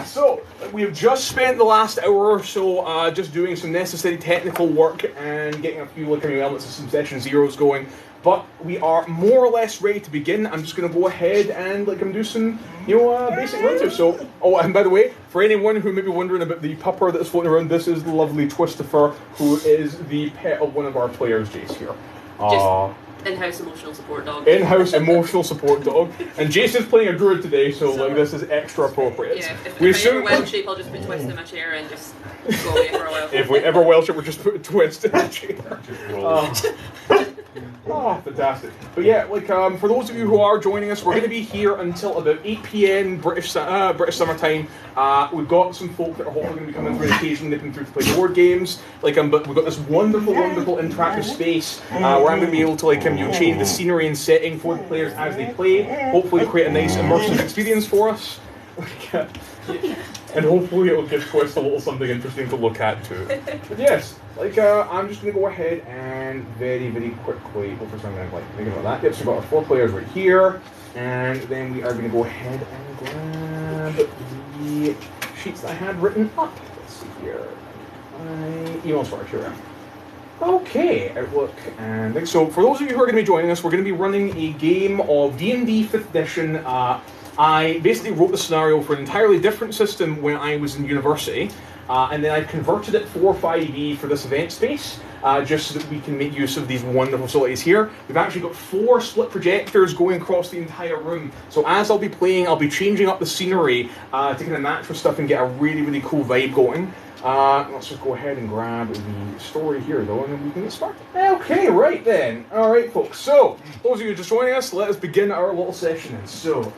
So we have just spent the last hour or so just doing some necessary technical work and getting a few elements of some session zeros going. But we are more or less ready to begin. I'm just going to go ahead and do some, basic run-through. So, and by the way, for anyone who may be wondering about the pupper that's floating around, this is the lovely Twistifer, who is the pet of one of our players, Jace here. Just in-house emotional support dog. In-house emotional support dog. And Jason's playing a druid today, so this is extra appropriate. Yeah, if I ever well shape, I'll just put Twist in my chair and just go away for a while. If we ever well shape, we'll just put a Twist in the chair. Fantastic. But yeah, for those of you who are joining us, we're going to be here until about 8 p.m. British summertime. We've got some folk that are hopefully going to be coming through occasionally, nipping through to play board games. But we've got this wonderful interactive space where I'm going to be able to change the scenery and setting for the players as they play. Hopefully create a nice immersive experience for us. And hopefully it'll give Twist a little something interesting to look at too. But yes, I'm just going to go ahead and very, very quickly, hopefully I'm going to think about that. Yep, so we've got our 4 players right here, and then we are going to go ahead and grab the sheets that I had written up. Let's see here. Emails for here. Okay, Outlook, and so for those of you who are going to be joining us, we're going to be running a game of D&D 5th edition. I basically wrote the scenario for an entirely different system when I was in university, and then I've converted it for 5e for this event space, just so that we can make use of these wonderful facilities here. We've actually got 4 split projectors going across the entire room, so as I'll be playing, I'll be changing up the scenery to kind of match with stuff and get a really, really cool vibe going. Let's just go ahead and grab the story here, though, and then we can get started. Okay, right then. All right, folks. So, those of you just joining us, let us begin our little session. So,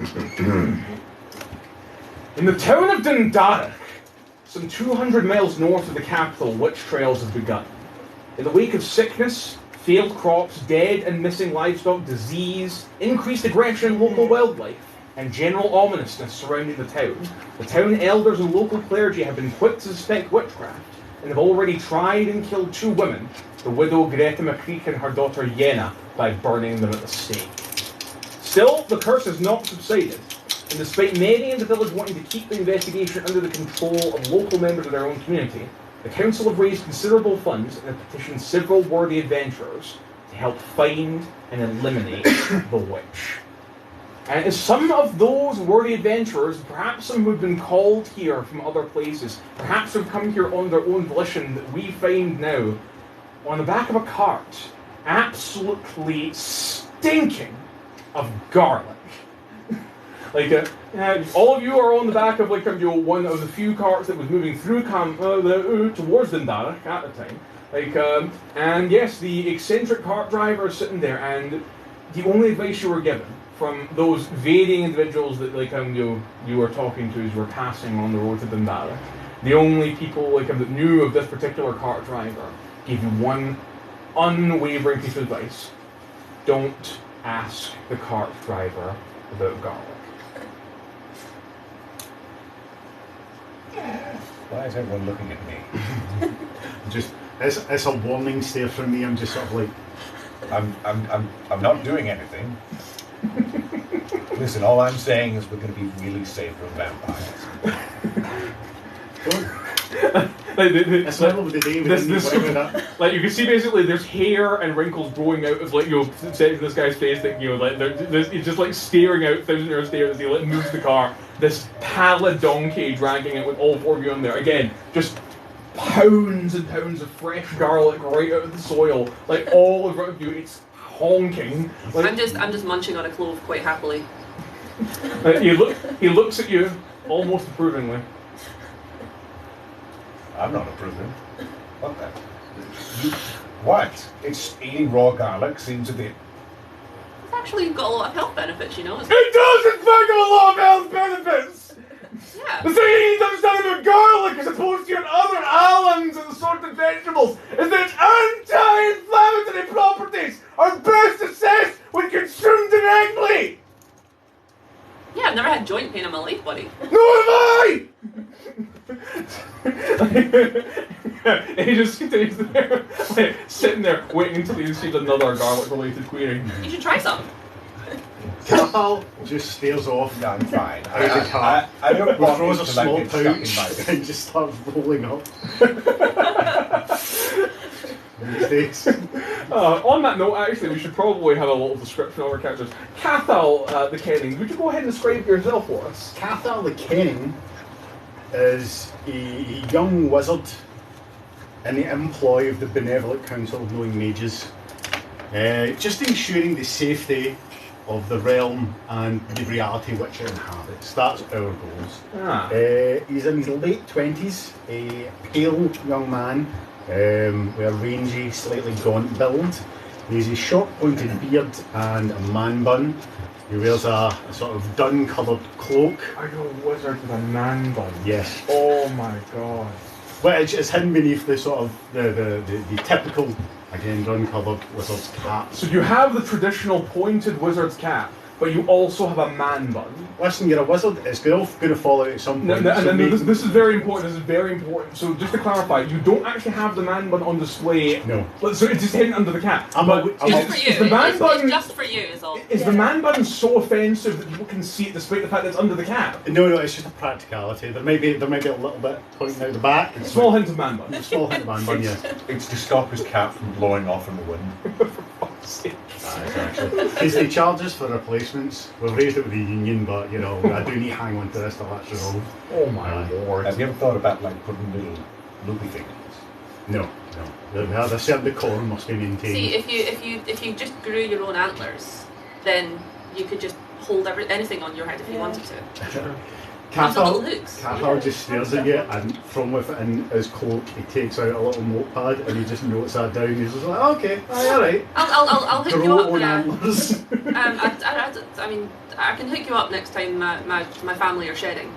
in the town of Dundarach, some 200 miles north of the capital, witch trials have begun. In the wake of sickness, failed crops, dead and missing livestock, disease, increased aggression in local wildlife, and general ominousness surrounding the town elders and local clergy have been quick to suspect witchcraft, and have already tried and killed 2 women, the widow Greta McCreich and her daughter Jenna, by burning them at the stake. Still, the curse has not subsided, and despite many in the village wanting to keep the investigation under the control of local members of their own community, the council have raised considerable funds and have petitioned several worthy adventurers to help find and eliminate the witch. And as some of those worthy adventurers, perhaps some who've been called here from other places, perhaps who've come here on their own volition, that we find now on the back of a cart, absolutely stinking of garlic. All of you are on the back of one of the few carts that was moving through towards Dundarach at the time. And yes, the eccentric cart driver is sitting there, and the only advice you were given from those varying individuals that you were talking to as you were passing on the road to Dundarach, the only people that knew of this particular cart driver gave you one unwavering piece of advice: don't ask the cart driver about garlic. Why is everyone looking at me? It's a warning stare from me. I'm just sort of like, I'm not doing anything. Listen, all I'm saying is we're going to be really safe from vampires. it's the middle of the day. You can see basically there's hair and wrinkles growing out of setting this guy's face that he's just staring out 1,000-year stare as he moves the car. This pallid donkey dragging it with all 4 of you on there. Again, just pounds and pounds of fresh garlic right out of the soil, all around you. It's honking. I'm just munching on a clove quite happily. He looks at you almost approvingly. I'm not approving. What the? What? It's eating raw garlic seems a bit. It's actually got a lot of health benefits, you know. It does in fact have a lot of health benefits. Yeah. The thing you need to understand about garlic, as opposed to your other alums and assorted vegetables, is that its anti-inflammatory properties are best assessed when consumed directly. Yeah, I've never had joint pain in my life, buddy. Nor have I! And he just continues there, sitting there, waiting until he receives another garlic-related query. You should try some. Cathal just stares off. No, I'm fine. Out of the car. I don't want Throws it a to small like, get stuck in pouch my... and just starts rolling up. These days. On that note, actually, we should probably have a little description of our characters. Cathal, the Kenning, would you go ahead and describe yourself for us? Cathal the Kenning is a young wizard in the employ of the benevolent council of knowing mages, just ensuring the safety of the realm and the reality which it inhabits. That's our goals. He's in his late 20s, a pale young man with a rangy, slightly gaunt build. He has a short pointed beard and a man bun. He wears a sort of dun-coloured cloak. I know a wizard with a man bun. Yes. Oh my god. Which is hidden beneath the sort of the typical, again, dun-coloured wizard's cap. So you have the traditional pointed wizard's cap, but you also have a man bun. Listen, you're a wizard, it's going to fall out at some point. This is very important, this is very important. So just to clarify, you don't actually have the man bun on display. No. So it's just hidden under the cap. Just for you. Is the man bun, It's just for you, is all. Is the man bun so offensive that people can see it despite the fact that it's under the cap? No, it's just a practicality. There may be a little bit pointing out the back. Small hint of man bun. A small hint of man bun, yes. It's to stop his cap from blowing off in the wind. For fuck's sake. Because they charge us for replacements. We've raised it with the union, but you know, I do need to hang on to this till that's resolved. Oh my lord. Have you ever thought about like putting little loopy things? No. The certain decorum must be maintained. See, if you just grew your own antlers, then you could just hold anything on your head if you wanted to. Cathal just stares at you, and from within his cloak he takes out a little notepad and he just notes that down. He's just like, okay, alright. I'll hook you up. Grow own antlers. I mean, I can hook you up next time my family are shedding.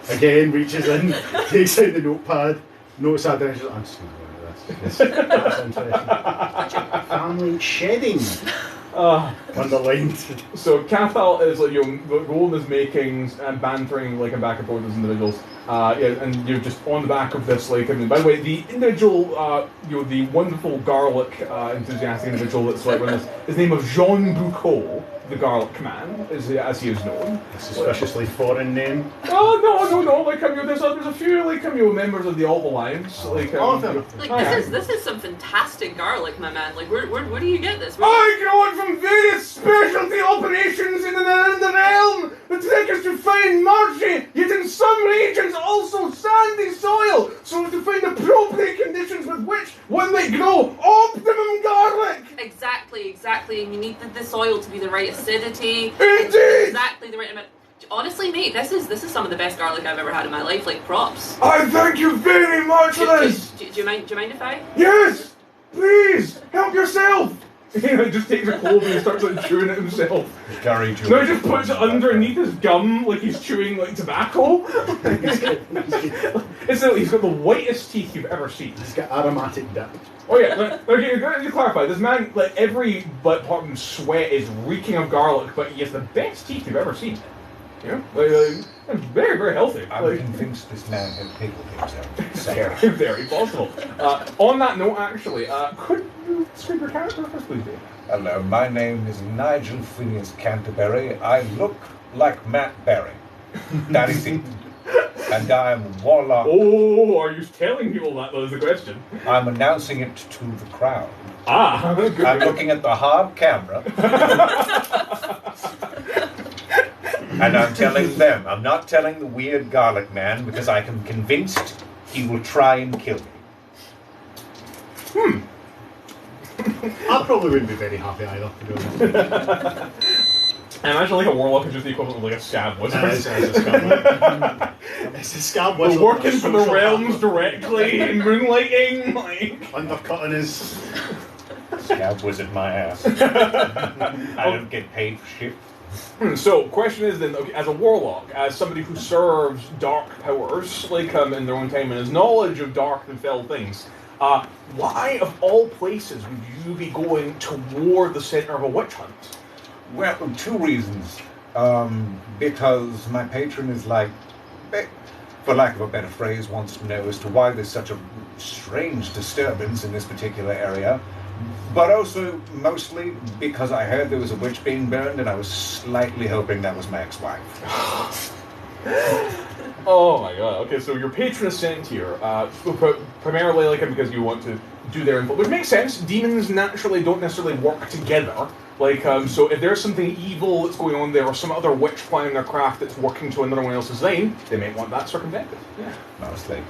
Again, reaches in, takes out the notepad, notes that down. She's like, I'm just going to go into this. That's interesting. Family shedding. Underlined. So Cathal is like going his makings and bantering like back and forth with individuals. And you're just on the back of this like. And by the way, the individual, the wonderful garlic enthusiastic individual that's like running this, his name of Jean Boucault, the Garlic Man, as he is known. A suspiciously foreign name. Oh no! Like there's a few like members of the Alt Alliance. This is some fantastic garlic, my man. Like where do you get this? I grow it from various specialty operations in the realm that take us to find marshy, yet in some regions also sandy soil, so as to find appropriate conditions with which one might grow optimum garlic. Exactly. And you need the soil to be the right acidity. Indeed. Exactly the right amount. Honestly, mate, this is some of the best garlic I've ever had in my life. Like props. I thank you very much for this. Do you mind if I? Yes, please help yourself. He just takes a clove and he starts like chewing it himself. Gary No, he just puts it underneath his gum like he's chewing like tobacco. He's got the whitest teeth you've ever seen. He's got aromatic dip. Oh yeah, okay, to clarify, this man, like every butt part of his sweat is reeking of garlic, but he has the best teeth you've ever seen. Yeah, very, very healthy. I'm convinced this man has pickled himself. Very, very possible. On that note, actually, could you describe your character first, please, Dave? Hello, my name is Nigel Phineas Canterbury. I look like Matt Berry. That is it. And I am a warlock. Oh, are you telling people that? That was the question. I'm announcing it to the crowd. Good. I'm looking at the hard camera. And I'm telling them. I'm not telling the weird garlic man because I am convinced he will try and kill me. I probably wouldn't be very happy either, to be honest. I imagine like a warlock is just the equivalent of like a scab wizard. It's a scab. It's a scab wizard. We're working for the realms directly, and moonlighting, like... Undercutting his... Scab wizard my ass. I don't get paid for shit. So, question is then, okay, as a warlock, as somebody who serves dark powers, like in their own time, and has knowledge of dark and fell things, why, of all places, would you be going toward the center of a witch hunt? Well, two reasons. Because my patron is like, for lack of a better phrase, wants to know as to why there's such a strange disturbance in this particular area. But also, mostly, because I heard there was a witch being burned, and I was slightly hoping that was my ex-wife. Oh my god. Okay, so your patron is sent here, primarily like because you want to do their info, which makes sense. Demons naturally don't necessarily work together. Like, so if there's something evil that's going on there, or some other witch planning their craft that's working to another one else's lane, they may want that circumvented. Yeah. Mostly,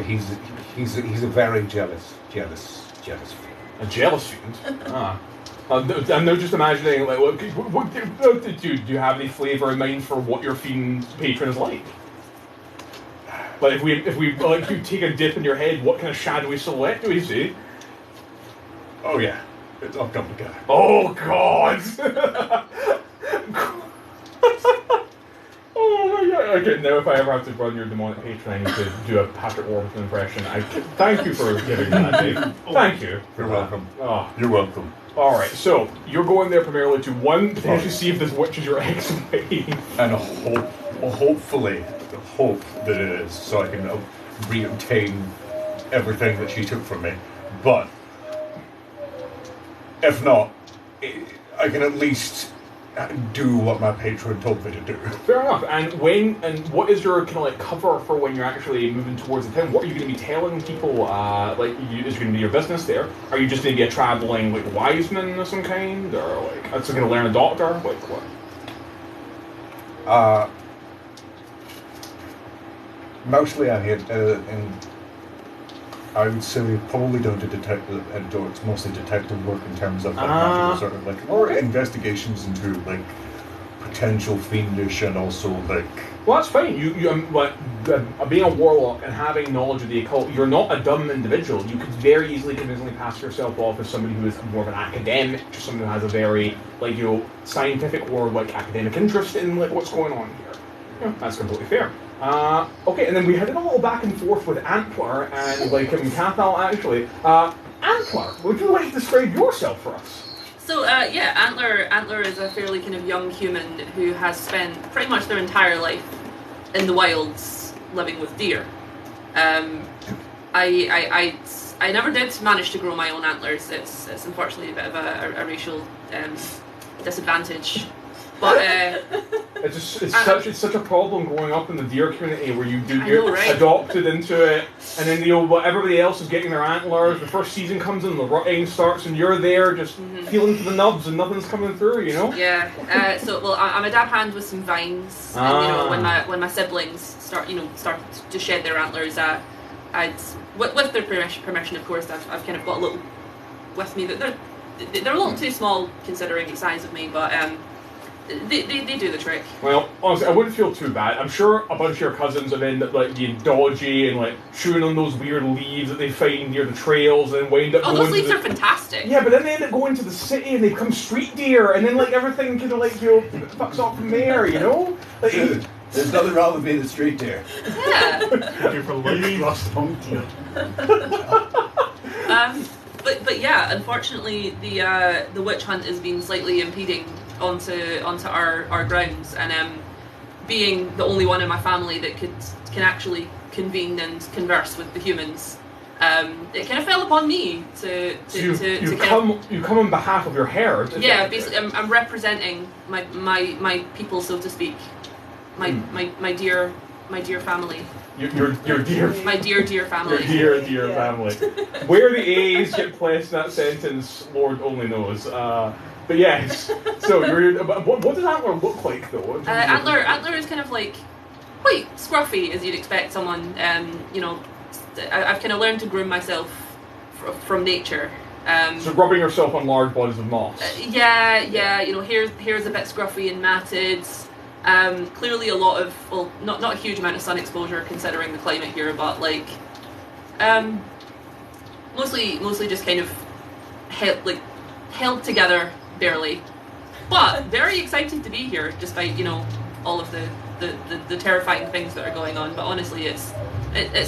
he's a very jealous. A jealous fiend. Ah. I'm now just imagining, like, what do you have any flavour in mind for what your fiend patron is like? Like, if we like you take a dip in your head, what kind of shadowy silhouette do we see? Oh yeah, it's all come together. Oh god! Oh my god! Okay, now if I ever have to run your demonic patron, I need to do a Patrick Warburton impression. Thank you for giving that, Dave. Thank you. You're welcome. Oh. You're welcome. Alright, so you're going there primarily to, one, potentially see if this witch is your ex-wife. And hopefully, hope that it is, so I can re-obtain everything that she took from me. But if not, I can at least do what my patron told me to do. Fair enough. And what is your kind of like cover for when you're actually moving towards the town? What are you going to be telling people? Is it going to be your business there? Are you just going to be a traveling like wise man of some kind, or like also going to learn a doctor? Like what? Mostly I'm here, and I would say we probably don't do detective. It's mostly detective work in terms of like magical sort of like or investigations into like potential fiendish and also like. Well, that's fine. You being a warlock and having knowledge of the occult, you're not a dumb individual. You could very easily convincingly pass yourself off as somebody who is more of an academic, just someone who has a very scientific or like academic interest in like what's going on here. Yeah, that's completely fair. Okay, and then we headed a little back and forth with Antler and Cathal actually. Antler, would you like to describe yourself for us? So Antler is a fairly kind of young human who has spent pretty much their entire life in the wilds living with deer. I never did manage to grow my own antlers. It's unfortunately a bit of a racial disadvantage. But it's such a problem growing up in the deer community where you get adopted into it, and then everybody else is getting their antlers. The first season comes in, the rutting starts, and you're there just feeling for the nubs, and nothing's coming through. You know. Yeah. I'm a dab hand with some vines, and when my siblings start to shed their antlers, with their permission, of course, I've kind of got a little with me that they're a little too small considering the size of me, but They do the trick. Well, honestly, I wouldn't feel too bad. I'm sure a bunch of your cousins have ended up being dodgy and chewing on those weird leaves that they find near the trails and wind up going those leaves are fantastic. Yeah, but then they end up going to the city and they become street deer and then everything kind of fucks up from there, you know? There's nothing wrong with being a street deer. Yeah. You're from lost home deer. But yeah, unfortunately the witch hunt has been slightly impeding onto our grounds, and being the only one in my family that can actually convene and converse with the humans, it kind of fell upon me to come on behalf of your herd. Yeah, basically I'm representing my people, so to speak, my dear family. Your dear... My dear family. Your dear family. Where the A's get placed in that sentence, Lord only knows. But yes, so what does Antler look like though? Antler is kind of quite scruffy, as you'd expect someone. I've kind of learned to groom myself from nature. So rubbing yourself on large bodies of moss. Yeah. Hair's a bit scruffy and matted. Clearly a lot of, not a huge amount of sun exposure considering the climate here, but mostly just kind of held together barely, but very excited to be here despite all of the terrifying things that are going on. But honestly, it's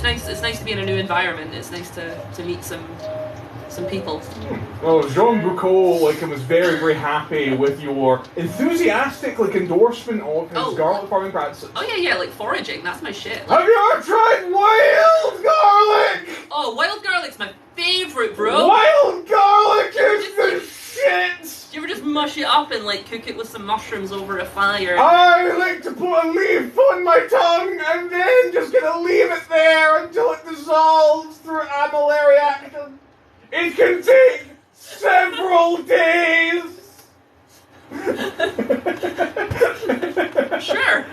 nice to be in a new environment. It's nice to meet some some people. Well, Jean Boucault, was very, very happy with your enthusiastic, endorsement of his garlic farming practices. Oh yeah, like foraging. That's my shit. Have you ever tried wild garlic? Oh, wild garlic's my favorite, bro. Wild garlic is the shit. Do you ever just mush it up and cook it with some mushrooms over a fire? I like to put a leaf on my tongue and then just gonna leave it there until it dissolves through amylary action. It can take several days. Sure.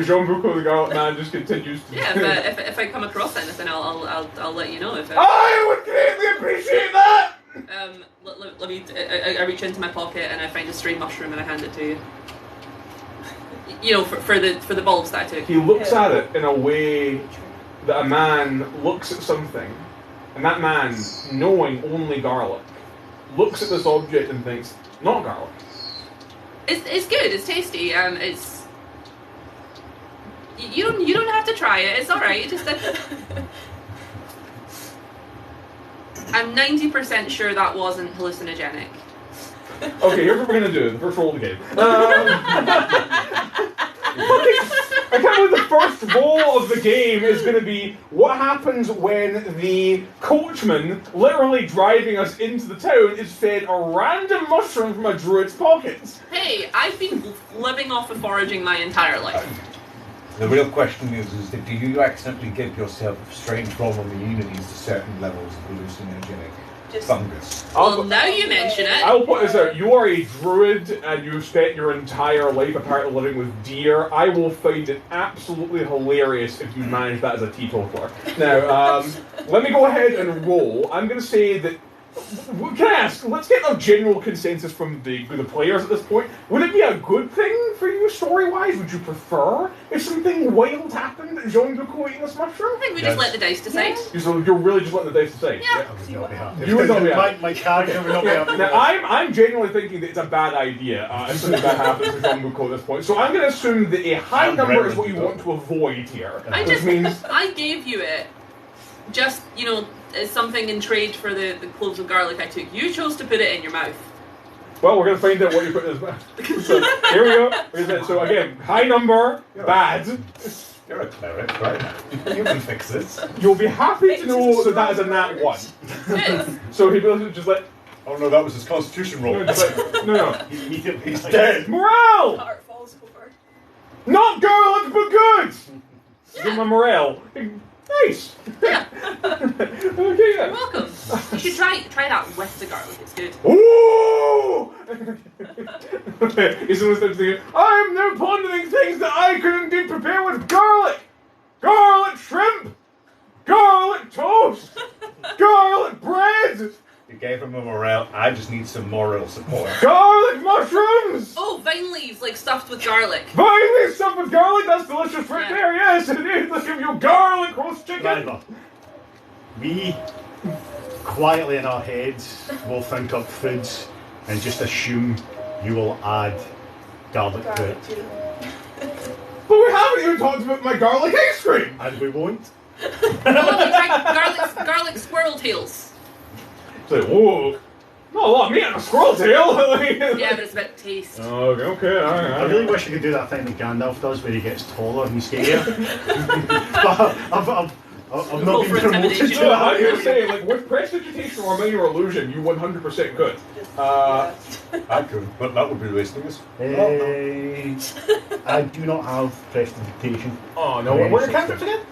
Jean Boucault, the garlic man, just continues to. Yeah, if I come across anything, I'll let you know. I would greatly appreciate that. Let me. I reach into my pocket and I find a stray mushroom and I hand it to you. You know, for the bulbs that I took. He looks at it in a way that a man looks at something, and that man, knowing only garlic, looks at this object and thinks, not garlic. It's good. It's tasty. It's. You don't have to try it. It's all right. Just. I'm 90% sure that wasn't hallucinogenic. Okay, here's what we're gonna do. The first roll of the game. I can't believe the first roll of the game is going to be what happens when the coachman, literally driving us into the town, is fed a random mushroom from a druid's pockets. Hey, I've been living off of foraging my entire life. The real question is that do you accidentally give yourself strange normal immunities to certain levels of hallucinogenic fungus? Well, now you mention it. I'll put this out. You are a druid and you've spent your entire life apparently living with deer. I will find it absolutely hilarious if you manage that as a teetotaler. Now, let me go ahead and roll. I'm going to say that. Can I ask, let's get a general consensus from the players at this point. Would it be a good thing for you story-wise? Would you prefer if something wild happened at Jean Boucault eating this mushroom? I think we just let the dice decide. You're really just letting the dice decide? Yeah. You would not be happy. My character would not be happy. Now, I'm genuinely thinking that it's a bad idea if something bad happens to Jean Boucault at this point. So I'm going to assume that a high number is what you want to avoid here. I gave you it. Just, as something in trade for the cloves of garlic I took. You chose to put it in your mouth. Well, we're going to find out what you put in his mouth. So, here we go. So again, high number, bad. You're a cleric, right? You can fix this. You'll be happy to know that is a nat 1. Yes. So he was just like... Oh no, that was his constitution roll. No. He's dead. Morale! Heart falls over. Not garlic, but good! Yeah. Give him a morale. Nice! Yeah. Okay, yeah. You're welcome. You should try that with the garlic. It's good. Ooh! He's almost thinking, I'm now pondering things that I couldn't do prepare with garlic! Garlic shrimp! Garlic toast! Garlic bread! You gave him a morale. I just need some moral support. Garlic mushrooms! Oh, vine leaves, stuffed with garlic. Vine leaf stuff with garlic? That's delicious right Yeah. there, yes it is! Let's give you garlic roast chicken! Driver, we quietly in our heads will think up foods and just assume you will add garlic to it. But we haven't even talked about my garlic ice cream! And we won't. Garlic squirrel tails. It's like, whoa, not a lot of meat on a squirrel tail! Yeah, but it's about taste. Okay, alright. I really wish I could do that thing that Gandalf does where he gets taller and scarier. But I've Roll not for been promoted to intimidation. No, that. I'm going to say, with prestidigitation or minor illusion, you 100% could. I could, but that would be wasting us. I do not have prestidigitation. Oh no, what were your cantrips again?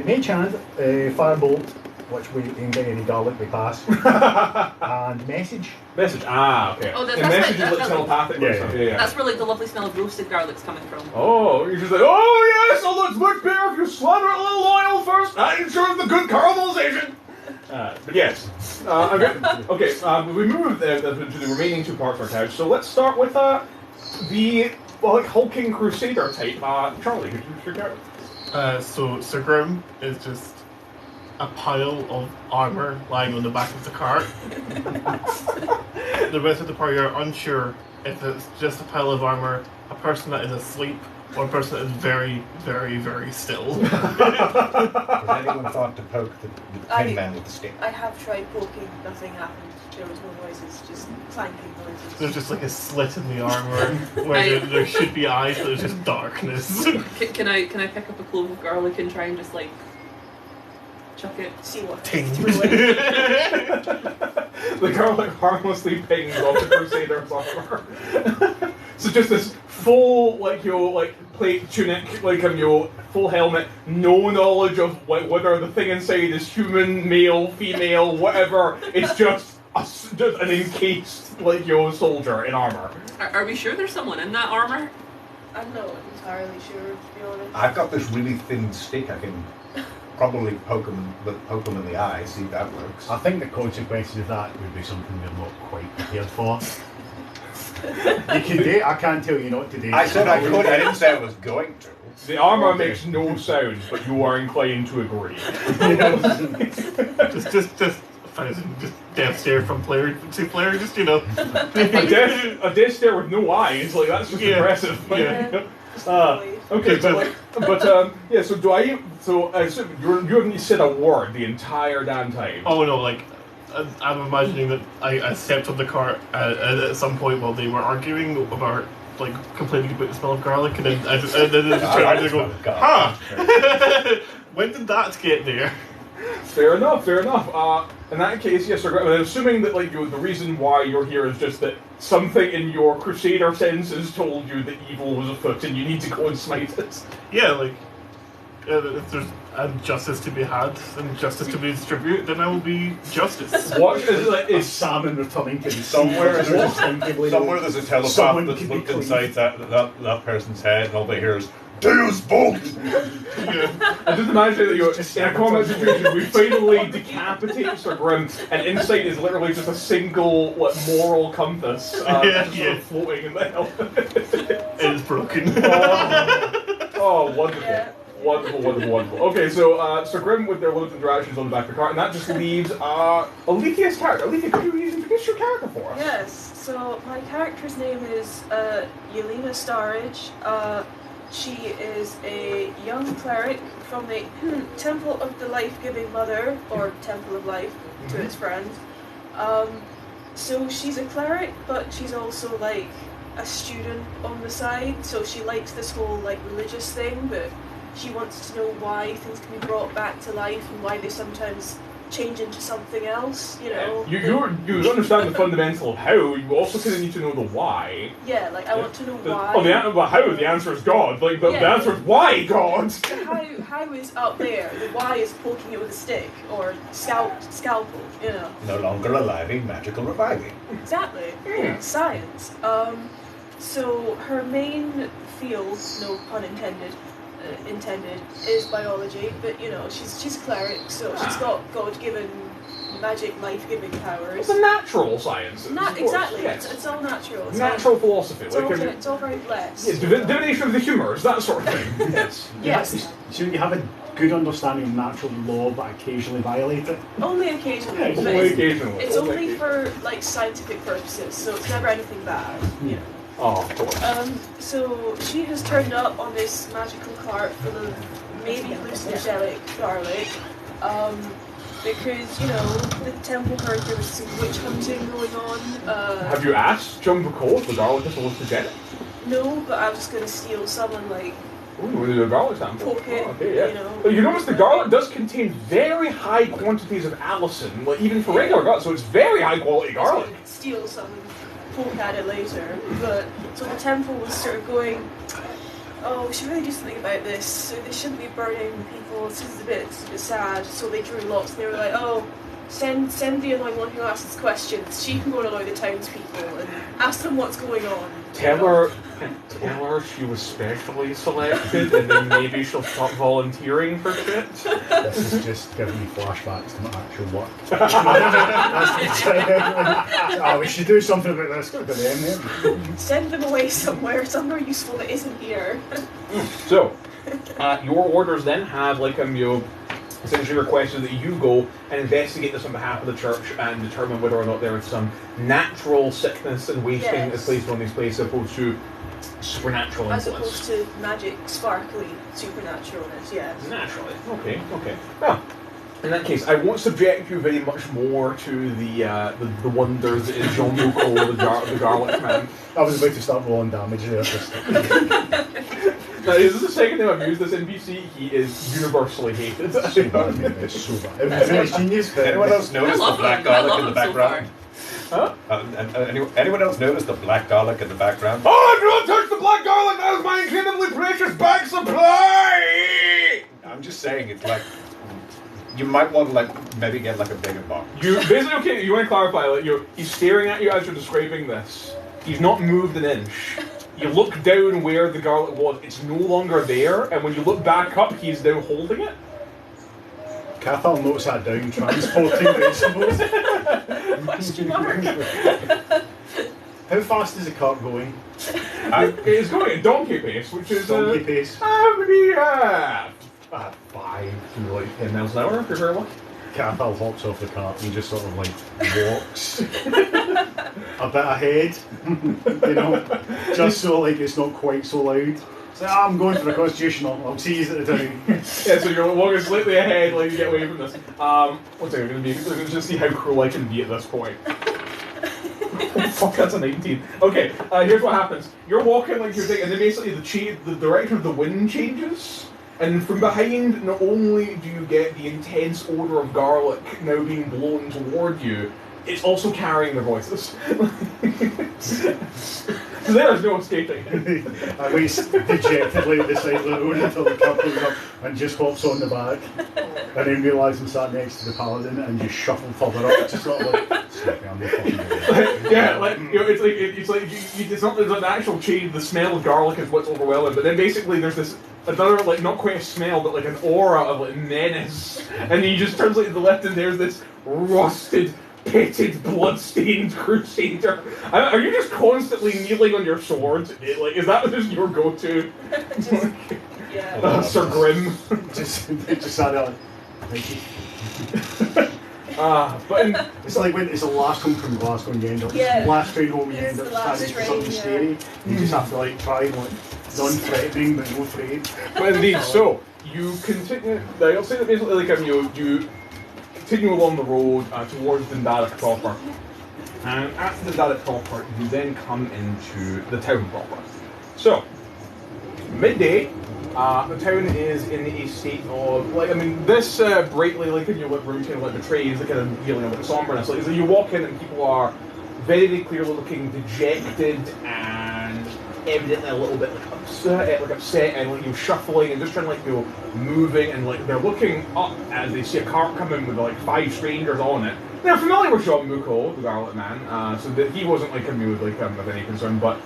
Mage Hand, Firebolt, which we can get any garlic we pass, and Message. Message, okay. Oh, that's and message like- is like telepathic or Yeah, something. Yeah. That's where the lovely smell of roasted garlic's coming from. Oh, you're just like, oh yes, although it's much better if you slather a little oil first. That ensures the good caramelization. But yes, okay. We move to the remaining two parts of our couch. So let's start with the hulking crusader type. Charlie, could you figure out? So Sir Grim is just a pile of armor lying on the back of the cart. The rest of the party are unsure if it's just a pile of armor, a person that is asleep, One person that is very, very, very still. Has anyone thought to poke the tin man with the stick? I have tried poking, nothing happened. There was no noises, just clanking noises. There's just like a slit in the armor where there should be eyes, but there's just darkness. Can I pick up a clove of garlic and try and just like chuck it? See what Ting. through it. The garlic harmlessly pings off the Crusader's armor. So just this full, like, plate tunic, full helmet, no knowledge of whether the thing inside is human, male, female, whatever. It's just an encased, soldier in armor. Are we sure there's someone in that armor? I'm not entirely sure, to be honest. I've got this really thin stick. I can probably poke him in the eye, see if that works. I think the consequences of that would be something we're not quite prepared for. You can do it, I can't tell you not to do it. I said I could, I didn't say I was going to. The armor makes no sound, but you are inclined to agree. just death stare from player to player, just A death stare with no eyes, that's just impressive. Okay, so do I? So you haven't said a word the entire damn time. Oh no, I'm imagining that I stepped on the cart at some point while they were arguing about complaining about the smell of garlic, and then I just go, when did that get there? Fair enough. In that case, yes, sir. I'm assuming that the reason why you're here is just that something in your Crusader senses told you that evil was afoot, and you need to go and smite it. Yeah, if there's justice to be had and justice to be distributed, then I will be justice. What is salmon returning to the somewhere? Somewhere there's a telepath Someone that's could be looked clean. inside that person's head, and all they hear is "Deus Vult!" I just imagine that you're in a combat situation. We finally decapitate Sir Grim, and insight is literally just a single moral compass, sort of floating in the hell. It is broken. Oh, wonderful. Yeah. Wonderful. Okay, so Sir Grim with their loads of directions on the back of the cart, and that just leaves Alethea's character. Alethea, could you introduce your character for us? Yes, so my character's name is Yelena Starridge. She is a young cleric from the Temple of the Life-Giving Mother, or Temple of Life to its friends. So she's a cleric, but she's also a student on the side, so she likes this whole religious thing, but she wants to know why things can be brought back to life and why they sometimes change into something else, you know. You understand the fundamental of how, you also kind of need to know the why. Yeah, I want to know why. How, the answer is God. The answer is why God? How is up there, the why is poking it with a stick, or scalpel, you know. No longer alive, magical reviving. Exactly. Science. So her main field, no pun intended, is biology, but she's a cleric, so she's got God-given magic, life-giving powers. It's a natural science. Exactly. Yes. It's all natural. It's natural philosophy. It's all very blessed. Yeah, divination of the humours, that sort of thing. Yes. Yes. So you have a good understanding of natural law, but occasionally violate it? Only occasionally. Yeah, but only occasionally. It's only for scientific purposes, so it's never anything bad, you know. Oh, of course. So she has turned up on this magical cart full of maybe hallucinogenic garlic, because, the temple heard there was some witch hunting going on. Have you asked John McCall if the garlic is hallucinogenic? No, but I was going to steal some and, Ooh, the garlic sample. poke it, Okay, yeah. you know. But you notice the garlic does contain very high quantities of allicin, even for regular garlic, so it's very high quality garlic. I was gonna steal some and poke at it later, but so the temple was sort of going, oh, we should really do something about this. So they shouldn't be burning people. This is a bit sad. So they drew lots. And they were like, oh, send the annoying one who asks questions. She can go and annoy the townspeople and ask them what's going on. Tell her she was specially selected, and then maybe she'll stop volunteering for shit. This is just giving me flashbacks to my actual work. We should do something about this. Go to them. Send them away somewhere useful that isn't here. So, your orders then have essentially requested that you go and investigate this on behalf of the church and determine whether or not there is some natural sickness and wasting is placed on these places, opposed to supernatural As influence. opposed to magic, sparkly, supernaturalness, yes. Naturally. Okay. Well, in that case, I won't subject you very much more to the wonders that is Jean Moucault, the garlic man. I was about to start rolling damage there. Now, this is the second time I've used this NPC. He is universally hated. It's so bad. It was genius. Anyone else notice the black garlic in the background? Huh? Anyone else notice the black garlic in the background? Oh, do not touch the black garlic! That is my incredibly precious back supply! I'm just saying, it's like you might want to like maybe get like a bigger box. You basically okay. You want to clarify? Like he's staring at you as you're describing this. He's not moved an inch. You look down where the garlic was. It's no longer there, and when you look back up, he's now holding it. Cathal notes that down, transporting vegetables. Question mark. How fast is the cart going? It's going at donkey pace, which is Donkey pace. maybe 5. like 10 miles an hour, if you're very lucky. Cathal hops off the cart and just sort of like walks a bit ahead, you know, just so like it's not quite so loud. So I'm going for the Constitutional. I'll see you at the town. Yeah, so you're walking slightly ahead, like you get away from this. One second, we're gonna just see how cruel I can be at this point. Oh, fuck, that's a 19. Okay, here's what happens. You're walking like you're thinking, and then basically the direction of the wind changes. And from behind, not only do you get the intense odour of garlic now being blown toward you, it's also carrying their voices. So there's no escaping. I wait dejectedly at the side of the road until the cart goes up and just hops on the back, and then realise I'm sat next to the paladin and just shuffle further up, just sort of like, I'm not fucking doing Yeah, like it's like it's not there's an actual change. The smell of garlic is what's overwhelming, but then basically there's this another like not quite a smell, but like an aura of like menace, and then you just turns like to the left and there's this rusted, pitted, blood-stained crusader. Are you just constantly kneeling on your sword? Like is that just your go-to? Just, yeah. Sir Grim. just sat there like, thank you. But in, It's like when it's the last home from Glasgow and you end up, Yeah. last train home you It's end up the last standing for something train, scary. You just have to like try and like non-threatening but no afraid. But indeed, so you continue. I'll say that basically, like you continue along the road towards Dundarach proper, and at Dundarach proper, you then come into the town proper. So midday, the town is in a state of like this brightly like room kind of like betrays the kind of feeling of somberness. Like so you walk in and people are very clearly looking dejected and evidently a little bit like upset and like shuffling and just trying to like moving and like they're looking up as they see a cart come in with like 5 strangers on it. They're familiar with Jean Moucault, the garlic man, so that he wasn't like of any concern, but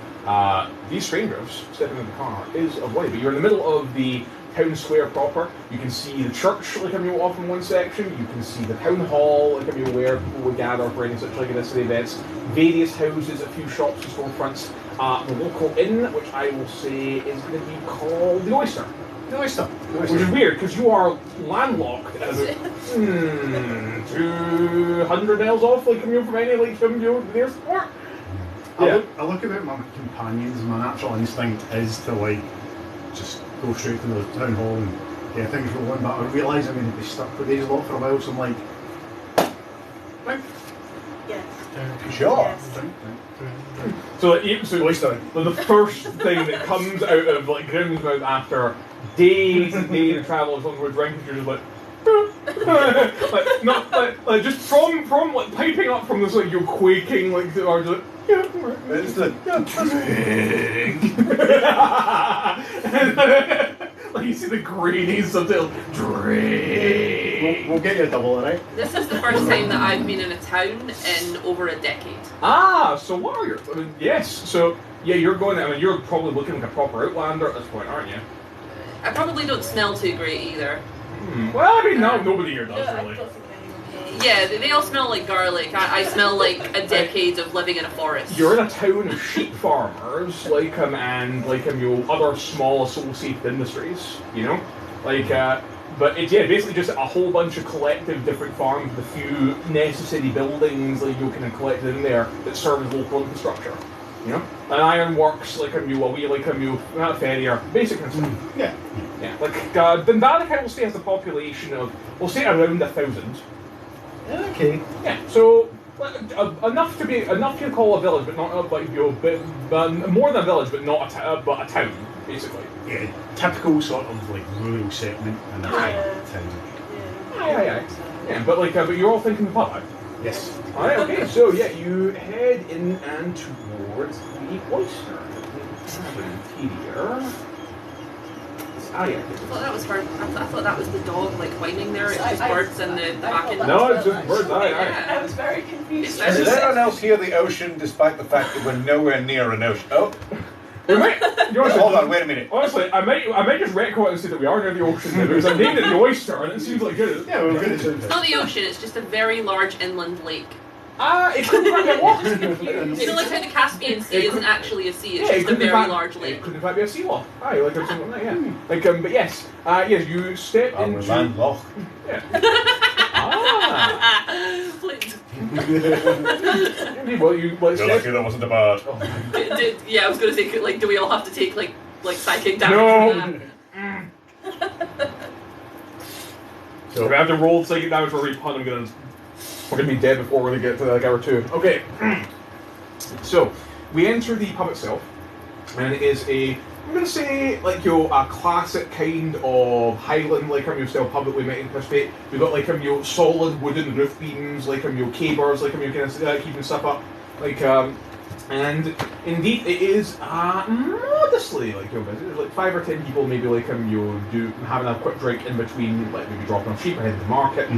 these strangers stepping in the car is of worry. But you're in the middle of the town square proper. You can see the church off in one section. You can see the town hall where people would gather for any such city events. Various houses, a few shops and storefronts. The local inn, which I will say is going to be called the Oyster. The Oyster. Which is weird because you are landlocked at about 200 miles off, from any from your nearest port. I look about my companions and my natural instinct is to like just go straight to the town hall and get things rolling, but I realise I'm going to be stuck with these lot for a while, so I'm like, right. Yes. Sure. Yes. So the first thing that comes out of Grim's mouth after days and days of travel is we're drinking, you're just just from piping up from this you're quaking or just It's the you see the grainy subtle drink. We'll get you a double, alright? This is the first time that I've been in a town in over a decade. So what are your? Yes. So yeah, you're going. You're probably looking like a proper outlander at this point, aren't you? I probably don't smell too great either. Well, nobody here does I really. don't think anyone knows. Yeah, they all smell like garlic. I smell like a decade of living in a forest. You're in a town of sheep farmers, and other small associated industries. But it's basically just a whole bunch of collective different farms with a few necessary buildings like you kind of collected in there that serve as local infrastructure. You know, an ironworks like a wee like a not farrier, basic kind of stuff. Yeah. Yeah, like Dundarach I will say has a population of we'll say around 1,000. Okay. Yeah, so enough to call a village, but not like more than a village, but not but a town basically. Yeah, typical sort of like rural settlement and a town. Yeah, but like but you're all thinking the pub, right? Yes. Alright, okay, so yeah, you head in and towards the oyster. Interior. Ah, yeah. I thought that was bird. I thought that was the dog like whining there. It's just birds and the back end. No, it's just birds. Aye. I was very confused. It's Does just- anyone else hear the ocean despite the fact that we're nowhere near an ocean? Oh, We might, hold on, wait a minute. honestly, I might just retcon it and say that we are near the ocean now, because I named it the oyster, and it seems like good. Yeah, we're good at It's not the ocean. It's just a very large inland lake. It could in fact be a walk. You know, like how the Caspian Sea isn't actually a sea. It's Yeah, it just a could in very fact- large It lake. could in fact be a sea law. Aye, like or something like that, yeah. Like, but yes, yes, you step Oh, we're into. landlocked. Yeah. Ah. Like, Well, you You're step. lucky that wasn't a bird. yeah, I was gonna say, like, do we all have to take like psychic damage? No. For that? So if I have to roll psychic damage for every pun, we're gonna be dead before we get to like hour 2. Okay. So we enter the pub itself, and it is I'm gonna say like a classic kind of Highland like style pub that we might anticipate. We've got like solid wooden roof beams, like cabers, like kind of keeping stuff up, like and indeed it is modestly like busy. There's like 5 or 10 people maybe like do having a quick drink in between, like maybe dropping off sheep or heading to the market.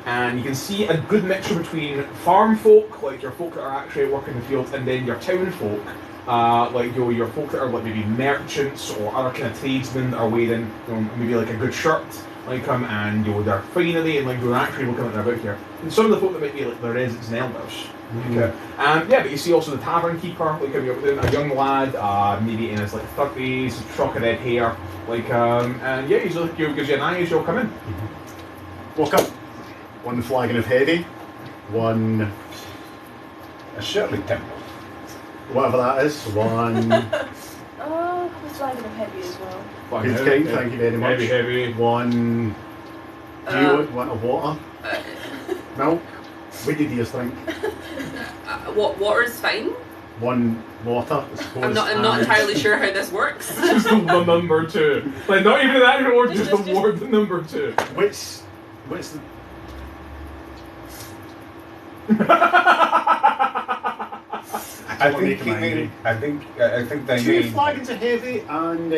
And you can see a good mixture between farm folk, like your folk that are actually working the fields, and then your town folk, like your folk that are like maybe merchants or other kind of tradesmen that are wearing maybe like a good shirt, like and their finery and like they're actually looking like they're about here. And some of the folk that might be like the residents and elders. But you see also the tavern keeper, like a young lad, maybe in his like 30s, shock of red hair, like and yeah, he's like gives you an eye as you'll come in. Walk up. One flagon of heavy. One. A Shirley temple. Whatever that is. One. Oh, a flagon of heavy as well. Good kind, thank you very much. Heavy. One. Do you want a water? Milk? What did you think? What water's fine. One water, I suppose. I'm not entirely sure how this works. Just the number 2. Like not even that order, just the Just- word the number 2. What's the... I think they 2 mean. flagons of heavy and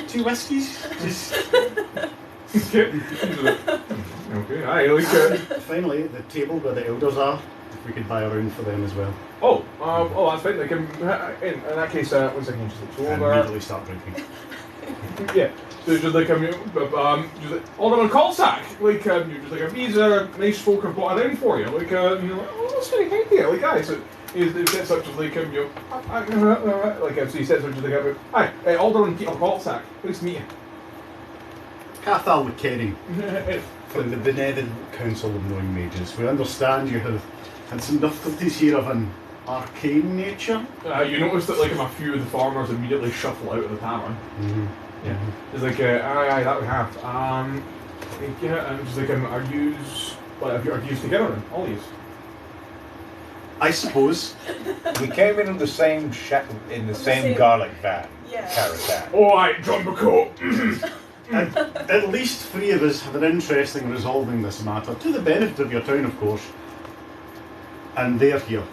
2 whiskies. Just Okay, I like finally the table where the elders are. If we could buy a round for them as well. that's fine. Like, in that case, one second, just look And over. immediately start drinking. Yeah, so just like just like, Alderman Colsack, like you're just like these nice folk have brought a round for you, like you're like, oh, that's very kind here, like guys. So he sets up just like so he sets up just like hi, Alderman Peter Colsack, nice to meet you. Cathal McCreich from the Benevolent Council of Knowing Mages. We understand you have had some difficulties here of an arcane nature. You notice that like a few of the farmers immediately shuffle out of the tavern. Yeah, it's like aye, that we have. Yeah, and just like are you together then? All these? I suppose. We came in the same same garlic van. Yeah. Caravan. Oh, aye, John McCoy. At least 3 of us have an interest in resolving this matter, to the benefit of your town, of course. And they're here.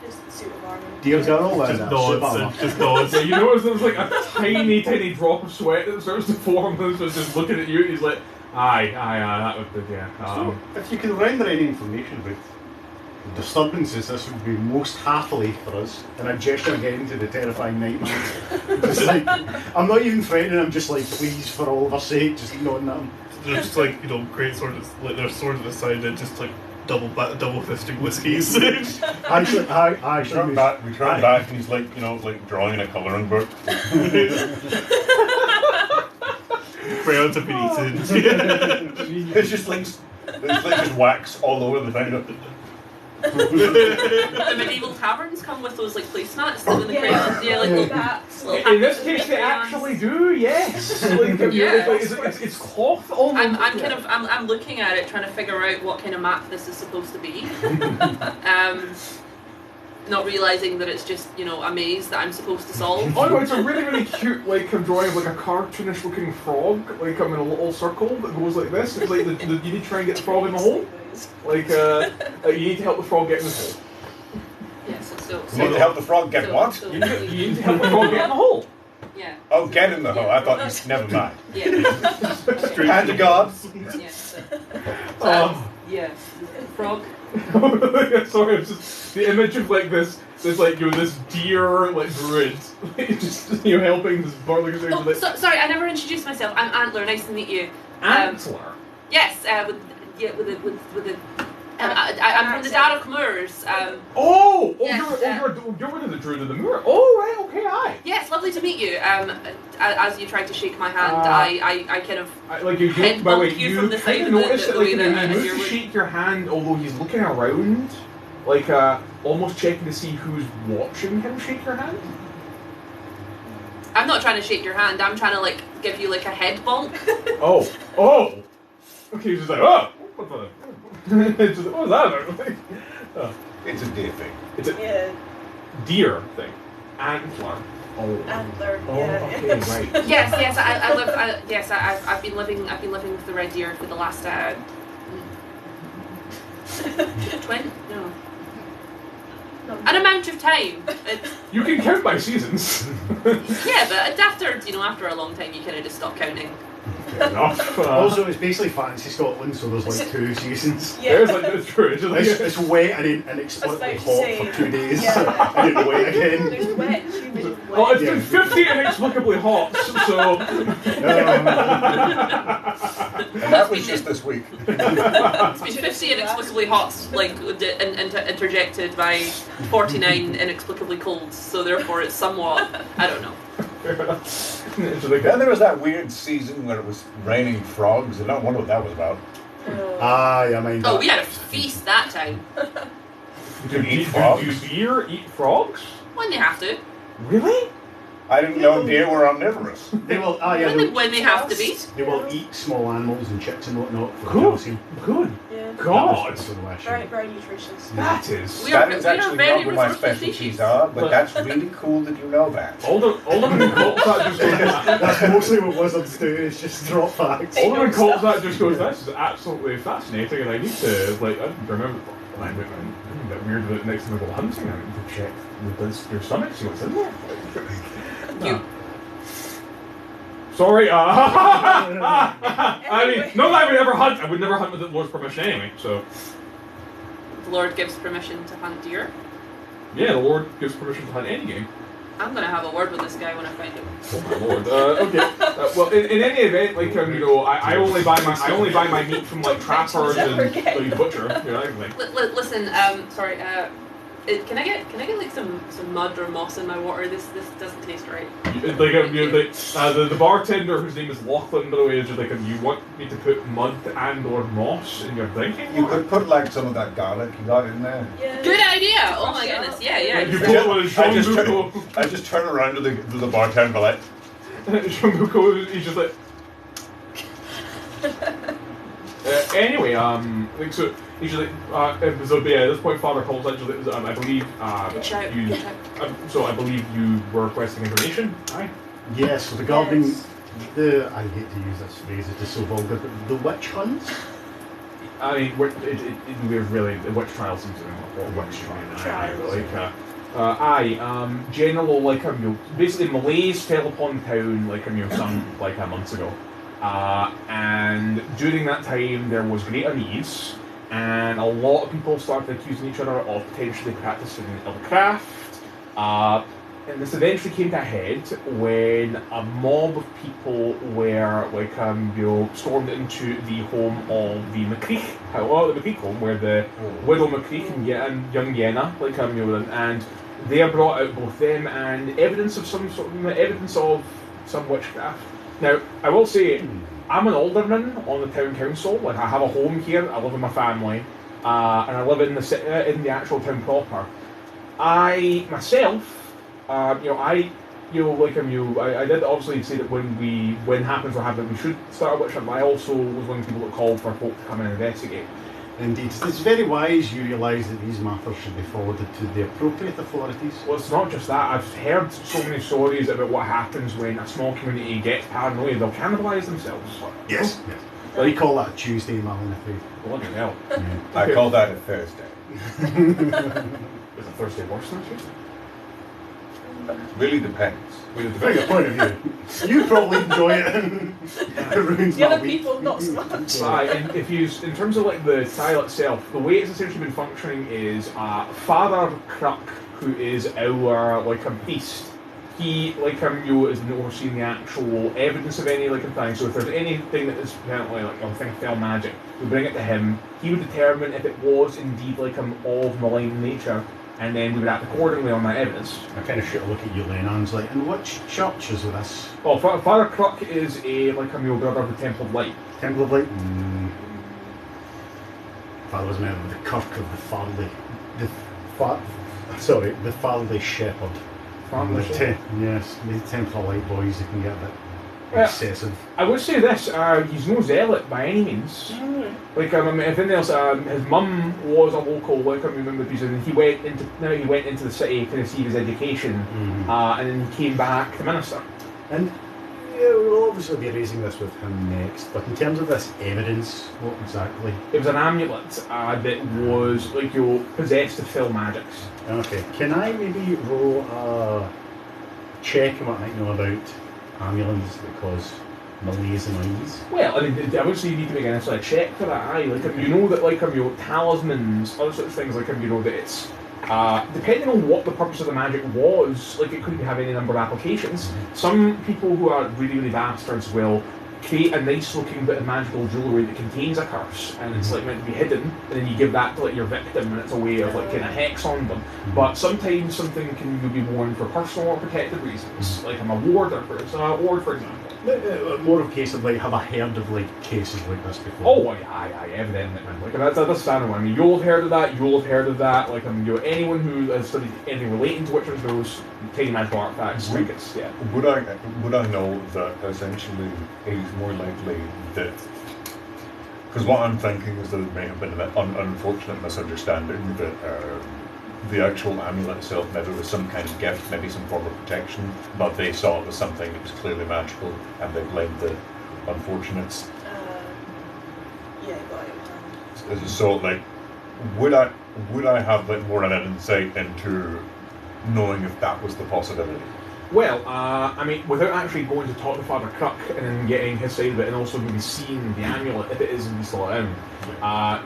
Just the suit of armour. Dear girl, Just and nods. Just nods. So you notice there's like a tiny drop of sweat that starts to form, and so just looking at you, he's like, aye, that would be, yeah. So, if you can render any information about the disturbances, this would be most happily for us. And I gesture again to the terrifying nightmare. Just like, I'm not even threatening, I'm just like, please, for all of our sake, just nodding at him. They're just like, great sort of, like their sword at the side and just like double fisting whiskeys. Actually, I We turn back, and he's like, like drawing in a colouring book. Brown to be eaten. It's just like there's like just wax all over the thing. The medieval taverns come with those like placemats that when the crayons, like That's little In this packets case, of they crayons. actually do, yes. Like, Yeah. it's cloth almost. I'm looking at it, trying to figure out what kind of map this is supposed to be. Not realizing that it's just, a maze that I'm supposed to solve. Oh no, it's a really, really cute, like, drawing of like a cartoonish looking frog, like, in a little circle that goes like this. It's like, you need to try and get the frog in the hole. Like, you need to help the frog get in the hole. Yeah, so You need to help the frog get what? so- You need to help the frog get in the hole. Yeah. Oh, get in the hole. I thought you. Never mind. Yeah. Hand to God. Yeah. So Oh. yeah. Frog. Sorry, it's just the image of like this like this deer like druid, just helping this bird like Oh, sorry, I never introduced myself. I'm Antler. Nice to meet you. Antler. Yes, with the. I'm from the Dundarach Moors. Oh, Yes, you're one of the druid of the moor. Oh, right, okay, aye. Yes, lovely to meet you. As you tried to shake my hand, I kind of Like you head by the way, bumped you you from the kind side of of noticed the that like way when that he moves you're to with- shake your hand, although he's looking around, like almost checking to see who's watching him shake your hand. I'm not trying to shake your hand. I'm trying to like give you like a head bonk. Oh. Okay, he's just like, oh, what the? It's just, what was that? Oh. It's a deer thing. It's a Yeah, deer thing. Antler. Oh. antler. Oh, Yeah. okay, right. Yes, I live. Yes, I've been living with the red deer for the last twin. No. An amount of time. You can count by seasons. Yeah, but after a long time, you kind of just stop counting. Fair enough. Also, it's basically fancy Scotland, so there's like 2 seasons. There's like it's true. It's just like, It's wet and inexplicably I was about hot to say, for 2 days, yeah. and then wet again. There's wet, humid, and wet. oh, it's been Yeah. 50 inexplicably hot. So And that was just this week. It's been 50 inexplicably hot, like interjected by 49 inexplicably cold. So therefore, it's somewhat. I don't know. it's like, Then there was that weird season where it was raining frogs, and I wonder what that was about. Yeah, mind Oh, that. we had a feast that time. do deer eat frogs? When they have to. Really? I didn't know deer were omnivorous. They will, When they have to be. they will eat small animals and chicks and whatnot for Good. calcium. Good. Yeah. God. Very nutritious. That is. We are That is we are actually very not what my resourceful specialties species. are, but But- that's really cool that you know that. Alderman calls that just goes. That's mostly what wizards do, is just drop facts. Alderman calls that just goes. This is absolutely fascinating, and I need to like. I remember. I'm a bit weird that next time I go hunting, I need to check your stomach, see what's in there. You. Sorry, I mean, not that I would ever hunt. I would never hunt with the Lord's permission anyway. So, The Lord gives permission to hunt deer. yeah, the Lord gives permission to hunt any game. I'm gonna have a word with this guy when I find him. Oh my Lord. Okay. Well, in any event, like I only buy my meat from like trappers and like butcher. You know, like. Listen, sorry. Can I get like some mud or moss in my water? This doesn't taste right. The bartender, whose name is Lachlan, by the way, is just like, you want me to put mud and or moss in your drinking You water? could put like some of that garlic you got in there. Yeah. Good idea. Oh my goodness. Yeah. You pull it with a I just Jean-Buco. I just turn around to the bartender like, Jean-Buco, he's just like. Anyway, like so, he's just like, so yeah, at this point, Father calls out. I believe Good shout. you. Good shout. So I believe you were requesting information. Aye. Yes, regarding Yes. I hate to use this phrase, it is so vulgar, but the witch hunts? I mean, we're really the witch trials seems to be what witch trial. Like, general like basically Malays fell upon town like some like months ago, and during that time there was great unease, and a lot of people started accusing each other of potentially practicing witchcraft. And this eventually came to a head when a mob of people were like stormed into the home of the McCreich, the McCreich home, where the widow McCreich and young Jenna and they brought out both them and evidence of some witchcraft. Now I will say, I'm an alderman on the town council. Like I have a home here. I live with my family, and I live in the actual town proper. I myself, I did obviously say that when happens what happens, we should start a witch hunt. But I also was one of the people that called for folk to come in and investigate. Indeed. It's very wise you realise that these matters should be forwarded to the appropriate authorities. Well, it's not just that. I've heard so many stories about what happens when a small community gets paranoid. They'll cannibalise themselves. Yes. We call that a Tuesday, Marlon, if we... Bloody hell. I call that a Thursday. Is a Thursday worse than a Tuesday? Really depends. From your point of view, you probably enjoy it. It ruins The my other week. people not so much. And in terms of like the trial itself, the way it's essentially been functioning is Father Cruck, who is our priest. He is overseeing the actual evidence of any thing. So if there's anything that is apparently fell magic, we bring it to him. He would determine if it was indeed of malign nature, and then we would act accordingly on that evidence. I kind of shoot a look at you, Lena, and like, and which church is this? Well, Father Cruck is a brother of the Temple of Light. Temple of Light? Father was a member of the Kirk of the Farley. The Farley Shepherd. Farley Shepherd? Yes, the Temple of Light boys, you can get a bit excessive. I would say this, he's no zealot by any means. If anything else, his mum was a local member of and he went into the city to receive his education, and then he came back to minister. And we'll obviously be raising this with him next, but in terms of this evidence, what exactly? It was an amulet that was possessed to fill magics. Okay, can I maybe roll a check on what I might know about amulets that cause malaise and unease? Well, I mean, I would say you need to make a check for that. You know that talismans, other sorts of things that it's depending on what the purpose of the magic was, it could have any number of applications. Some people who are really, really bastards will create a nice looking bit of magical jewellery that contains a curse, and it's meant to be hidden, and then you give that to your victim, and it's a way of kind of hex on them. But sometimes something can be worn for personal or protective reasons, like I'm a warder for example. More of a case of have I heard of cases like this before? Oh, aye, evidently, man. That's standard. I mean, you'll have heard of that. Anyone who has studied anything relating to witches knows tiny magical artifacts. Yeah. Would I know that essentially it is more likely that, because what I'm thinking is that it may have been an unfortunate misunderstanding that the actual amulet itself, maybe was some kind of gift, maybe some form of protection, but they saw it as something that was clearly magical, and they blamed the unfortunates. Yeah, got it. So, would I have more of an insight into knowing if that was the possibility? Well, I mean, without actually going to talk to Father Cruck and then getting his side of it, and also maybe seeing the amulet, if it is indeed still around,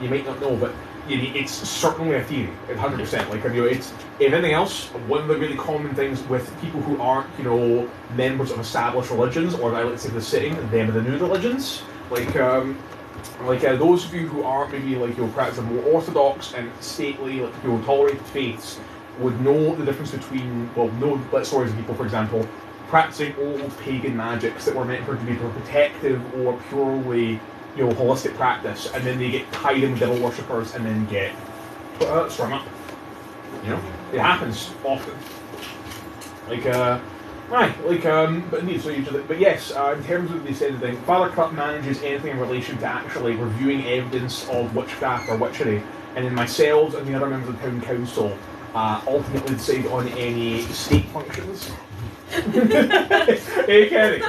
you might not know, but it's certainly a theory, 100%. It's, if anything else, one of the really common things with people who aren't, members of established religions, or I like to say the sitting, them of the new religions, those of you who aren't maybe practicing more orthodox and stately, tolerated faiths, would know the difference between, stories of people, for example, practicing old pagan magics that were meant to be protective or purely holistic practice, and then they get tied in with devil worshippers and then get strung up. It happens often. But indeed, but yes, in terms of the said thing, Father Cruck manages anything in relation to actually reviewing evidence of witchcraft or witchery, and then myself and the other members of the town council ultimately decide on any state functions. Hey, Kenny.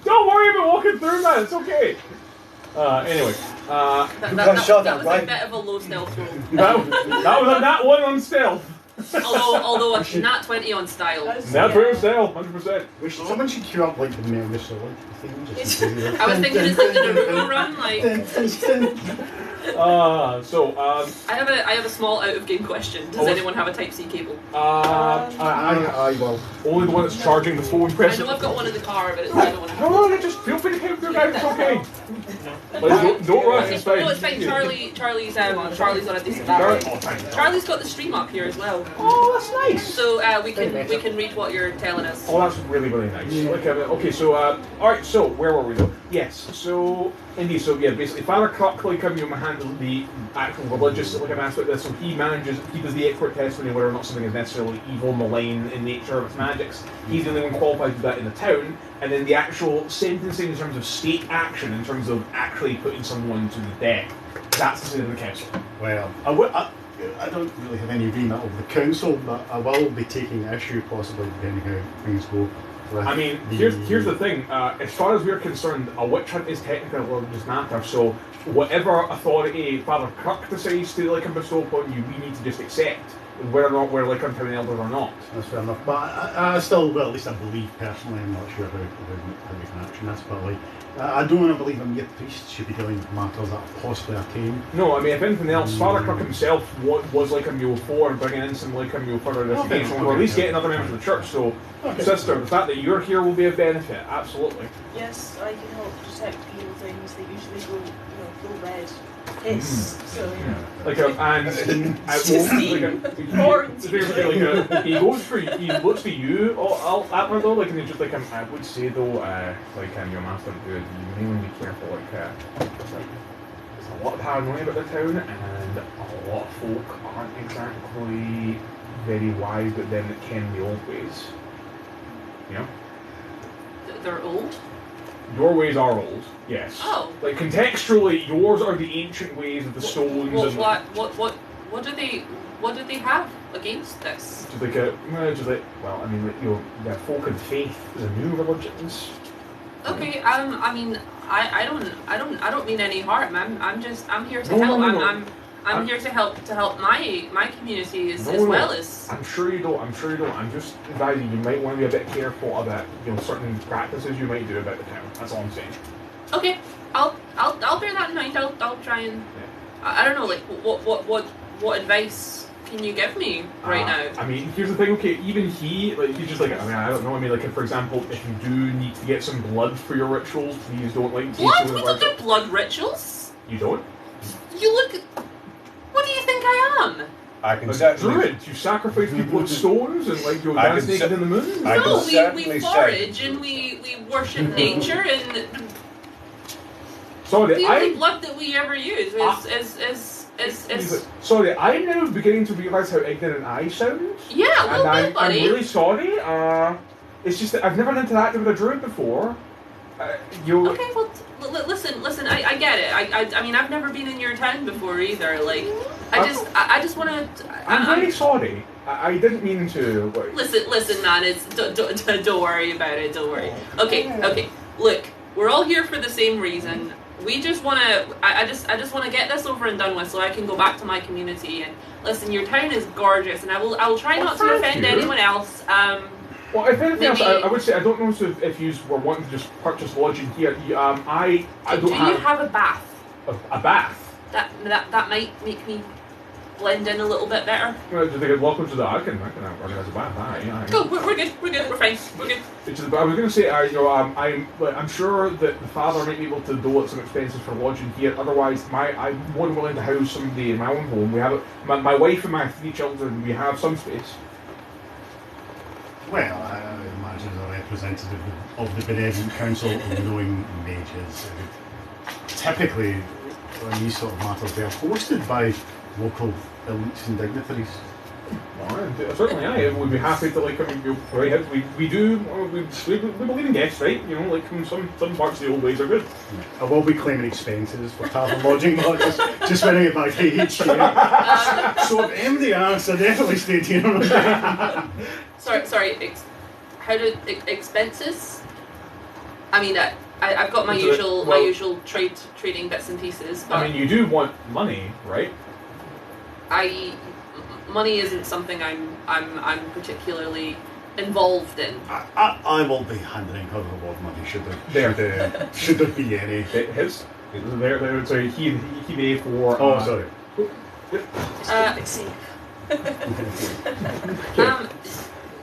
Don't worry about walking through, man. It's okay. Anyway. That was a bit of a low stealth roll. that was a nat 1 on stealth. although a nat 20 on style. Nat 20 on stealth, 100%. Someone should queue up the Memory Solid thing. I was thinking it's a Naruto run, I have a small out of game question. Does anyone have a Type C cable? I will. Only the one that's charging the phone present. I know I've got one in the car, but I don't want to have No, just feel free to count through, guys. It's okay. Don't rush. It's fine. No, it's fine. Charlie's on a decent battery. Charlie's got the stream up here as well. So Oh, that's nice. so we can read what you're telling us. Oh, that's really, really nice. Like, okay, so, alright, so, where were we though? Yes, so, indeed, so, yeah, basically, Father Cuck, like, handles the actual religious, like, aspect of this, so he does the expert testimony whether or not something is necessarily evil, malign in nature of its magics. He's the only one qualified to do that in the town, and then the actual sentencing in terms of state action, in terms of actually putting someone to the death, that's the decision of the council. Well, I don't really have any agreement over the council, but I will be taking issue, possibly, depending how things go. I mean, here's the thing. As far as we're concerned, a witch hunt is technically a religious matter. So whatever authority Father Kirk decides to like bestow upon you, we need to just accept, whether or not we're like town elders or not. That's fair enough. But I still, well, at least I believe personally. I'm not sure how we can action this, but like, I don't want to believe a mere priest should be dealing with matters that are possibly arcane. No, I mean, if anything else, Father Kirk himself was like a mule for and bringing in some like a mule further investigation, or at least getting other members of the church. So, sister, the fact that you're here will be of benefit. Absolutely. Yes, I can help detect evil things. They usually go red. Hiss. So like and he goes for he looks for you at me though, like, and he's just like, I would say though, like your master good, you may want to be careful, like there's a lot of paranoia about the town, and a lot of folk aren't exactly very wise, but then it can the old ways. You know? They're old? Your ways are old, yes. Oh. Like contextually, yours are the ancient ways of the stones. What do they have against this? Just like well, I mean, the folk of faith, the new religions. Okay, I mean, I don't mean any harm. I'm here to help. No. I'm here to help my community as well as. I'm sure you don't. I'm just advising you might want to be a bit careful about certain practices you might do about the town. That's all I'm saying. Okay, I'll bear that in mind. I'll try and. Yeah. I don't know, like what advice can you give me right now? I mean, here's the thing. Okay, even he's just like, I mean, I don't know. I mean, like, for example, if you do need to get some blood for your rituals, please don't like. Blood? We don't do blood rituals. You don't? You look. What do you think I am? I can druid. You sacrifice people with stones and like you'll dance naked in the moon. No, we forage and we worship nature, and sorry, the only blood that we ever use is. Sorry, I'm now beginning to realise how ignorant I sound. Yeah, a little bit, buddy. I'm really sorry. It's just that I've never interacted with a druid before. Okay, well, listen. I get it. I mean, I've never been in your town before either. Like, I just want to. I'm very sorry. I didn't mean to. Like... Listen, man. It's don't worry about it. Don't worry. Okay. Look, we're all here for the same reason. We just want to. I just want to get this over and done with, so I can go back to my community. And listen, your town is gorgeous, and I will try not to offend anyone else. Well, if anything else, I would say I don't know if you were wanting to just purchase lodging here. I don't. Do you have a bath? A bath? That might make me blend in a little bit better. Well, do they get welcome to the I can organise a bath. Yeah. Go. We're good. We're fine. We're good. I was going to say, I'm sure that the father might be able to dole out some expenses for lodging here. Otherwise, I'm more than willing to house somebody in my own home. We have my wife and my 3 children. We have some space. Well, I imagine as a representative of the Benevolent Council of Knowing Mages, typically, when these sort of matters, they are hosted by local elites and dignitaries. Well, certainly, I would be happy to we believe in guests, right? Like some parts of the old ways are good. I will be claiming expenses for tavern lodging, not just when I get back to HQ. So if anybody asks, I definitely stayed here. Sorry. How do expenses? I mean, I've got my usual trading bits and pieces. But I mean, you do want money, right? Money isn't something I'm particularly involved in. I will be handling her reward money should there be any. His there. So he made for. Oh, sorry.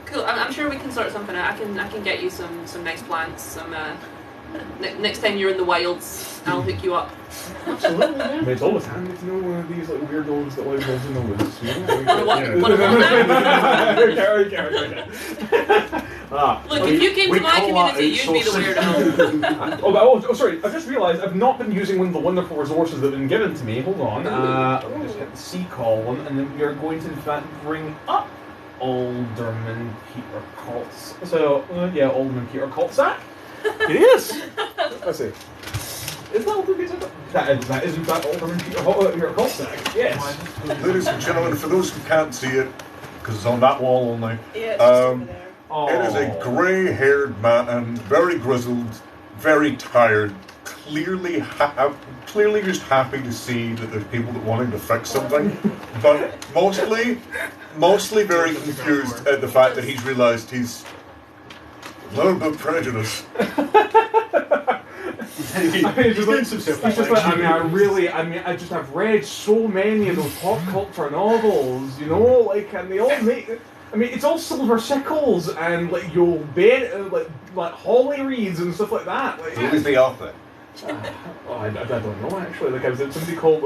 Cool. I'm sure we can sort something out. I can get you some nice plants, some Next time you're in the wilds, I'll hook you up. Absolutely, yeah. I mean, it's always handy to know one of these like weirdos that live in the woods. You know? What a Look, if you came to my community, you'd be the weirdo. oh, sorry. I've just realised I've not been using one of the wonderful resources that have been given to me. Hold on. Let me just hit the C column, and then we are going to in fact bring up Alderman Peter Colts. So yeah, Alderman Peter Coltsack. It is. Let's see. Is that Alderman Peter? That is in fact Alderman Peter Coltsack. Yes. Ladies and gentlemen, for those who can't see it, because it's on that wall only, Yeah, it's just over there. it is a grey-haired man, very grizzled, very tired, clearly just happy to see that there's people that want him to fix something, but mostly very confused at the fact that he's realised he's a little bit prejudiced. I've read so many of those pop culture novels, you know, like, and they all make. I mean, it's all silver sickles and like like holly reeds and stuff like that. Like, Who is the author? I don't know actually. Like, somebody called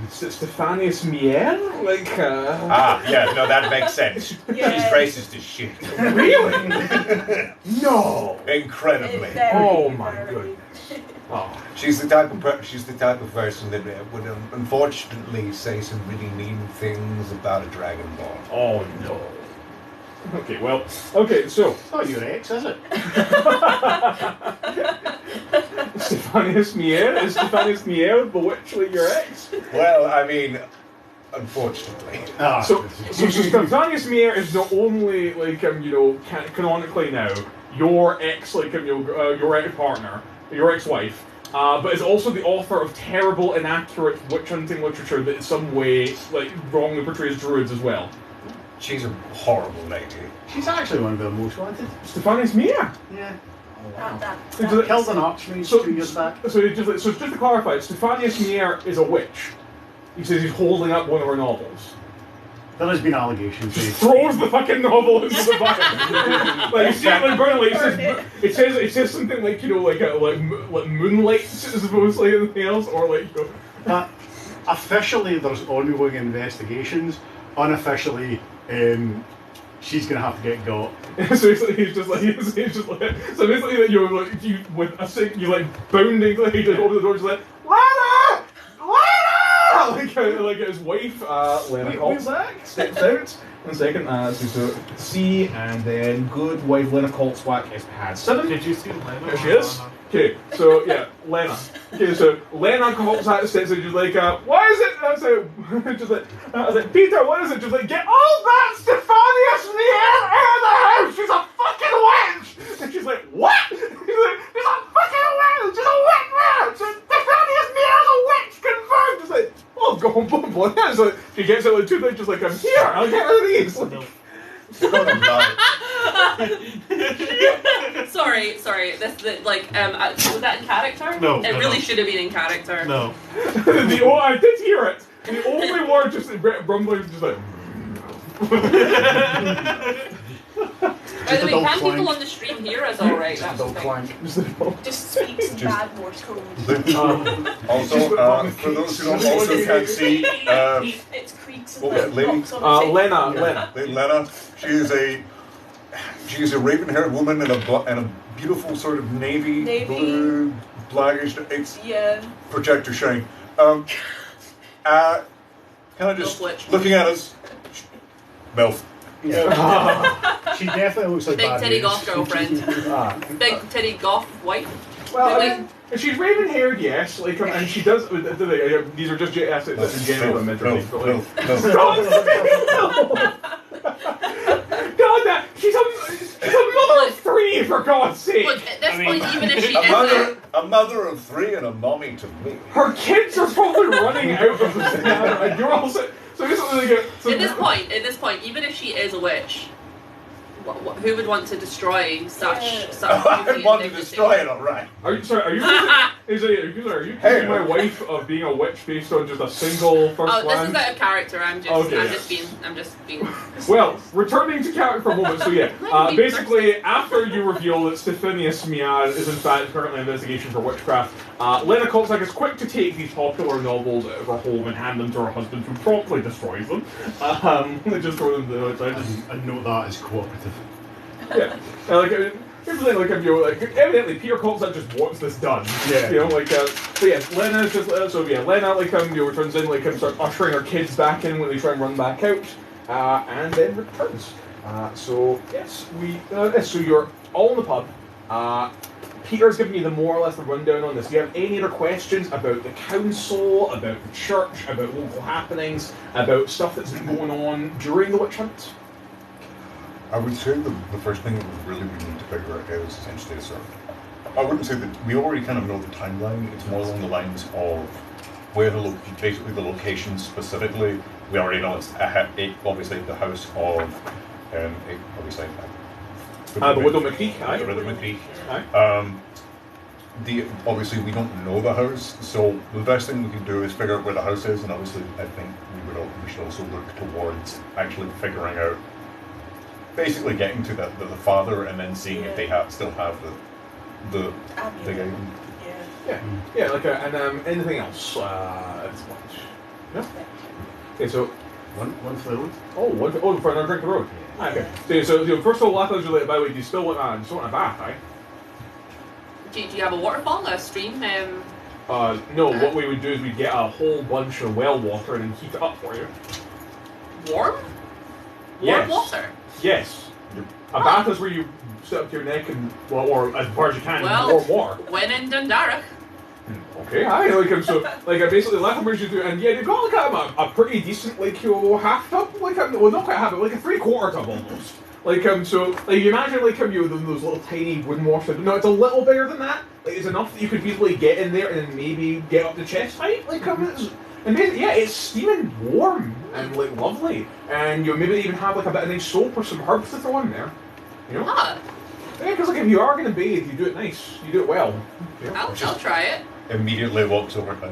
Stefanius Mier. Like, yeah, no, that makes sense. Yeah. He's racist as shit. really? No. Incredibly. Oh my goodness. Oh. She's the type of person that would unfortunately say some really mean things about a dragonborn. Oh no. Okay, well, so. It's not your ex, is it? Stefanius Mier? Is Stefanius Mier bewitching your ex? Well, I mean, unfortunately. So Stefanius Mier is not only, like, canonically now, your ex, like, your ex-partner, your ex-wife, but is also the author of terrible, inaccurate witch-hunting literature that in some way, like, wrongly portrays druids as well. She's a horrible lady. She's actually one of the most wanted. Stefanius Mier? Yeah. Killed an archmage 2 years back. So just to clarify, Stefanius Mier is a witch. He says he's holding up one of her novels. There has been allegations. Just throws the fucking novel into the fire. Like, you see it like burning. It says something like, you know, like moonlight supposedly in the else, or like, you know. Officially, there's ongoing investigations. Unofficially, she's gonna have to get got. So he's just like, so basically that you're like, you with a you like bounding like just over the door, just like Lana, like his wife, Lena Coltsack steps out. 1 second, so C, and then good wife Lena Coltsack is pad 7. Did you see Lena? There she is. Okay, so yeah, Lena. Okay, so Lena Coltsack steps out, just like, what is it? I was like, Peter, what is it? Just like, get all that Stefanius Mier out of the house! She's a fucking witch! And she's like, what? She's like, she's a fucking witch! She's a witch now! Stefanius Mier is a witch! Confirmed! Just like, oh, go on, boy. So she gets out like 2 things, just like, I'm here, I'll get rid of these. Like, sorry. Was that in character? No. It really should have been in character. No. I did hear it. The only word just rumbling, just like. By the way, can people on the stream hear us all right? That's the thing. Just speak some bad Morse code. Also, for those who also can't see, It's creaks what and was it, lady? rocks on the Lena, she is a raven-haired woman in a beautiful sort of navy blue, blackish. It's projector shine. Kind of just looking at us. MILF. Yeah. She definitely looks like Big bad titty news. goth girlfriend. Big titty goth wife. Well, I mean, she's raven-haired, yes, like, and she does. These are just assets in general imagery. God, she's a mother of 3, for God's sake. Look, at this point, even if she is a mother of 3 and a mommy to me. Her kids are probably running out of the and you're also. So basically, at this point, even if she is a witch, who would want to destroy such Yeah. such I beauty want to and dignity? destroy it, alright. Are you accusing my wife of being a witch based on just a single first Oh, this glance? is out of character. I'm just being. Well, returning to character for a moment, so yeah, basically, after you reveal that Stephanius Miad is in fact currently in investigation for witchcraft, Lena Kolczak is quick to take these popular novels out of her home and hand them to her husband, who promptly destroys them. Just throw them to the outside. I note that as cooperative. Yeah, here's the thing, evidently Peter Kolczak just wants this done. Yeah. But yeah, Lena is just, Lena, returns in, starts ushering her kids back in when they try and run back out, and then returns. So you're all in the pub. Peter's giving you the more or less the rundown on this. Do you have any other questions about the council, about the church, about local happenings, about stuff that's been going on during the witch hunt? I would say the first thing that we really need to figure out is essentially I wouldn't say that we already kind of know the timeline. It's more along the lines of where basically the location specifically. We already know it's obviously the house of the Widow McCreich, aye. The Widow McCreich. Aye. Obviously we don't know the house, so the best thing we can do is figure out where the house is, and obviously I think we should also look towards actually figuring out, basically getting to the father, and then seeing if they still have the Amulet. Anything else at this point? No? Okay, so One for the road. For another drink of the road. Okay. So first of all, by the way, do you still want a bath, right? Do you have a waterfall, a stream? No, what we would do is we'd get a whole bunch of well water and then heat it up for you. Warm? Yes. Warm water? Yes. A bath is where you sit up to your neck and, or as far as you can, warm water. When in Dundarach. Okay, basically Lethbridge you do, and yeah, they've got a pretty decent half tub, well not quite half, but a 3/4 tub almost. You imagine those little tiny wooden washtubs. No, it's a little bigger than that. It's enough that you could easily get in there and then maybe get up to chest height. It's steaming warm and lovely, and maybe they even have a bit of nice soap or some herbs to throw in there. Ah. Yeah, because if you are going to bathe, you do it nice, you do it well. I'll try it. Immediately walks over to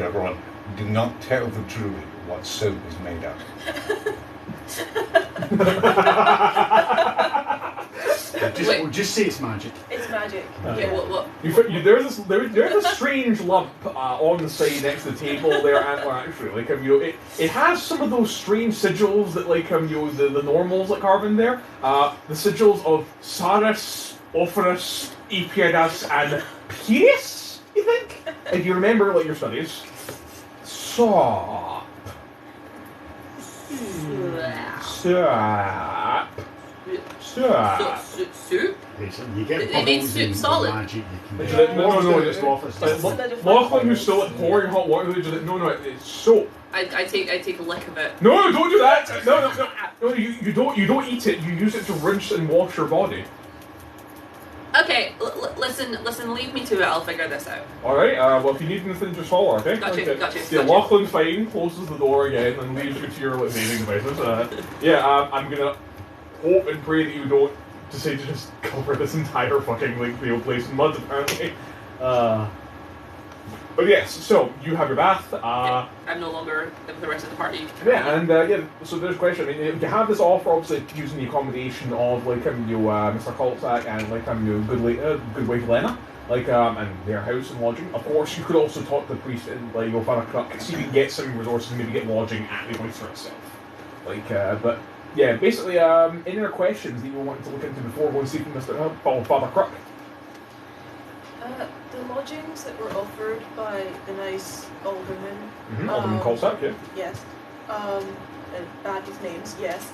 everyone. Do not tell the druid what soap is made of. Just say it's magic. It's magic. What? There's a strange lump on the side next to the table there, and actually, it has some of those strange sigils that the normals carve in there. The sigils of Saris, Ophrus, Epiadas, and Pius, you think? If you remember your studies. Sop. Soup? You get They made bubbles soup and solid. magic. You can No, Lachlan, who's still at pouring hot water, it's soap. I take a lick of it. No, don't do that. No, you don't eat it. You use it to rinse and wash your body. Okay, listen, leave me to it, I'll figure this out. Alright, well if you need anything, just holler, okay? Got you. Yeah, Lachlan's fine, closes the door again, and leaves you to your bathing devices. I'm gonna hope and pray that you don't decide to just cover this entire fucking place in mud, apparently. But yes, so you have your bath. I'm no longer with the rest of the party. Yeah, and so there's a question. I mean, you have this offer, obviously, using the accommodation of Mr. Kolczak and good wife Lena, and their house and lodging. Of course, you could also talk to the priest and your Father Crook, see if you can get some resources, and maybe get lodging at the oyster itself. But yeah, basically, any other questions that you wanted to look into before going to see Father Crook? The lodgings that were offered by the nice alderman. Alderman Kolczak, yeah. Yes. Bad with names, yes.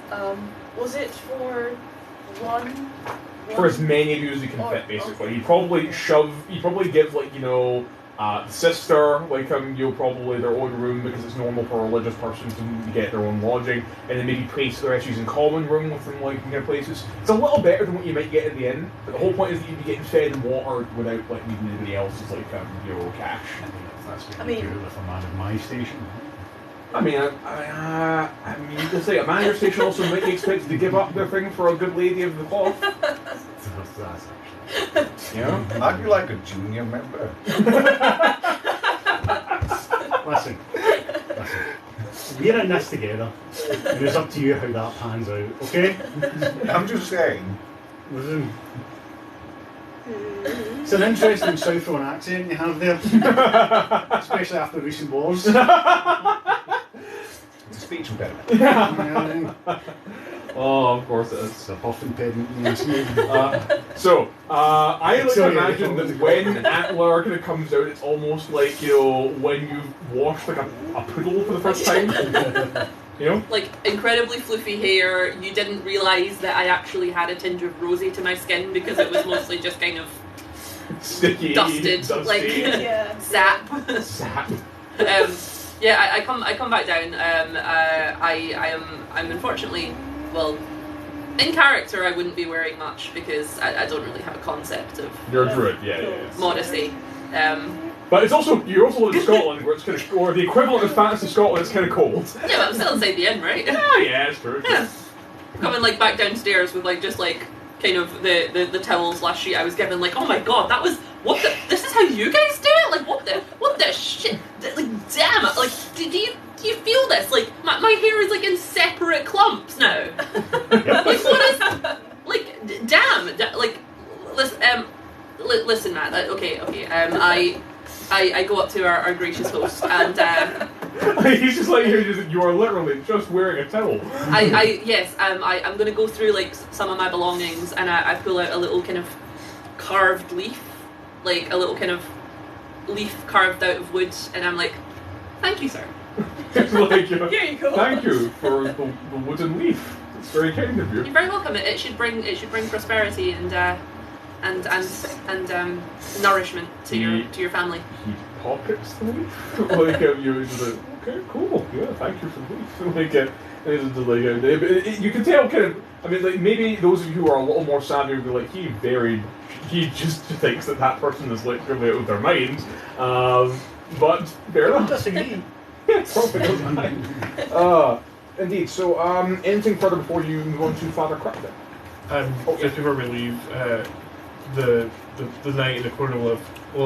Was it for one? For as many of you as you can fit, basically. Okay. You probably give the sister, probably their own room because it's normal for a religious person to get their own lodging, and then maybe place the rest using common room with them, places. It's a little better than what you might get in the inn, but the whole point is that you'd be getting fed and watered without needing anybody else's cash. That's what you do with a man of my station. I mean, I mean, you can say a man in your station also might be expected to give up their thing for a good lady of the cloth. You know? Aren't you like a junior member? Listen. We're in this together. And it's up to you how that pans out, okay? I'm just saying. Listen. It's an interesting Southron accent you have there. Especially after recent wars. It's a speech impediment. Oh, of course it is. It's a huffing pedant. Yes. I like to Sorry, imagine that when Antler kind of comes out, it's almost like, you know, when you've washed like a poodle for the first time. You know? Like, incredibly fluffy hair. You didn't realise that I actually had a tinge of rosy to my skin because it was mostly just kind of Sticky, dusted, dusty. like Yeah. sap. Sap. Yeah, I come back down. I'm unfortunately, well, in character I wouldn't be wearing much because I don't really have a concept of You're a druid, yeah. modesty. But it's also, you also live in Scotland where it's kind of, or the equivalent of fantasy Scotland, it's kind of cold. Yeah, but I'm still inside the inn, right? Yeah, it's true. Yeah. Coming like back downstairs with like just like kind of the towels last sheet I was given, like, oh my god, that was this is how you guys do it? Like what the shit? Like damn it! Like do you feel this? Like my hair is like in separate clumps now. Like what is like damn like listen Matt, okay I go up to our gracious host and He's just like, you are literally just wearing a towel. I'm gonna go through like some of my belongings and I pull out a little kind of carved leaf, like a little kind of leaf carved out of wood, and I'm like, thank you, sir. It's like, Here you go. thank you for the wooden leaf. It's very kind of you. You're very welcome. It should bring prosperity and nourishment to your family. He pockets the leaf. Like, you're just like, okay, cool, yeah, thank you for the leaf. Like, it's just like, you can tell kind of, I mean, like, maybe those of you who are a little more savvy would be like, he just thinks that person is literally out of their mind. But fair enough. Disagree. Yeah, probably doesn't mind. Indeed, so, anything further before you move on to Father Crap then? Just before we leave, the knight in the corner will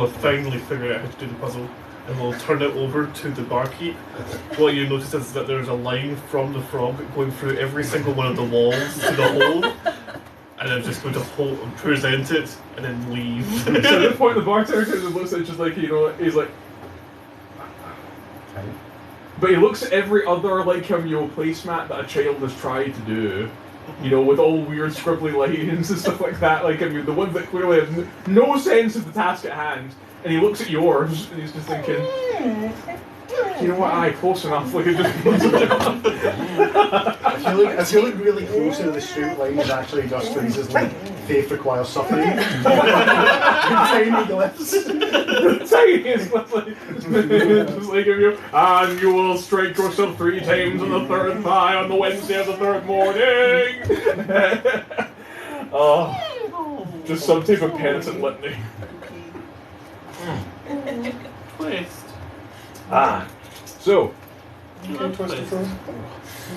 have finally figured out how to do the puzzle, and we'll turn it over to the barkeep. What you notice is that there's a line from the frog going through every single one of the walls to the hole, and I'm just going to present it and then leave. So at this point, the bartender kind of looks at it just like, you know, he's like, but he looks at every other like placemat that a child has tried to do, you know, with all weird scribbly lines and stuff like that. Like, I mean, the ones that clearly have no sense of the task at hand. And he looks at yours and he's just thinking, you know what? Aye, close enough. Like, it just close enough. I feel like really close to the straight line is actually just phrases like faith requires suffering. Tiny glyphs. The tiniest glyphs. Just like, and you will strike yourself 3 times on the 3rd thigh on the Wednesday of the 3rd morning. Just some type of penitent litany. Twist. So,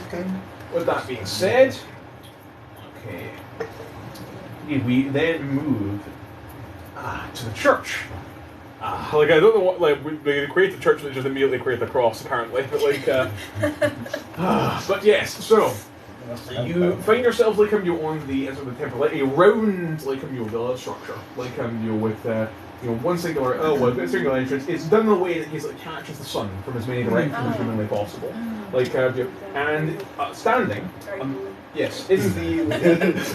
Okay. with that being said, okay, we then move to the church. Like, I don't know what, like, they create the church and they just immediately create the cross, apparently, but like, but yes, so, you find yourselves, like, on the inside of the temple, like a round, like, villa structure, like, with, one singular, singular entrance. It's done in a way that he's like catches the sun from as many directions as humanly possible. Like, and standing, yes, in the.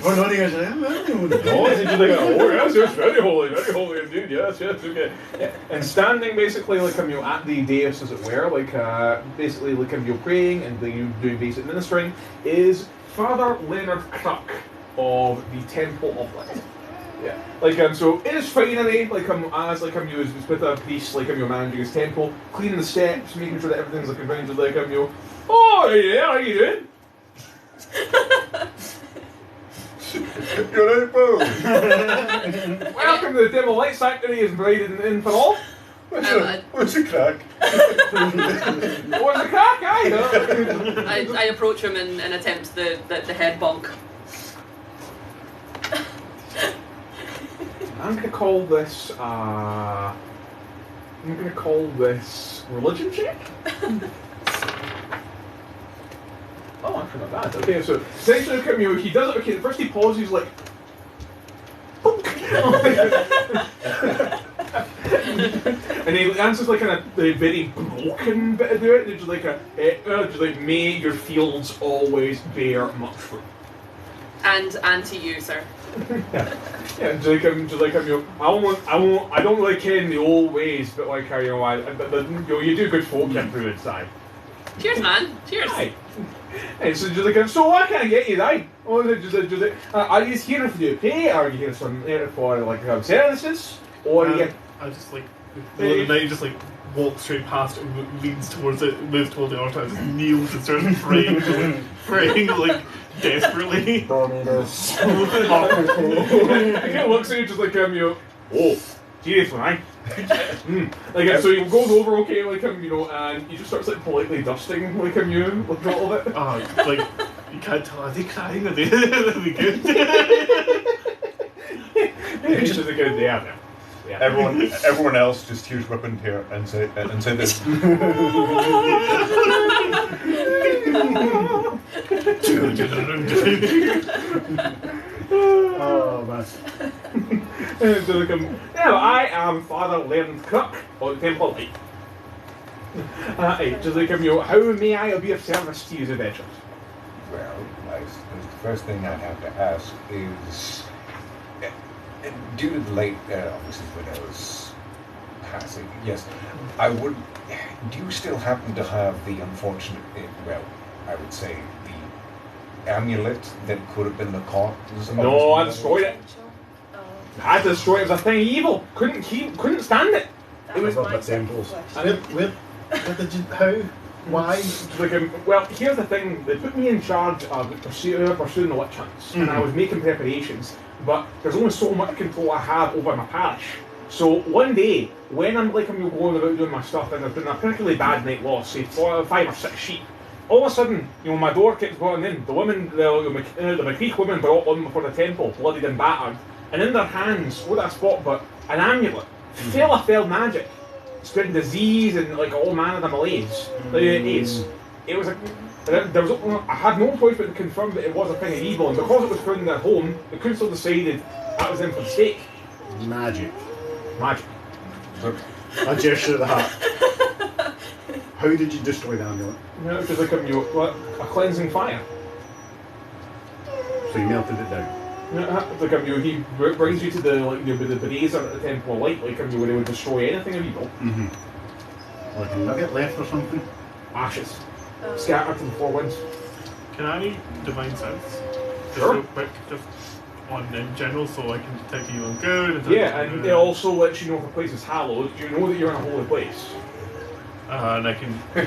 We're nodding as yes, very holy indeed, yes, okay. Yeah. And standing basically, like, at the dais, as it were, like, basically, like, praying and you doing basic ministering, is Father Leonard Cruck of the Temple of Light. Yeah, like, so it is finally, like, as, like, you is with a priest, like, managing his temple, cleaning the steps, making sure that everything's, like, convenient, like, oh, yeah, how you doing? You're right, bro. Welcome to the Temple Light Sanctuary, is invited in for all. What's the crack? What's the crack, aye? I approach him and attempt the head bonk. I'm gonna call this religion check. Oh, actually not bad. Okay, so essentially, look at me. He does it. Okay, first he pauses, like. And he answers like in a very broken bit of it. It's just like may your fields always bear much fruit. And to you, sir. Yeah, I don't really ken the old ways, but like how you do good folk through it, side. Cheers, man. Cheers. Aye. And so just like, so what can I get you, right? Oh, are you here for the pay? Or are you here for like services? Or are you? I just like the knight just like walks straight past it, leans towards it, moves towards the altar, and just kneels and starts praying like desperately. He looks at you just like oh, serious one, aye. Like so he goes over, okay, like and he just starts like politely dusting like with all of it. Like you can't tell. Are they crying? Are they good? It's just a good day out there. Yeah. Everyone else just hears whipping here and say this. Oh man. Now I am Father Leonard Cook of the Temple of Light. Just like how may I be of service to you, adventurers? Well, I suppose the first thing I have to ask is, due to the late, obviously, widow's passing, yes, I would. Do you still happen to have the unfortunate, I would say, the amulet that could have been the cause? No, I destroyed it. I had to destroy it. It was a thing of evil. Couldn't stand it. It was my temples. question. Where did you? How? Why? Well, here's the thing. They put me in charge of pursuing the witch hunts, and I was making preparations. But there's only so much control I have over my parish. So one day, when I'm going about doing my stuff, and there's been a particularly bad night loss, say 5 or 6 sheep, all of a sudden, my door keeps going in. The women, the McCreich women, brought one before the temple, bloodied and battered, and in their hands, what did I spot but an amulet, failed magic, spreading disease and like all manner of malaise. It was I had no choice but to confirm that it was a thing of evil, and because it was found in their home, the council decided that was in for the stake. Magic. A gesture of the heart. How did you destroy the amulet? It was like a cleansing fire. So you melted it down. It's like he brings you to the brazier at the Temple of Light, like where they would destroy anything of evil. Like a nugget left or something? Ashes. Scattered to the 4 winds. Can I divine sense? Just Sure. real quick, just on in general, so I can detect evil and good. Yeah, and it also lets you know if a place is hallowed. You know that you're in a holy place. And I can. No,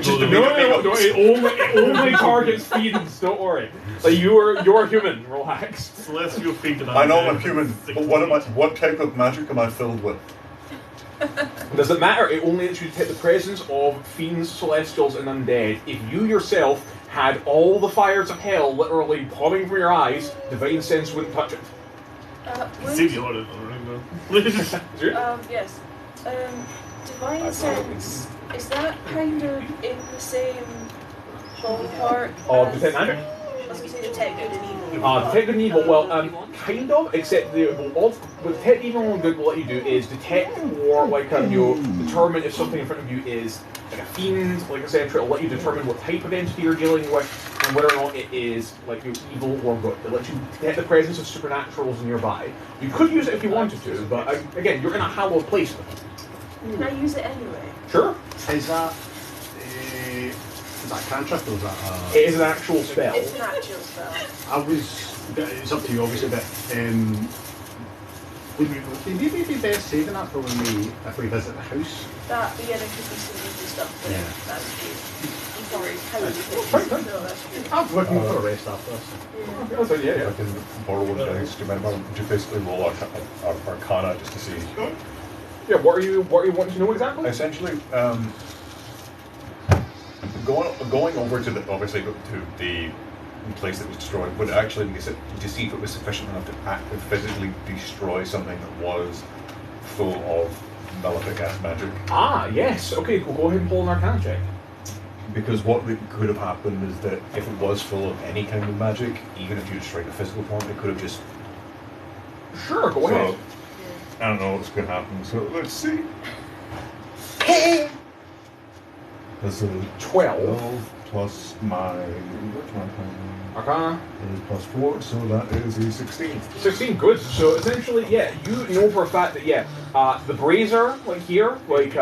it only targets fiends. Don't worry. Like you're human. Relax. Celestial fiend. I know I'm human, but what type of magic am I filled with? Does it matter? It only lets you detect the presence of fiends, celestials, and undead. If you yourself had all the fires of hell literally pouring from your eyes, divine sense wouldn't touch it. See the order, Yes. Divine sense, is that kind of in the same ballpark Oh, detect magic? I was going to say detect good and evil. Detect good and evil, well, kind of, except what detect evil and good will let you do is detect or determine if something in front of you is like a fiend, like etc. It'll let you determine what type of entity you're dealing with and whether or not it is like evil or good. It lets you detect the presence of supernaturals nearby. You could use it if you wanted to, but again, you're in a hallowed place. Can I use it anyway? Sure. Is that a cantrip or is that It is an actual spell. It's an actual spell. It's up to you obviously, but would maybe be best saving that for if we visit the house? There could be some easy stuff, but Yeah. that's good. Sorry, how do you think? No, that's good. I'm looking for a rest after this. Yeah. I can borrow one dice. Do you basically roll our Arcana just to see? Yeah, what are you wanting to know exactly? Essentially, going over to the obviously to the place that was destroyed would actually be to see if it was sufficient enough to physically destroy something that was full of malefic ass magic. Ah, yes. Okay, we'll go ahead and pull an Arcana check. Because what could have happened is that if it was full of any kind of magic, even if you destroyed the physical form, it could have just. Sure, go ahead. I don't know what's going to happen, so let's see. That's a 12 plus my. What's my Arcana. is plus 4, so that is a 16. 16, good. So essentially, yeah, you know for a fact that, yeah, the brazier, like here, like,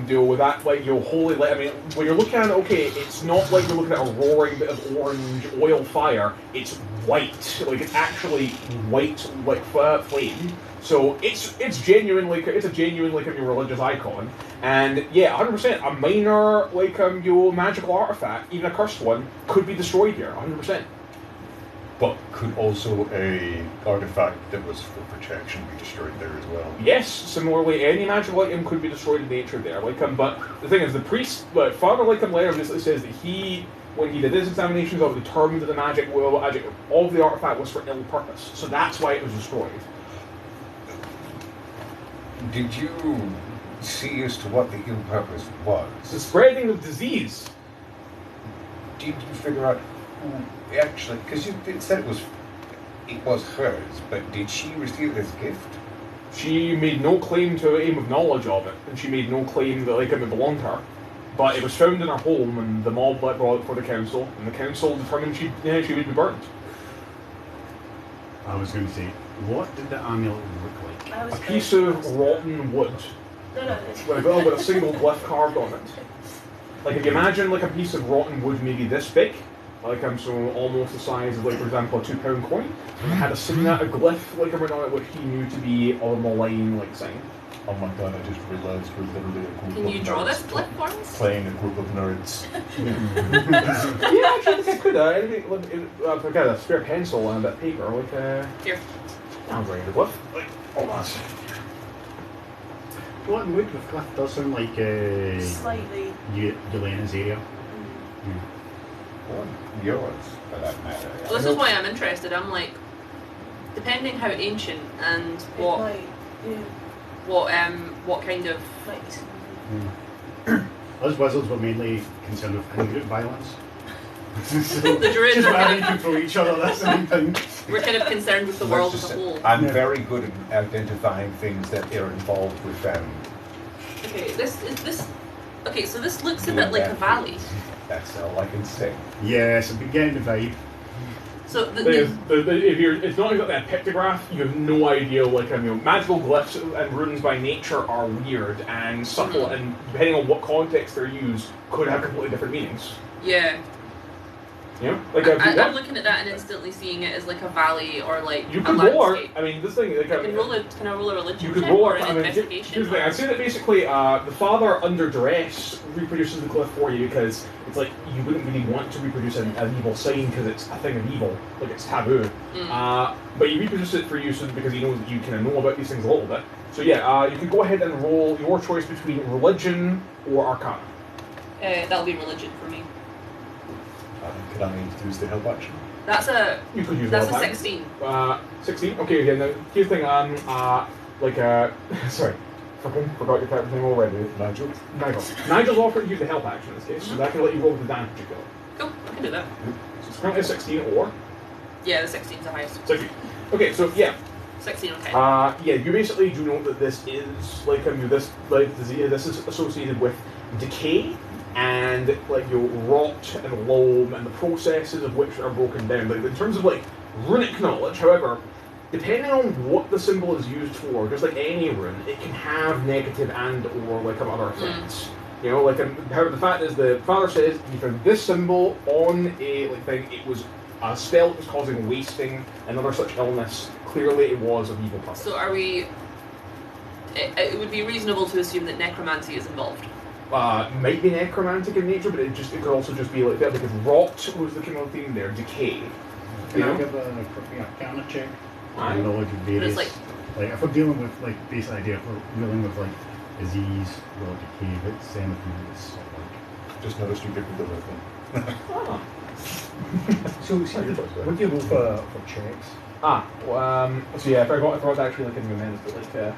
deal with that, like, your holy light. I mean, when you're looking at it, okay, it's not like you're looking at a roaring bit of orange oil fire, it's white. Like, it's actually white, like, flame. So it's genuine, like, it's a genuine, like, your religious icon. And, yeah, 100%, a minor, like, your magical artifact, even a cursed one, could be destroyed here, 100%. But could also a artifact that was for protection be destroyed there as well? Yes, similarly, any magical item could be destroyed in nature there. Like, but the thing is, the priest, Father Later basically says that he, when he did his examinations of it, determined that the magic of the artifact was for ill purpose. So that's why it was destroyed. Did you see as to what the ill purpose was? The spreading of disease. Did you figure out who actually? Because you said it was hers, but did she receive this gift? She made no claim to aim of knowledge of it, and she made no claim that it belonged to her. But it was found in her home, and the mob brought it before the council, and the council determined she would be burnt. I was going to say, what did the amulet look like? I was A piece of rotten wood No, with a single glyph carved on it. Like, if you imagine like a piece of rotten wood maybe this big, like so almost the size of, like, for example, a £2 coin, and it had a glyph like around on it which he knew to be a malign like sign. Oh my god, I just realised we're literally a group Can of you draw nerds this glyph for us? playing a group of nerds. Yeah, actually, I think I could. I've got a spare pencil and a bit of paper. Like, Here. I'll draw the glyph. Like, oh, that's. Rotten wood with glyph does sound like slightly. Yelena's area. Or yours, for that matter. Well, this is why I'm interested. I'm like, depending how ancient and It what might, yeah, what kind of might. Us wizards were mainly concerned with in-group violence. the druids Just are rather kind control each other, that's the main thing. we're kind of concerned with the Let's world just as a say, whole. I'm Yeah. very good at identifying things that are involved with Okay, okay, so this looks a doing bit like bad a valley. things. That's all I can say. Yes, I've been getting the vibe. So It's not exactly a pictograph. You have no idea. Like, magical glyphs and runes by nature are weird and subtle, and depending on what context they're used, could have completely different meanings. yeah, You know, like I'm looking at that and instantly seeing it as like a valley or like you a could roll. landscape. I mean, this thing. Like, Can I roll a religion You could check roll. or I an mean, investigation? here's the thing. I'd say that basically, the father under duress reproduces the glyph for you because it's like you wouldn't really want to reproduce an evil sign because it's a thing of evil, like it's taboo. But you reproduce it for you because he knows that you kind of know about these things a little bit. So yeah, you can go ahead and roll your choice between religion or arcana. That'll be religion for me. Could I use the help action? That's a You could use that's all a time. 16. 16. Okay, again. Now here's the thing. Sorry, forgot your character's name already. Nigel? Nigel's offered you the help action in this case, so that can let you roll with advantage if you go. Cool, I can do that. So it's currently a 16 or Yeah, the 16's the highest. 16. Okay, so yeah, 16 okay. yeah, you basically do know that this is like this is associated with decay and like your rot and loam and the processes of which are broken down. Like in terms of like runic knowledge, however, depending on what the symbol is used for, just like any rune, it can have negative and or like other effects. You know, like however, the fact is the father says he found this symbol on a like thing. It was a spell that was causing wasting and other such illness. Clearly, it was of evil purpose. So are we? It would be reasonable to assume that necromancy is involved. Might be necromantic in nature, but it could also just be like that because rot was the kind of theme there, decay. Can You I know? give a quick arcana check? Aye. Knowledge of various. But it's Like if we're dealing with like basic idea, if we're dealing with like disease, or decay, if it's anything that's sort of like. Just noticed you picked the right one. Ah. So, see, what do you roll for checks? So yeah, if I got actually like in the minutes, but like,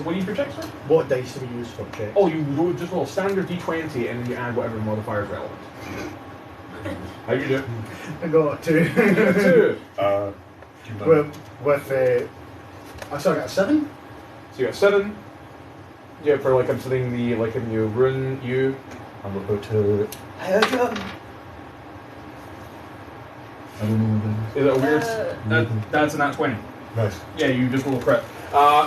what do you for checks, sir? What dice do we use for checks? Oh, you just roll standard d20 and then you add whatever modifier is relevant. How you do? I got a 2. 2. Well, with so I got a 7. So you got 7. Yeah, for like I'm setting the like in you rune you. I'm gonna go to. I don't know what that is. Is it a weird? That's a nat 20. Nice. Yeah, you just roll a crit.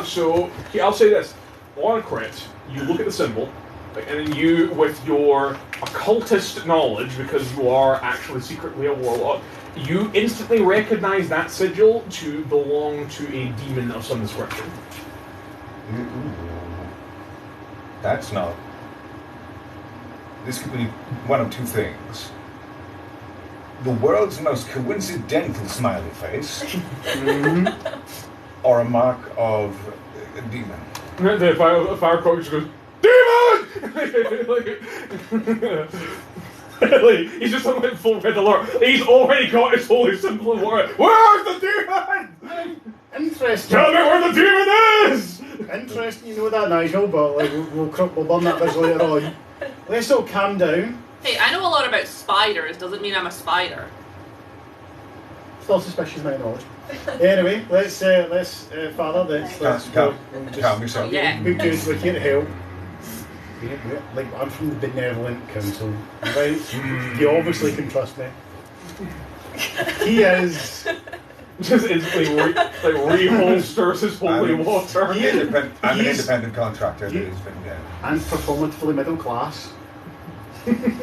So okay, I'll say this: on a crit, you look at the symbol, and then you, with your occultist knowledge, because you are actually secretly a warlock, you instantly recognize that sigil to belong to a demon of some description. That's not. This could be one of two things. The world's most coincidental smiley face, or a mark of a demon. The fire coach goes, DEMON! Like, he's just on like full red alert. He's already got his holy symbol in water. Where's the demon? Interesting. Tell me where the demon is! Interesting, you know that, Nigel, but like, we'll burn that bridge later on. Let's all calm down. Hey, I know a lot about spiders. Doesn't mean I'm a spider. Still suspicious of my knowledge. Anyway, let's Father, let's go. Calm yourself. Yeah. We're good, we're here to help. Like, I'm from the benevolent council, right? You obviously can trust me. He is. Just instantly reholsters his holy water. I'm an independent contractor that has been there. And performatively middle class.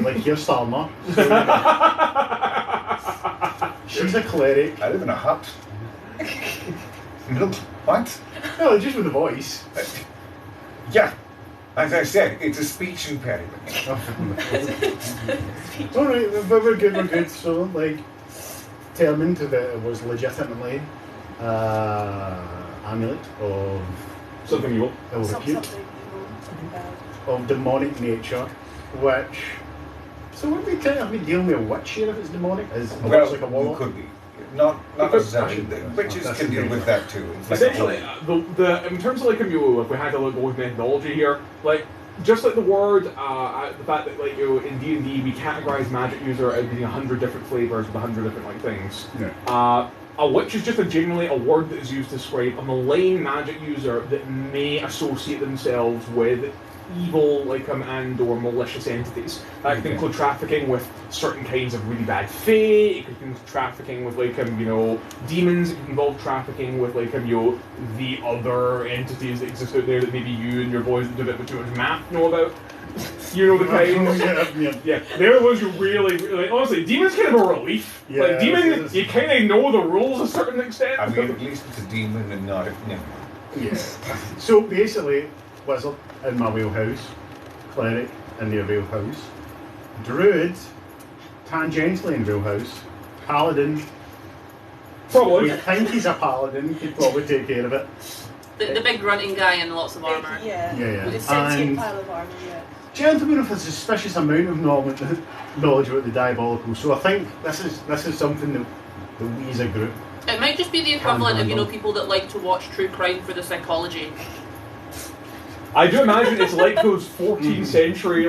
Like your Salma. She's a cleric. I live in a hut. What? No, just with a voice. Yeah. As I said, it's a speech impediment. Alright, but we're good. So, like, determined that it was legitimately amulet of Something evil. ill Something repute, evil, something bad. of demonic nature, which. So would we kind of be dealing with a witch here if it's demonic? Is a witch like a warlock? Could be. Not necessarily. Witches can deal with that too. It's like Essentially, the in terms of like a mule, if we had to look with methodology here, like just like the word, the fact that like in D&D we categorize magic user as being 100 different flavors with 100 different like things. Yeah. A witch is just generally a word that is used to describe a malign magic user that may associate themselves with evil, like and or malicious entities. That can include trafficking with certain kinds of really bad fae. It could include trafficking with like demons. It can involve trafficking with like the other entities that exist out there that maybe you and your boys that do a bit too much math know about. You know the kind. Yeah. They're the ones you really like. Honestly, demons kind of a relief. Yeah, like demon, you kind of know the rules to a certain extent. I mean, at least it's a demon and not a. Yeah. So basically, wizard in my wheelhouse, cleric in their wheelhouse, druid tangentially in wheelhouse, paladin. Probably. We think he's a paladin. Could probably take care of it. The big grunting guy in lots of armour. Yeah. Yeah. With a sentient And pile of armour, yeah. gentlemen with a suspicious amount of knowledge about the diabolical. So I think this is something that we as a group. It might just be the equivalent of people that like to watch true crime for the psychology. I do imagine it's like those 14th century,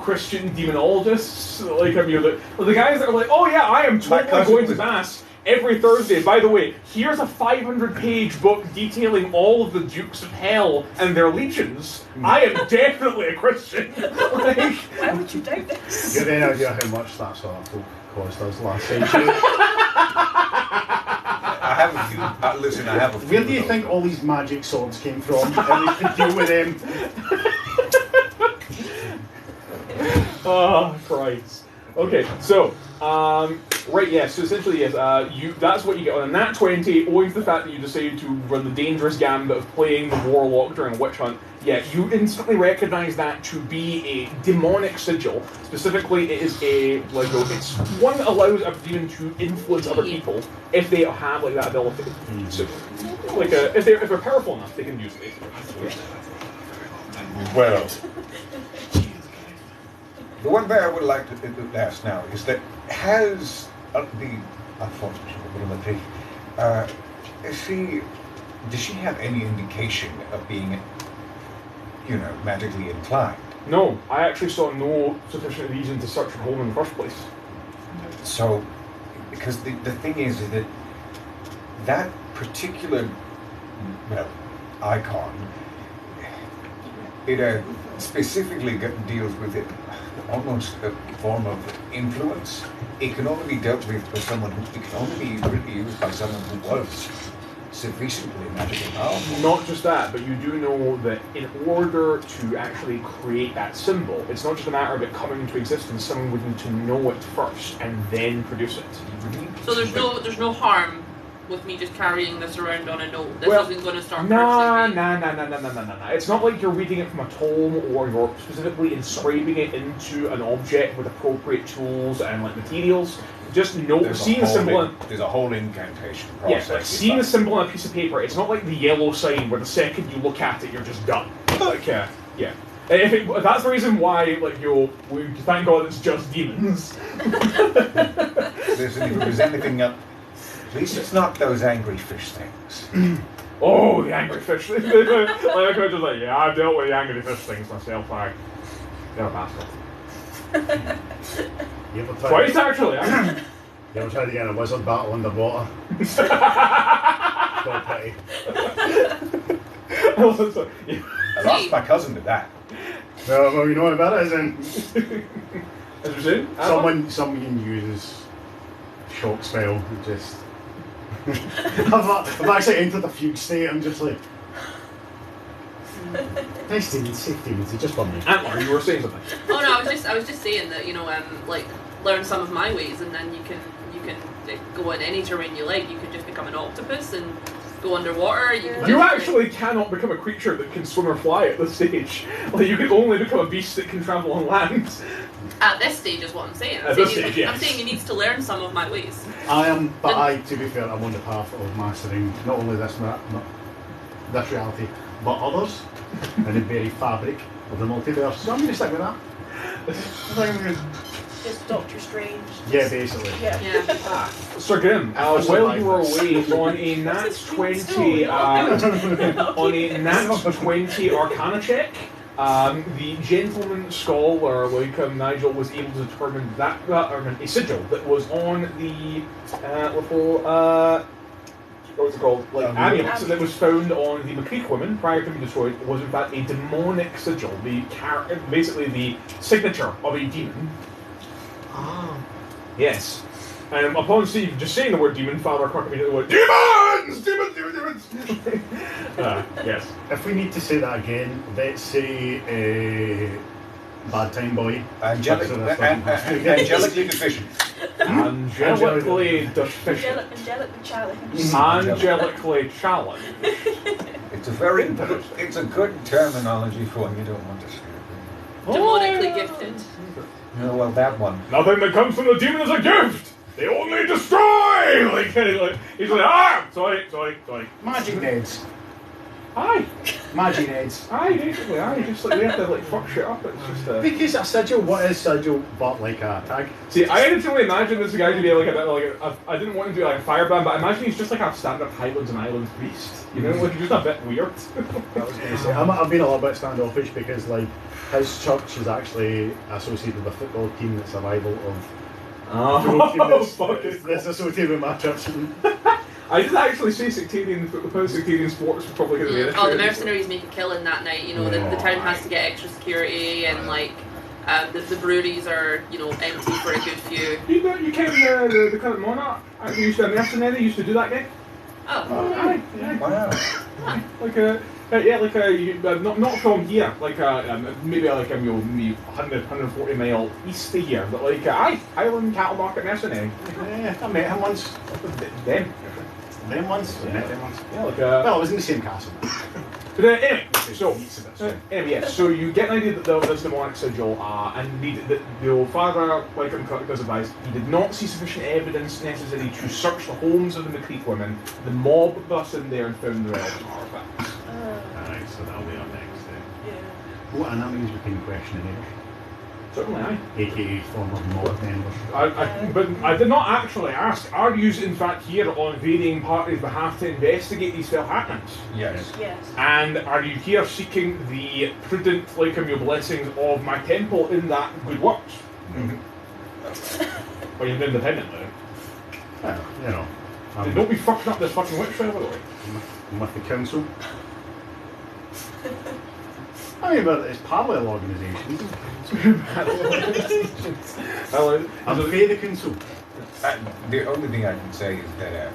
Christian demonologists, the guys that are like, oh yeah, I am totally going to mass every Thursday. By the way, here's a 500-page book detailing all of the Dukes of Hell and their legions. I am definitely a Christian. Why would you doubt this? You have any idea how much that sort of folk cost us last century? I have a few. Listen, I have a few. Where do you think all these magic swords came from? And we could deal with them. Oh, Christ. Okay, so, right, yeah, so essentially, yes, that's what you get on a nat 20, owing to the fact that you decided to run the dangerous gambit of playing the warlock during a witch hunt. Yeah, you instantly recognize that to be a demonic sigil. Specifically, it is it's one that allows a demon to influence other people if they have, that ability. So, Like, if they're powerful enough, they can use it. Well, the one thing I would like to ask now is that has the unfortunate does she have any indication of being, magically inclined? No, I actually saw no sufficient reason to search her home in the first place. So, because the thing is that that particular, icon, it specifically deals with it, almost a form of influence. It can only be dealt with by someone who, it can only be really used by someone who was sufficiently magically powerful. Not just that, but you do know that in order to actually create that symbol, it's not just a matter of it coming into existence, someone would need to know it first and then produce it. So there's no harm with me just carrying this around on a note. This isn't going to start Nah. cursing me. It's not like you're reading it from a tome or you're specifically inscribing it into an object with appropriate tools and materials. Just seeing the symbol. There's a whole incantation process. Yeah, seeing the symbol on a piece of paper. It's not like the yellow sign where the second you look at it, you're just done. Yeah. If that's the reason why, thank God it's just demons. If there's anything up. At least it's not those angry fish things. Oh, the angry fish things. I've dealt with the angry fish things myself. They're a bastard. Twice, actually. You ever tried to get in a wizard battle underwater? So petty. I lost my cousin to that. Well, you know what about it, isn't? As you say, someone uses shock spell and just. I've actually entered a fugue state. I'm just like. Nice demons, safe demons. They just want me. Antler, you were saying something. Oh no, I was just saying that learn some of my ways, and then you can go in any terrain you like. You could just become an octopus and go underwater. You actually cannot become a creature that can swim or fly at this stage. You can only become a beast that can travel on land. At this stage is what I'm saying. Yes. I'm saying he needs to learn some of my ways. To be fair, I'm on the path of mastering not only this reality, but others, and the very fabric of the multiverse. So I'm going to stick with that. Just Doctor Strange. Yeah, basically. Yeah. Sir Grimm, while you were away on a nat 20, on a nat 20 Arcana check, the gentleman scholar, Nigel, was able to determine that a sigil that was on the what's it called? Amulet that was found on the McCreich women prior to being destroyed was in fact a demonic sigil, basically the signature of a demon. Ah. Yes. Upon Steve just saying the word demon, Father Kirk immediately went, Demons! Demons! Yes. If we need to say that again, let's say bad time boy. Angelically deficient. Angelically deficient. Angelically challenged. Angelically challenged. It's a good terminology for when you don't want to screw it. Demonically gifted. No, well, that one. Nothing that comes from the demon is a gift! They only destroy! He's like, sorry. Magic Neds. Aye. Magic Neds. Aye, basically, just they have to fuck shit up. It's just Because a sigil, what is sigil but like a tag? See, I originally imagined this guy to be I didn't want him to be like a firebrand, but I imagine he's just like a standard Highlands and Islands priest. He's just a bit weird. I was going to say, I've been a little bit standoffish because his church is actually associated with a football team that's a rival of that's associated with my church. I did actually say sectarian sports was probably going to be an issue. The mercenaries make a killing that night. The town has to get extra security, and the breweries are empty for a good few. You came the current monarch. You used to be a mercenary. Used to do that game. Oh. Aye. Wow. Not from here, maybe 140 mile east of here, but Highland Cattle Market Mercenary. Yeah, I met him once. Them once? Yeah, met them once. Yeah, well, I was in the same castle. But anyway, so It's a bit soft. anyway, yes. So you get an idea that there was demonic sigil, and the old father, like does advise, he did not see sufficient evidence necessary to search the homes of the McCreich women. The mob bust in there and found the relevant artifacts. Alright, so that'll be up next then. Yeah. What, and that means we can question it, Certainly, aye. aka former mob members. But I did not actually ask, are you in fact here on varying parties' behalf to investigate these fell happenings? Yes. Yes. And are you here seeking the prudent, like your blessings of my temple in that good works? Or you're independently? Well, you know, Don't be fucking up this fucking witch trial, by the way. I'm with the council. I mean, but it's parallel organisations. I'm afraid the council. The only thing I can say is that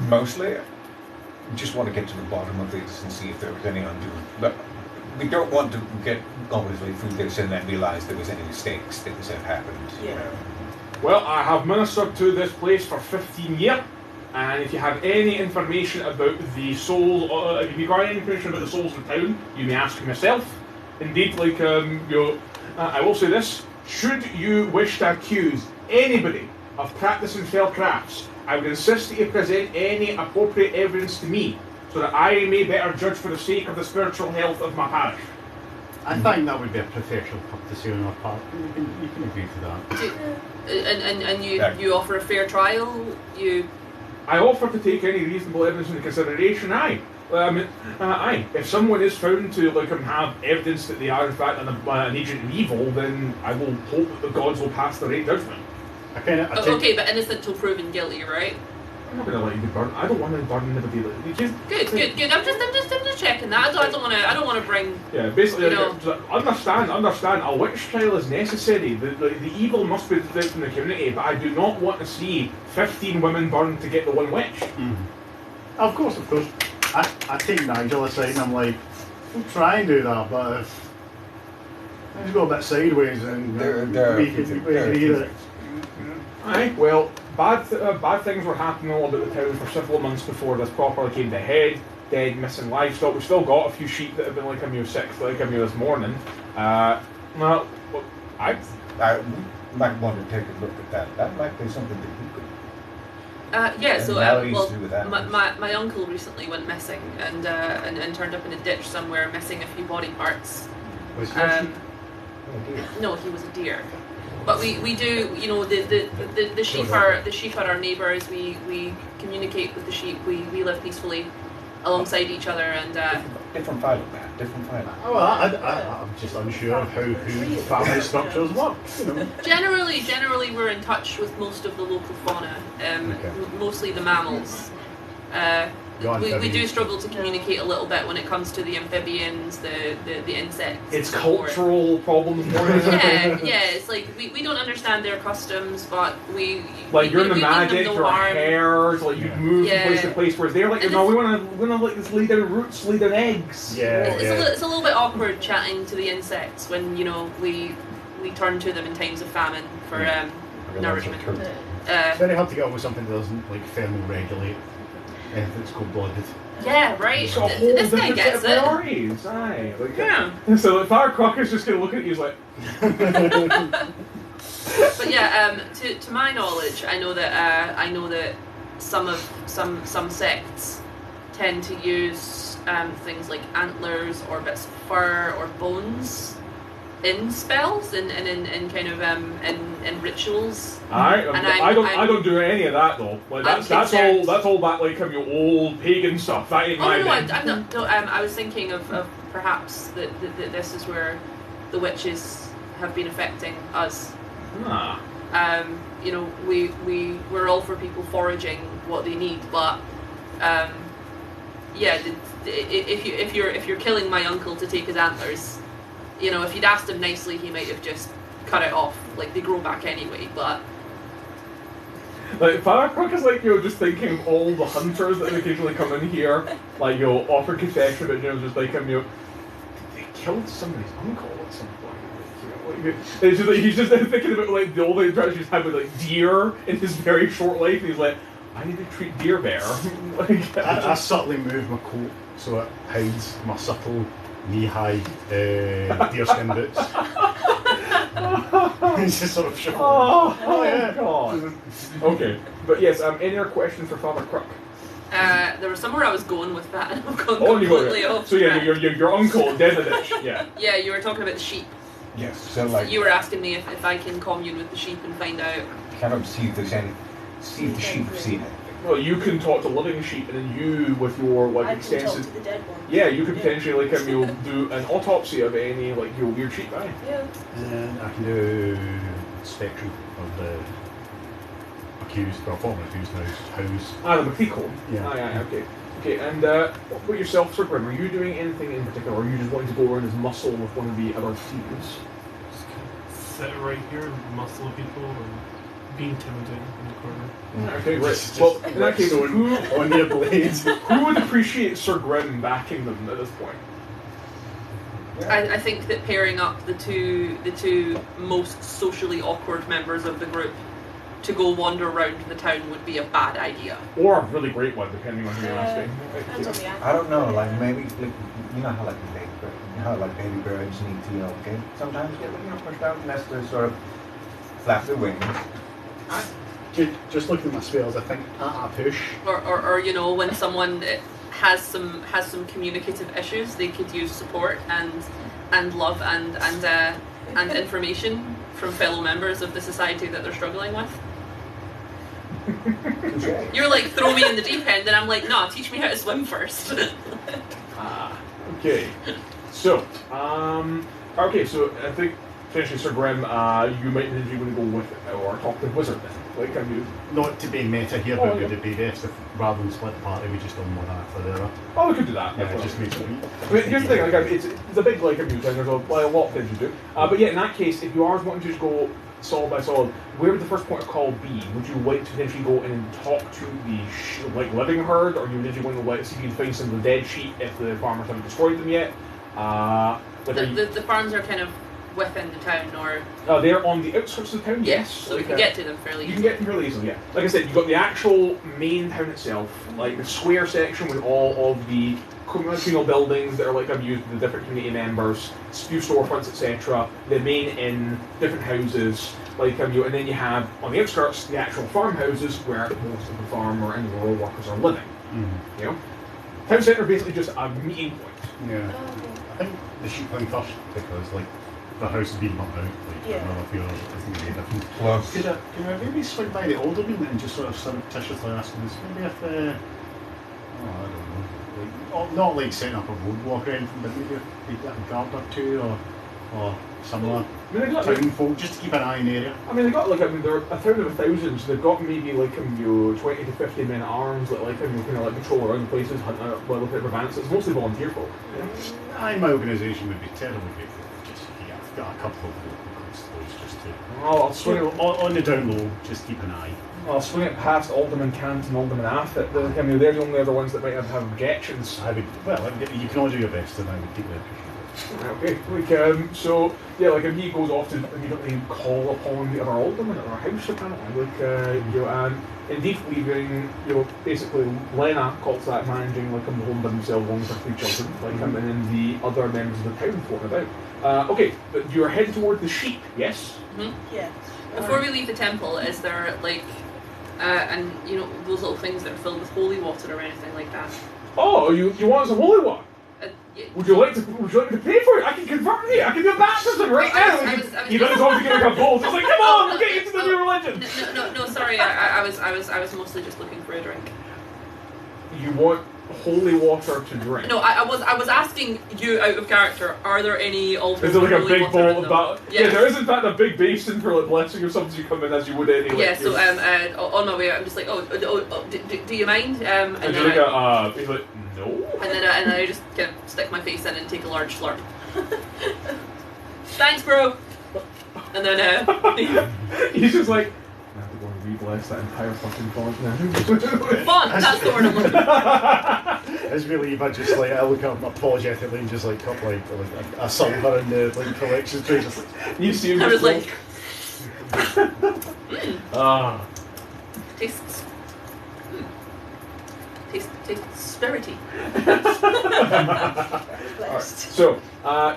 mostly we just want to get to the bottom of this and see if there was any undue. But we don't want to get obviously through this and then realise there was any mistakes, things have happened. You Yeah. know. Well, I have ministered to this place for 15 years, and if you have any information about the souls, if you got any information about the souls in town, you may ask myself. Indeed, like, I will say this, should you wish to accuse anybody of practicing fell crafts, I would insist that you present any appropriate evidence to me, so that I may better judge for the sake of the spiritual health of my parish. I think that would be a professional courtesy on our part. You can agree to that. And you offer a fair trial. I offer to take any reasonable evidence into consideration, aye. Aye. If someone is found to have evidence that they are in fact an agent of evil, then I will hope that the gods will pass the right judgment. Okay, but innocent till proven guilty, right? I'm not gonna let you be burned. I don't want to burn anybody. Good. I'm just checking that. I don't want to bring. Yeah, basically, You know. understand. A witch trial is necessary. The evil must be out from the community, but I do not want to see 15 women burned to get the one witch. Of course. I take Nigel aside and I'm like, we'll try and do that, but if things go a bit sideways and we can agree that. Aye, well, bad things were happening all about the town for several months before this properly came to head. Dead, missing livestock. We've still got a few sheep that have been sick, this morning. I Might want to take a look at that. That might be something that we could. My uncle recently went missing and turned up in a ditch somewhere, missing a few body parts. Was he a sheep? No, he was a deer. But we do, the sheep are our neighbours. We communicate with the sheep. We live peacefully alongside each other and. Different file, man. Different file. Oh, well, I'm just unsure of how family structures work. Generally, we're in touch with most of the local fauna, mostly the mammals. We do struggle to communicate a little bit when it comes to the amphibians, the insects. It's cultural problems more than anything. Yeah. It's like we don't understand their customs, but we you're we nomadic, no you're harm. hares, you move from place to place. Whereas they're And no, we want to just lay down roots, lay down eggs. It's a little bit awkward chatting to the insects when we turn to them in times of famine for nourishment. It's very hard to get on with something that doesn't thermoregulate anything's cold-blooded. Yeah, right. It's a whole This guy different set gets of it. priorities, aye. Yeah. So Father Crocker's just gonna look at you like. But yeah, to my knowledge, I know that some sects tend to use things like antlers or bits of fur or bones in spells and in kind of in rituals. I don't do any of that though. That's all that your old pagan stuff. That ain't my thing. I'm not. No, I was thinking of perhaps that this is where the witches have been affecting us. We're all for people foraging what they need, but if you're killing my uncle to take his antlers, if you'd asked him nicely, he might have just cut it off. They grow back anyway, but. Father Crook is just thinking of all the hunters that occasionally come in here, offer confession, but just they killed somebody's uncle at some point. It's just, he's just thinking about the old interactions he's had with deer in his very short life. And he's like, I I need to treat deer better. Like, I subtly move my coat so it hides my subtle knee-high deerskin boots. It's just sort of shuffling. oh yeah. God. Okay, but yes, any other questions for Father Crook? There was somewhere I was going with that, and I've gone Oh, you completely go. off. So yeah, track. your uncle dead in the ditch. Yeah. Yeah, you were talking about the sheep. Yes, so like, You were asking me if I can commune with the sheep and find out. kind of see if there's any, see if the sheep have seen it. Well, you can talk to living sheep, and then you, with your like I can talk extensive, to the dead one. yeah, you could potentially like you'll do an autopsy of any like your weird sheep, right? Yeah. And I can do spectrum of the accused, or former accused house. Ah, the McCreich home. Yeah. Ah, yeah, okay. Okay, and what about yourself, Sir Grim? Are you doing anything in particular, or are you just wanting to go around as muscle with one of the other teams? Just kind of sit right here and muscle people and be intimidating in the corner. Okay, right. Just Well, in that case, going who on your blades. who would appreciate Sir Grim backing them at this point? I think that pairing up the two most socially awkward members of the group to go wander around the town would be a bad idea. Or a really great one, depending on who you're asking. Depends on the I animal. don't know, like maybe, like, you know how like baby bird, you know how like baby birds need to, okay, sometimes get pushed out and that's to sort of flap their wings. Just looking at my spells, I think at a push. Or you know, when someone has some communicative issues, they could use support and love and information from fellow members of the society that they're struggling with. You're like, throw me in the deep end, and I'm like, no, teach me how to swim first. Okay. So, okay, so I think potentially Sir Grim, you might potentially want to go with it, or talk to the wizard then. Like, I mean, Not to be meta here, Oh, but yeah. would it be best if rather than split the party, we just done one after the other? oh, we could do that. Yeah, it just makes it. I mean, here's the thing, like, it's a big, like, abuse, and there's a lot of things you do. But yeah, in that case, if you are wanting to just go solid by solid, where would the first point of call be? Would you like to potentially go in and talk to the, living herd, or you literally want to, like, see if you can find some of the dead sheep if the farmers haven't destroyed them yet? The farms are kind of within the town, or They're on the outskirts of the town, yes. so we can get to them fairly You can easily. get them fairly easily, yeah. Like I said, you've got the actual main town itself, like the square section with all of the communal buildings that are like used by the different community members, few storefronts, etc. The main inn, different houses, like and then you have on the outskirts the actual farmhouses where most of the farmer and rural workers are living. You know, town centre basically just a meeting point. Yeah. Oh, okay. I think the sheep thing first, because like the house is being knocked out. Like, Yeah. I don't know if you're thinking any different. Plus, Could I maybe swing by the alderman and just sort of surreptitiously ask him, maybe if I don't know, like, not like setting up a roadblock or anything, but maybe if he'd got a guard or two or similar I mean, they got, town folk, just to keep an eye in the area. they got they're a town of 1,000, so they've got maybe 20 to 50 men at arms that kind of patrol around places, hunting out, looking at advances. It's mostly volunteer folk. My organisation would be terribly grateful if just I've got a couple of local constables just to I'll swing it. on the down low, just keep an eye. I'll swing it past Alderman Cant and Alderman Affit. They're the only other ones that might have objections. You can all do your best, and I would deeply appreciate it. Okay, so yeah, if he goes off to immediately call upon the other alderman at our house, apparently, and indeed leaving, basically Lena calls that managing a home by themselves along with her 3 children, and then the other members of the town floating about. Okay, but you're heading toward the sheep, yes? Mm-hmm. Yeah. Before we leave the temple, is there and those little things that are filled with holy water or anything like that? Oh, you want some holy water? Would you like to pay for it? I can convert you. I can do a baptism right now. You don't have to get a bowl. It's like, come on, we'll get you to the new religion. No, sorry. I was mostly just looking for a drink. You want holy water to drink? No, I was asking you out of character. Are there any altars? Is there holy a big water bowl in of them? that? Yeah, there is in fact a big basin for blessing or something. You come in as you would any. Yeah. So on my way, I'm just like, do you mind? And And then he's like, no. And then I just kind of stick my face in and take a large slurp. Thanks, bro. And then He's just like, I have to go and re-bless that entire fucking font now. font. That's the word I'm looking for. It's really if I look up apologetically and just cup a silver in the collection tray, just You see him I was just like, Ah. tastes prosperity. Alright, so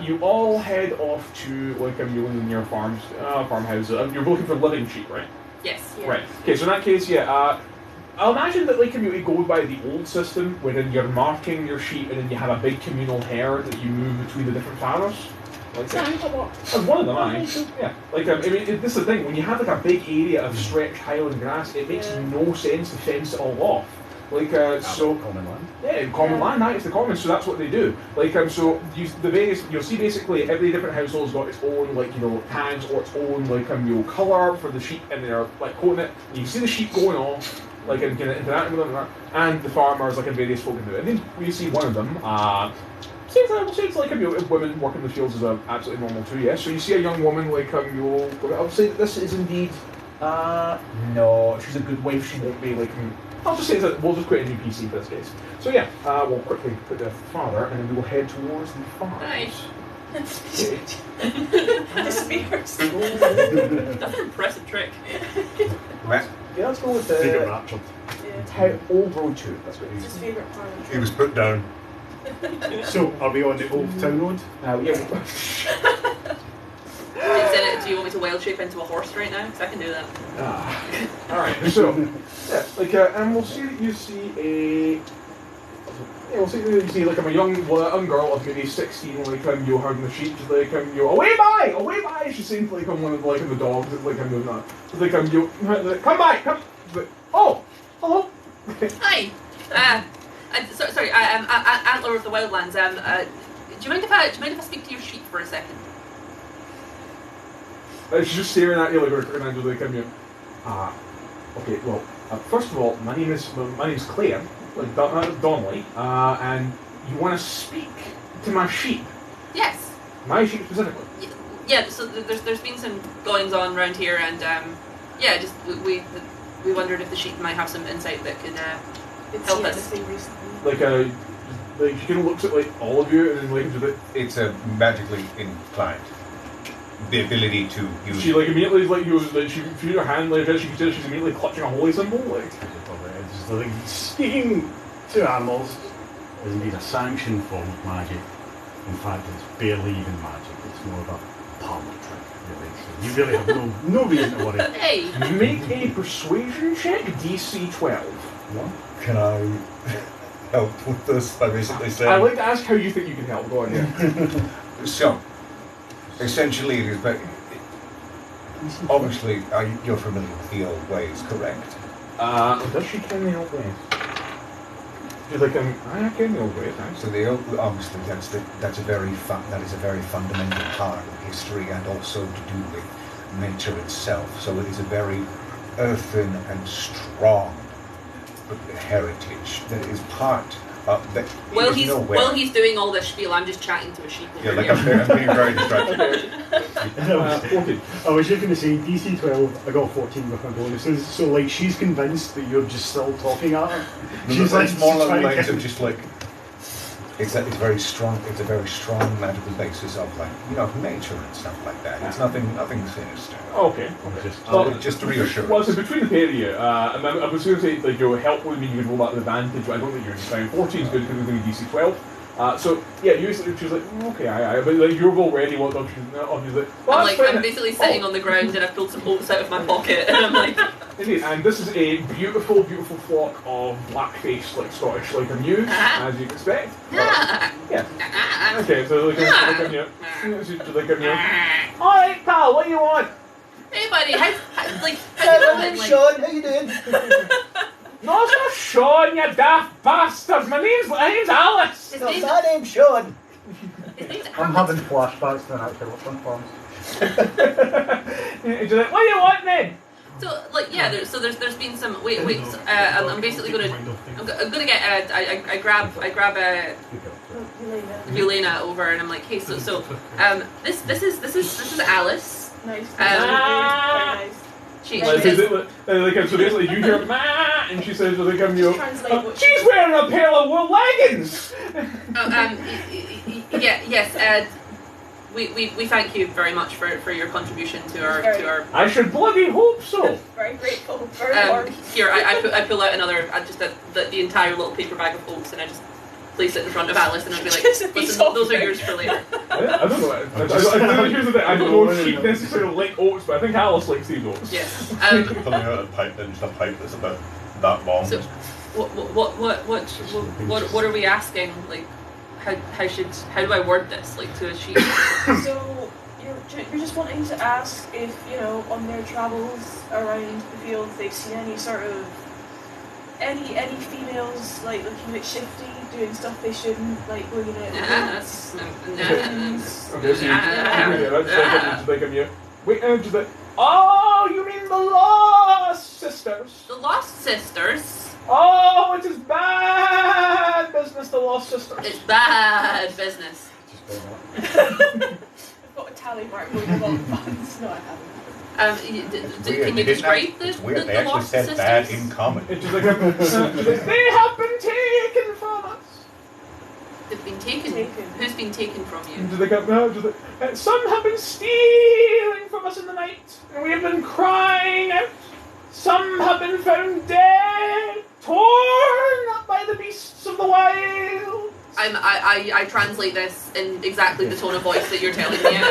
you all head off to like a mule in your farmhouse. You're looking for living sheep, right? Yes. Yeah. Right. Okay, so in that case, I'll imagine that like you go by the old system, wherein you're marking your sheep and then you have a big communal herd that you move between the different farmers. Like that's one of them, yeah. Like I mean, this is the thing. When you have like a big area of stretched highland grass, it makes no sense to fence it all off. Like so. Common land. Yeah, common land. That is the common. So that's what they do. Like so you'll see basically every different household's got its own like tags or its own like colour for the sheep, and they're like coating it. And you see the sheep going off, like and interacting with them, and the farmers like in various folk do it. And then we see one of them. It's like women working the fields is absolutely normal too. Yeah. So you see a young woman like I'll say that this is indeed. No, she's a good wife. She won't be like. I'll just say that we'll just create a new PC for this case. So yeah, we'll quickly put the father, and then we will head towards the farm. Nice. Disappears. That's an impressive trick. Well, Yeah, let's go with Figure the raptured. Old Road 2. That's what it It's is. his favourite part. He was put down. So, are we on the Old Town Road? Do you want me to wild shape into a horse right now? Because I can do that. Alright, so, yeah, like, and we'll see that you see you see like a young girl of maybe 16, like you herding the sheep, just like away by. She's saying to like one of the dogs that like moving on. Like come by, come. Oh, hello. Hi. Sorry. Antler of the Wildlands. Do you mind if I speak to your sheep for a second? She's just staring at you like recognizing like okay. Well, first of all, my name's Claire, like Donnelly, and you want to speak to my sheep? Yes. My sheep specifically. Yeah. So there's been some goings on around here, and just we wondered if the sheep might have some insight that could help us. Recently. Like she kind of looks at like all of you, and then like it's a magically inclined. The ability to use. she like immediately like she threw her hand like as she could tell she's immediately clutching a holy symbol like. It's like speaking to animals is indeed a sanctioned form of magic. In fact, it's barely even magic. It's more of a parlor trick, really. So you really have no reason to worry. Hey. Make a persuasion check, DC 12. What? Can I help with this by basically saying... I'd like to ask how you think you can help. Go on, yeah. So, essentially, it is. But obviously, you're familiar with the old ways, correct? Does she ken the old ways? She's like, I ken the old ways, right? So obviously that is a very fundamental part of history, and also to do with nature itself. So it is a very earthen and strong heritage that is part of that. While he's doing all this spiel, I'm just chatting to a sheep. Yeah, like I'm being very distracted. I was just going to say, DC 12, I got 14 with my bonuses, so like she's convinced that you're just still talking at her. She's like more along the lines of just like it's very strong. It's a very strong magical basis of like nature and stuff like that. It's nothing sinister. Okay. Just to reassure. Well, so between the pair of you, I was going to say like your help would mean you can roll that with advantage, but I don't think you're fine. 14 is good because it's going to be DC 12. So yeah, usually she's like, okay, but like you're already what obviously. Well, I'm basically sitting on the ground and I've pulled some oats out of my pocket and I'm like. Indeed, and this is a beautiful, beautiful flock of black-faced, like Scottish, like a ewes, as you'd expect. Yeah. Okay, so like a ewe. All right, pal, what do you want? Hey, buddy, how's you doing? Sean, how you doing? No, it's not Sean, you daft bastard. My name's Alice. His No, name's my name's Sean. I'm having flashbacks to an actual farms. She's like, what do you want then? So there's been some wait. I'm basically gonna get I grab Yelena over and I'm like, hey, so this is Alice. Nice. Very nice. She So says, basically you hear ma and she says Translate what she's wearing a pair of wool leggings. yes. we thank you very much for your contribution to our. I should bloody hope so. Very grateful. Very warm. Here, I pull out another, just the entire little paper bag of oats, and I just place it in front of Alice, and I'll be like, listen, those are yours for later. I don't know. Here's the thing. I don't know if sheep necessarily like oats, but I think Alice likes these oats. Yeah. Pulling out a pipe, and just a pipe that's about that long. So, what are we asking? Like, how do I word this? Like, to a sheep? So you're just wanting to ask if, on their travels around the field, they've seen any sort of any females like looking a bit shifty, doing stuff they shouldn't, like going in Okay, so that's like a mute. Wait, just like, oh, you mean the Lost Sisters? The Lost Sisters? Oh, it is bad business, the Lost Sisters. It's bad business. I've got a tally mark going along the buttons. No, I haven't. Can you describe the They actually Lost said Sisters? bad in common. It's just like they have been taken from us. They've been taken. Who's been taken from you? Some have been stealing from us in the night, and we have been crying out. Some have been found dead, torn up by the beasts of the wild. I translate this in exactly the tone of voice that you're telling me in.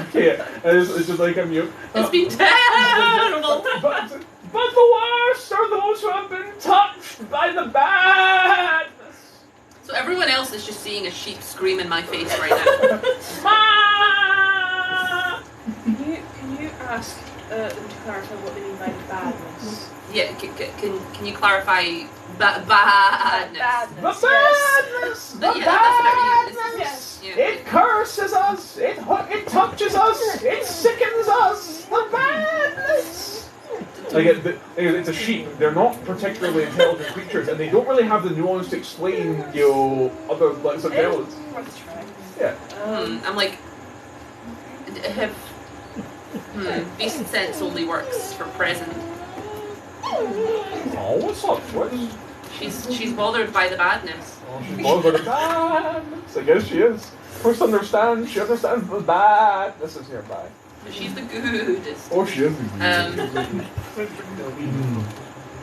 Okay. It's just like a mute. It's been terrible. But the worst are those who have been touched by the badness. So everyone else is just seeing a sheep scream in my face right now. Can you ask them to clarify what they mean by badness? Yeah, can you clarify badness? The badness! The badness! Yeah. It curses us! It touches us! It sickens us! The badness! Like it's a sheep. They're not particularly intelligent creatures, and they don't really have the nuance to explain, other intelligence. Yeah. I'm like, beast sense only works for present. Oh, what's up? What is? She's bothered by the badness. Oh, she's bothered by the badness. I guess she is. She understands the badness is nearby. But she's the goodest. Oh, she is the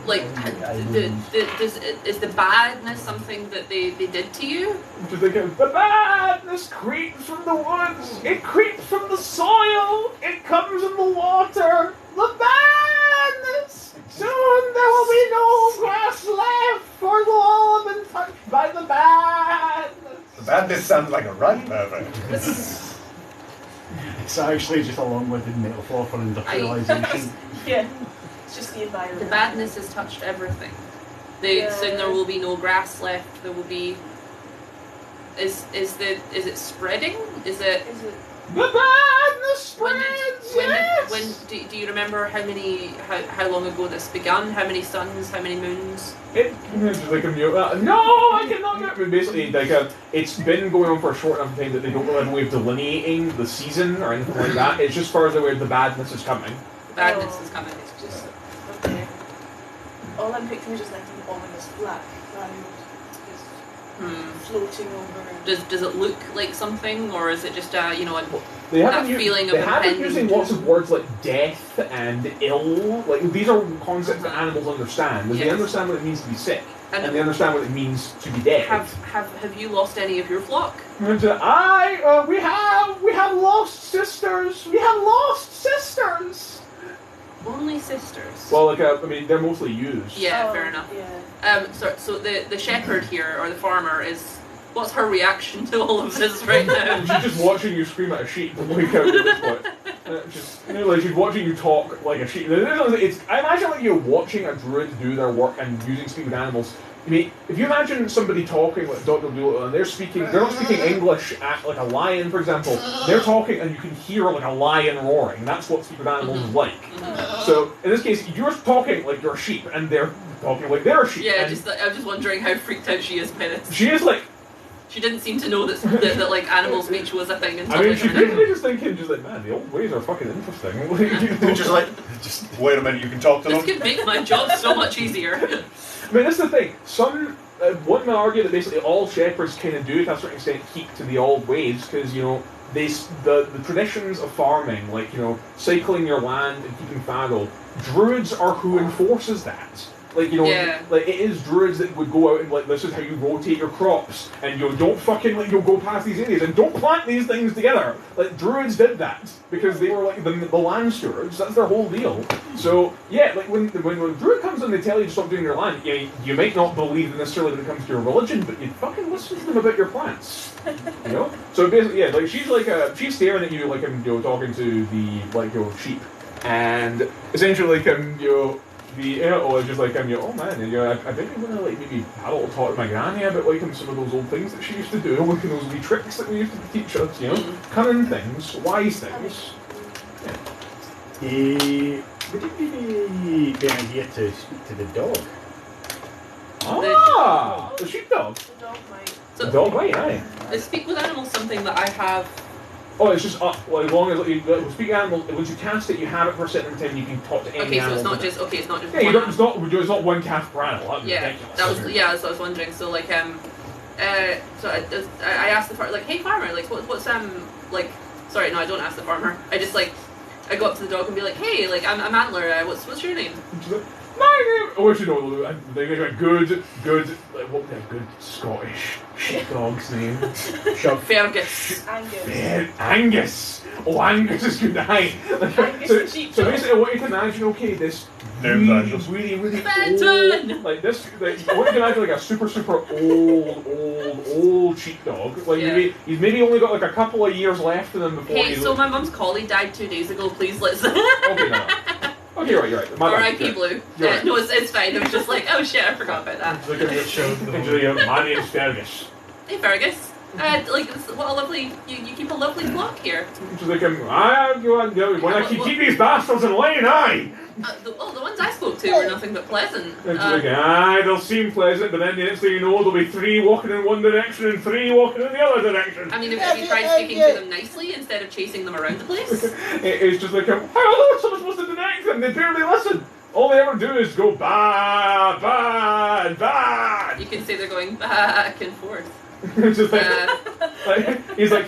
Like, is the badness something that they did to you? The badness creeps from the woods. It creeps from the soil. It comes in the water. The badness. Soon there will be no grass left, for they'll all have been touched by the badness. The badness sounds like a right pervert. It's actually just a long-winded metaphor for industrialization. Yeah, it's just the environment. The badness has touched everything. Soon there will be no grass left. There will be. Is it spreading? Is it? The badness spreads. When do you remember how long ago this began? How many suns? How many moons? No, I cannot get it. Basically, it's been going on for a short enough time that they don't really have a way of delineating the season or anything like that. It's just far as aware the badness is coming. The badness is coming. It's just okay. All I'm picturing is just like an ominous black cloud floating over. Does it look like something, or is it just They haven't feeling of they haven't impending using lots of words like death and ill. Like these are concepts that animals understand. They understand what it means to be sick, and they understand what it means to be dead. Have you lost any of your flock? And, we have lost sisters. We have lost sisters. Only sisters. Well, they're mostly used. Yeah, fair enough. Yeah. So the shepherd here, or the farmer, what's her reaction to all of this right now? She's just watching you scream at a sheep and wake up at this point. She's watching you talk like a sheep. I imagine like you're watching a druid do their work and using speak with animals. I mean, if you imagine somebody talking like Dr. Doolittle and they're not speaking English at like a lion, for example. They're talking and you can hear like a lion roaring. That's what speak with animals is like. So in this case, you're talking like you're a sheep and they're talking like they're a sheep. Yeah, I'm just wondering how freaked out she is by this. She is like. She didn't seem to know that like animal speech was a thing. I mean, she's basically just thinking, man, the old ways are fucking interesting. just wait a minute, you can talk to them. This could make my job so much easier. I mean, that's the thing. One may argue that basically all shepherds kind of do, to a certain extent, keep to the old ways, because, the traditions of farming, like, you know, cycling your land and keeping fallow, druids are who enforces that. Like, you know, like, it is druids that would go out and, like, this is how you rotate your crops, and you don't fucking, like, you'll go past these areas, and don't plant these things together. Like, druids did that, because they were, like, the land stewards, that's their whole deal. So, yeah, like, when a druid comes in and they tell you to stop doing your land, you might not believe them necessarily when it comes to your religion, but you fucking listen to them about your plants. You know? So basically, yeah, like, she's staring at you, like, you know, talking to the, like, your sheep, and essentially, like, you know, the is just like, oh man, and, you know, I think I'm gonna, like, maybe have a little talk to my granny about, like, some of those old things that she used to do, like, those wee tricks that we used to teach us, you know, cunning things, wise things. Would it be an idea to speak to the dog? Ah, the sheepdog. The dog might. So, The dog might, aye. is speak with animals something that I have? Oh, it's just well, as long as you speak animal, once you cast it, you have it for a certain time. You can talk to any Okay, so animal. it's not just it's not just. Yeah, one it's not one cast per animal. That'd be ridiculous. That's what I was wondering. So like so I asked the farmer, like, hey farmer, like what's like, sorry, no, I don't ask the farmer. I just, like, I go up to the dog and be like, hey, like, I'm Antler. What's your name? My name. Oh, actually no. They got a good, like, what a good Scottish sheepdog's name. Fergus. Angus. Angus. Oh, Angus is good. Aye. Angus the sheepdog. So basically, I want you to imagine, okay, this really Benton! old, like this, like, I want you to imagine, like, a super old sheepdog. Like, he's maybe only got, like, a couple of years left in him before Hey, so my mum's collie died 2 days ago. Please let's. Okay, no. Okay, you're right. R.I.P. Blue. Right. No, it's fine. I was just like, oh shit, I forgot about that. Look at this show. My name's Fergus. Hey Fergus. Like, what a lovely, you keep a lovely flock here. She's like, when I keep these bastards in line, aye. The ones I spoke to were nothing but pleasant. And she's like, aye, they'll seem pleasant, but then the next thing you know, there'll be 3 walking in one direction and 3 walking in the other direction. I mean, have you tried speaking to them nicely instead of chasing them around the place? It's just like, hello, someone's supposed to connect them, they barely listen. All they ever do is go, bah, bah, and bah. You can say they're going back and forth. It's just like, he's like,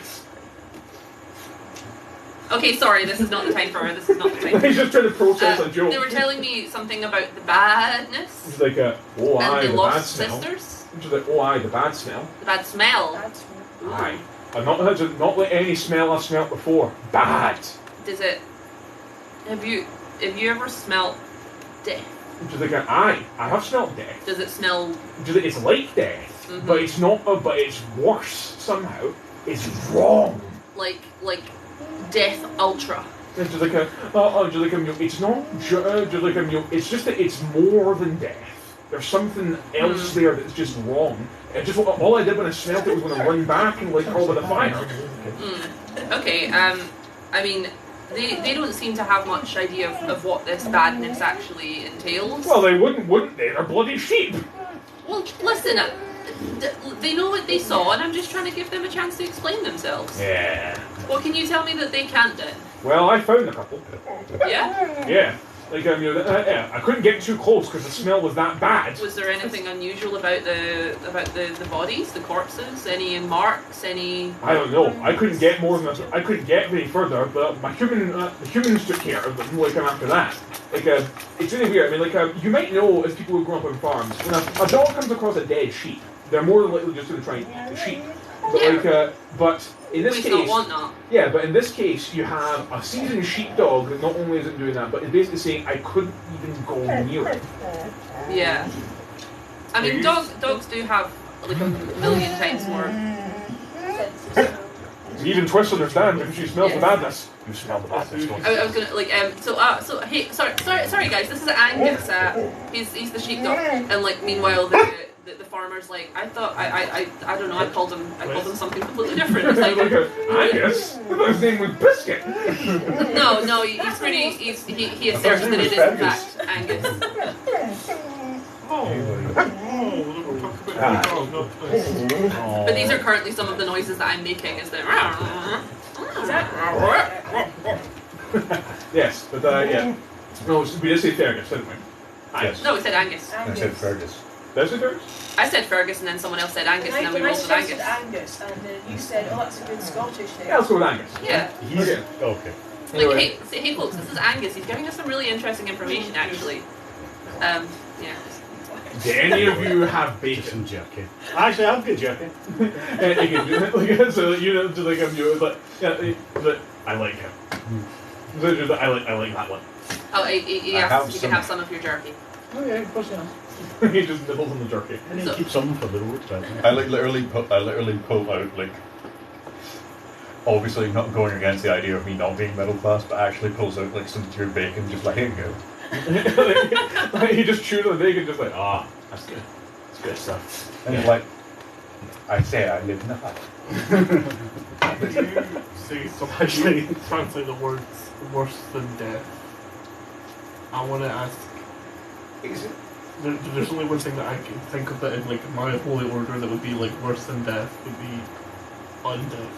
okay, sorry, this is not the time for her. This is not the time. he's just trying to process a joke. They were telling me something about the badness. He's like, oh aye, and the the bad lost smell. sisters. She's like, oh aye, the bad smell. The bad smell. That's Aye. I've not let any smell I've smelt before. Bad. Does it? Have you ever smelt death? She's like, aye, I have smelt death. Does it smell? It's like death, but it's not. But it's worse somehow. It's wrong. Like Death Ultra. And she's like, it's not. It's just that it's more than death. There's something else there that's just wrong. And just all I did when I smelled it was when I run back and, like, crawl by the fire. Okay. I mean, they don't seem to have much idea of what this badness actually entails. Well, they wouldn't they? They're bloody sheep. Well, listen. They know what they saw, and I'm just trying to give them a chance to explain themselves. Yeah. What can you tell me that they can't do? Well, I found a couple. Yeah? Yeah. Like, I couldn't get too close because the smell was that bad. Was there anything unusual about the bodies, the corpses? Any marks? Any? I don't know. I couldn't get more than I couldn't get any further. But the humans took care of them. Like, after that, like, it's really weird. I mean, like, you might know, as people who grow up on farms, when a dog comes across a dead sheep, they're more than likely just going to try and eat the sheep. But but in this case, not want that. Yeah, but in this case, you have a seasoned sheepdog that not only isn't doing that, but is basically saying, I couldn't even go near it. Yeah. I mean, dogs do have, like, a million times more. Even Twist understands because she smells the badness. You smell the badness, don't you? I was gonna, like, so hey, sorry guys, this is Angus. He's the sheepdog, and, like, meanwhile the farmer's like, I thought I don't know, I called him something completely different. It's like, Angus? I thought his name was Biscuit. no, he asserts that it is in fact Angus. But these are currently some of the noises that I'm making. Is that? Yes, but yeah. No, we did say Fergus, didn't we? Yes. No, it said Angus. I said Fergus. That's it, Fergus? I said Fergus, and then someone else said Angus, and then we I rolled with suggested Angus. Angus, and then you said, oh, that's a good Scottish name. Yeah, let's go with Angus. Yeah. He's Okay. okay. Anyway. Like, hey folks, this is Angus. He's giving us some really interesting information, actually. Yeah. Do any of you have Just bacon? some jerky. Actually, I've got jerky. So you know, just like I'm doing, but yeah, but I like him. So just, I like that one. Oh, he I asks have if you some. can have some of your jerky. Oh yeah, of course I am. He just nibbles on the jerky. I need So- to keep some for the road trip. I literally pull out like, obviously not going against the idea of me not being middle class, but actually pulls out like some cured bacon, just like here you go. Like, he just chews on the bacon, just like, that's good. That's good stuff. And it's like, I say I live in a hut. Did you say something? Actually- Translate the words worse than death. I want to ask. Is it? There's only one thing that I can think of that in like my holy order that would be like worse than death would be undeath.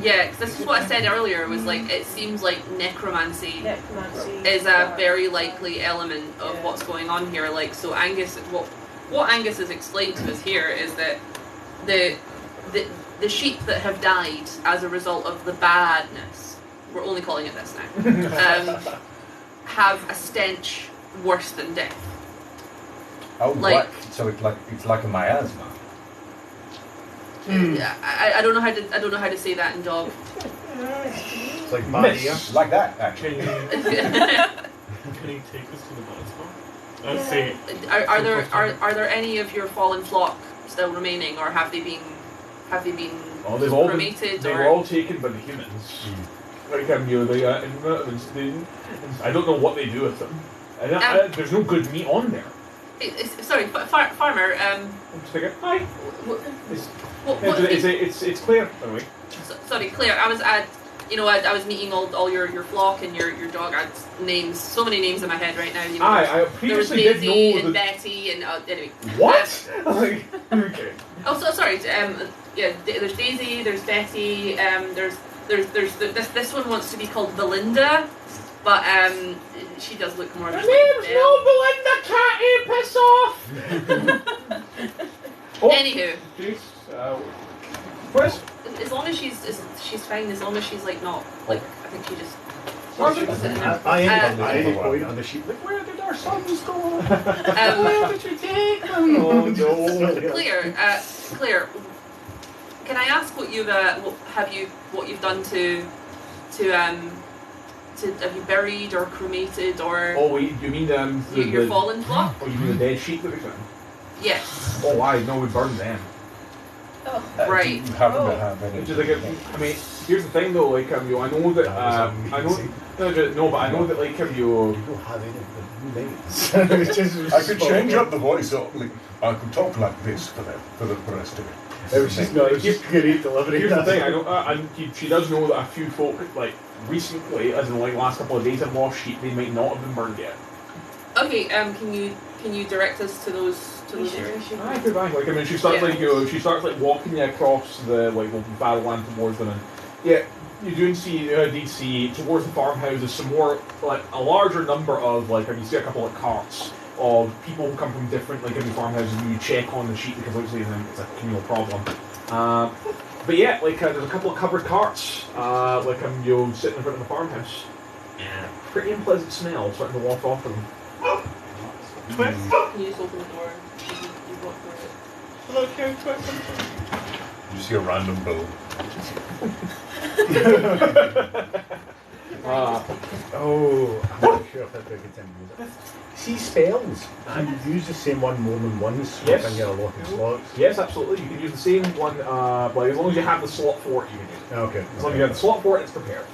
Yeah, 'cause this is what I said earlier. Was like it seems like necromancy Necromancy. is a very likely element of Yeah. what's going on here. Like, so Angus, what Angus has explained to us here is that the sheep that have died as a result of the badness, we're only calling it this now, have a stench worse than death. Oh, Like- like, so it's like a miasma. I don't know how to say that in dog. It's like bad ear. Like that, actually. Can you take us to the bottom? I'd say Are there any of your fallen flock still remaining, or have they been Oh, they've all been, cremated? they or were all taken by the humans. Like, I don't know what they do with them. There's no good meat on there. Sorry, farmer. I'm just thinking, hi. What It's Claire, by the way. sorry, Claire. I was meeting all your flock and your dog. I had names, so many names in my head right now. You know, I there was previously did Daisy know and that. Betty and anyway. What? Like, okay. Oh, so sorry. Yeah, there's Daisy. There's Betty. There's this one wants to be called Belinda, but she does look more. My just like a name's bell. no Belinda Catty, piss off! Oh, Anywho, jeez. Chris? as long as she's fine. As long as she's like not like I think she just. Margaret? she's sitting there. I Um, any point on the sheep, like, where did our sons go? Um, Did you take them? Oh, no. Claire, can I ask what you've done to have you buried or cremated or Oh, wait, you mean your fallen flock? Oh, you mean the dead sheep that we found? Yes. Oh, I know we burned them. Oh, Right. You happen Oh. to have any. Which is like, I mean, here's the thing though, like, I know that, I know, but I know that, like, You don't have any of the names. Just I could change up the voice, so, like, I could talk like this for the rest of it. It was just no, it was just great delivery. Here's the thing, I know, she does know that a few folk, like, recently, as in, like, last couple of days, have lost sheep. They might not have been burned yet. Okay. Can you direct us to those areas? Aye, goodbye. Like, I mean, she starts, Yeah. she starts, like, walking across the, like, the battleland towards them, and, yeah, you do see towards the farmhouses some more, like, a larger number of, like, you see a couple of carts of people who come from different, like, every farmhouses, and you check on the sheep because, obviously, it's a communal problem. But yeah, like, there's a couple of covered carts, like, sitting in front of the farmhouse. And a pretty unpleasant smell starting to waft off of them. Can you just open the door? You walk through it. hello, Karen. You see a random bull. I'm not sure if that's a good time to use it. See spells. You use the same one more than once. Yes. Within your allotted slots. Yes, absolutely. You can use the same one, but as long as you have the slot for it, you can use it. Okay. As long as you have the slot for it, it's prepared.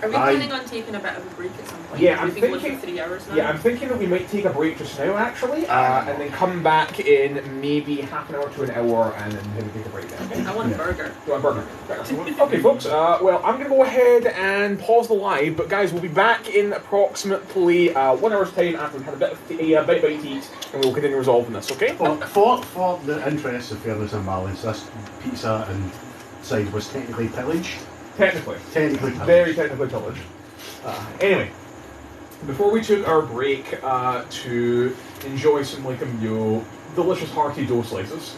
Are we planning on taking a bit of a break at some point? Yeah, I'm We've been going thinking- for 3 hours now. Yeah, I'm thinking that we might take a break just now, actually, and then come back in maybe half an hour to an hour, and then maybe take a break then. I want a burger. Do you want a burger? Okay, folks. Well, I'm going to go ahead and pause the live, but guys, we'll be back in approximately 1 hour's time after we've had a bit of bite to eat, and we'll continue resolving this. Okay? Well, for the interests of fairness and balance, this pizza and side was technically pillage. Technically. Technically pillage. Very technically pillaged. Anyway, before we took our break to enjoy some like delicious hearty dough slices.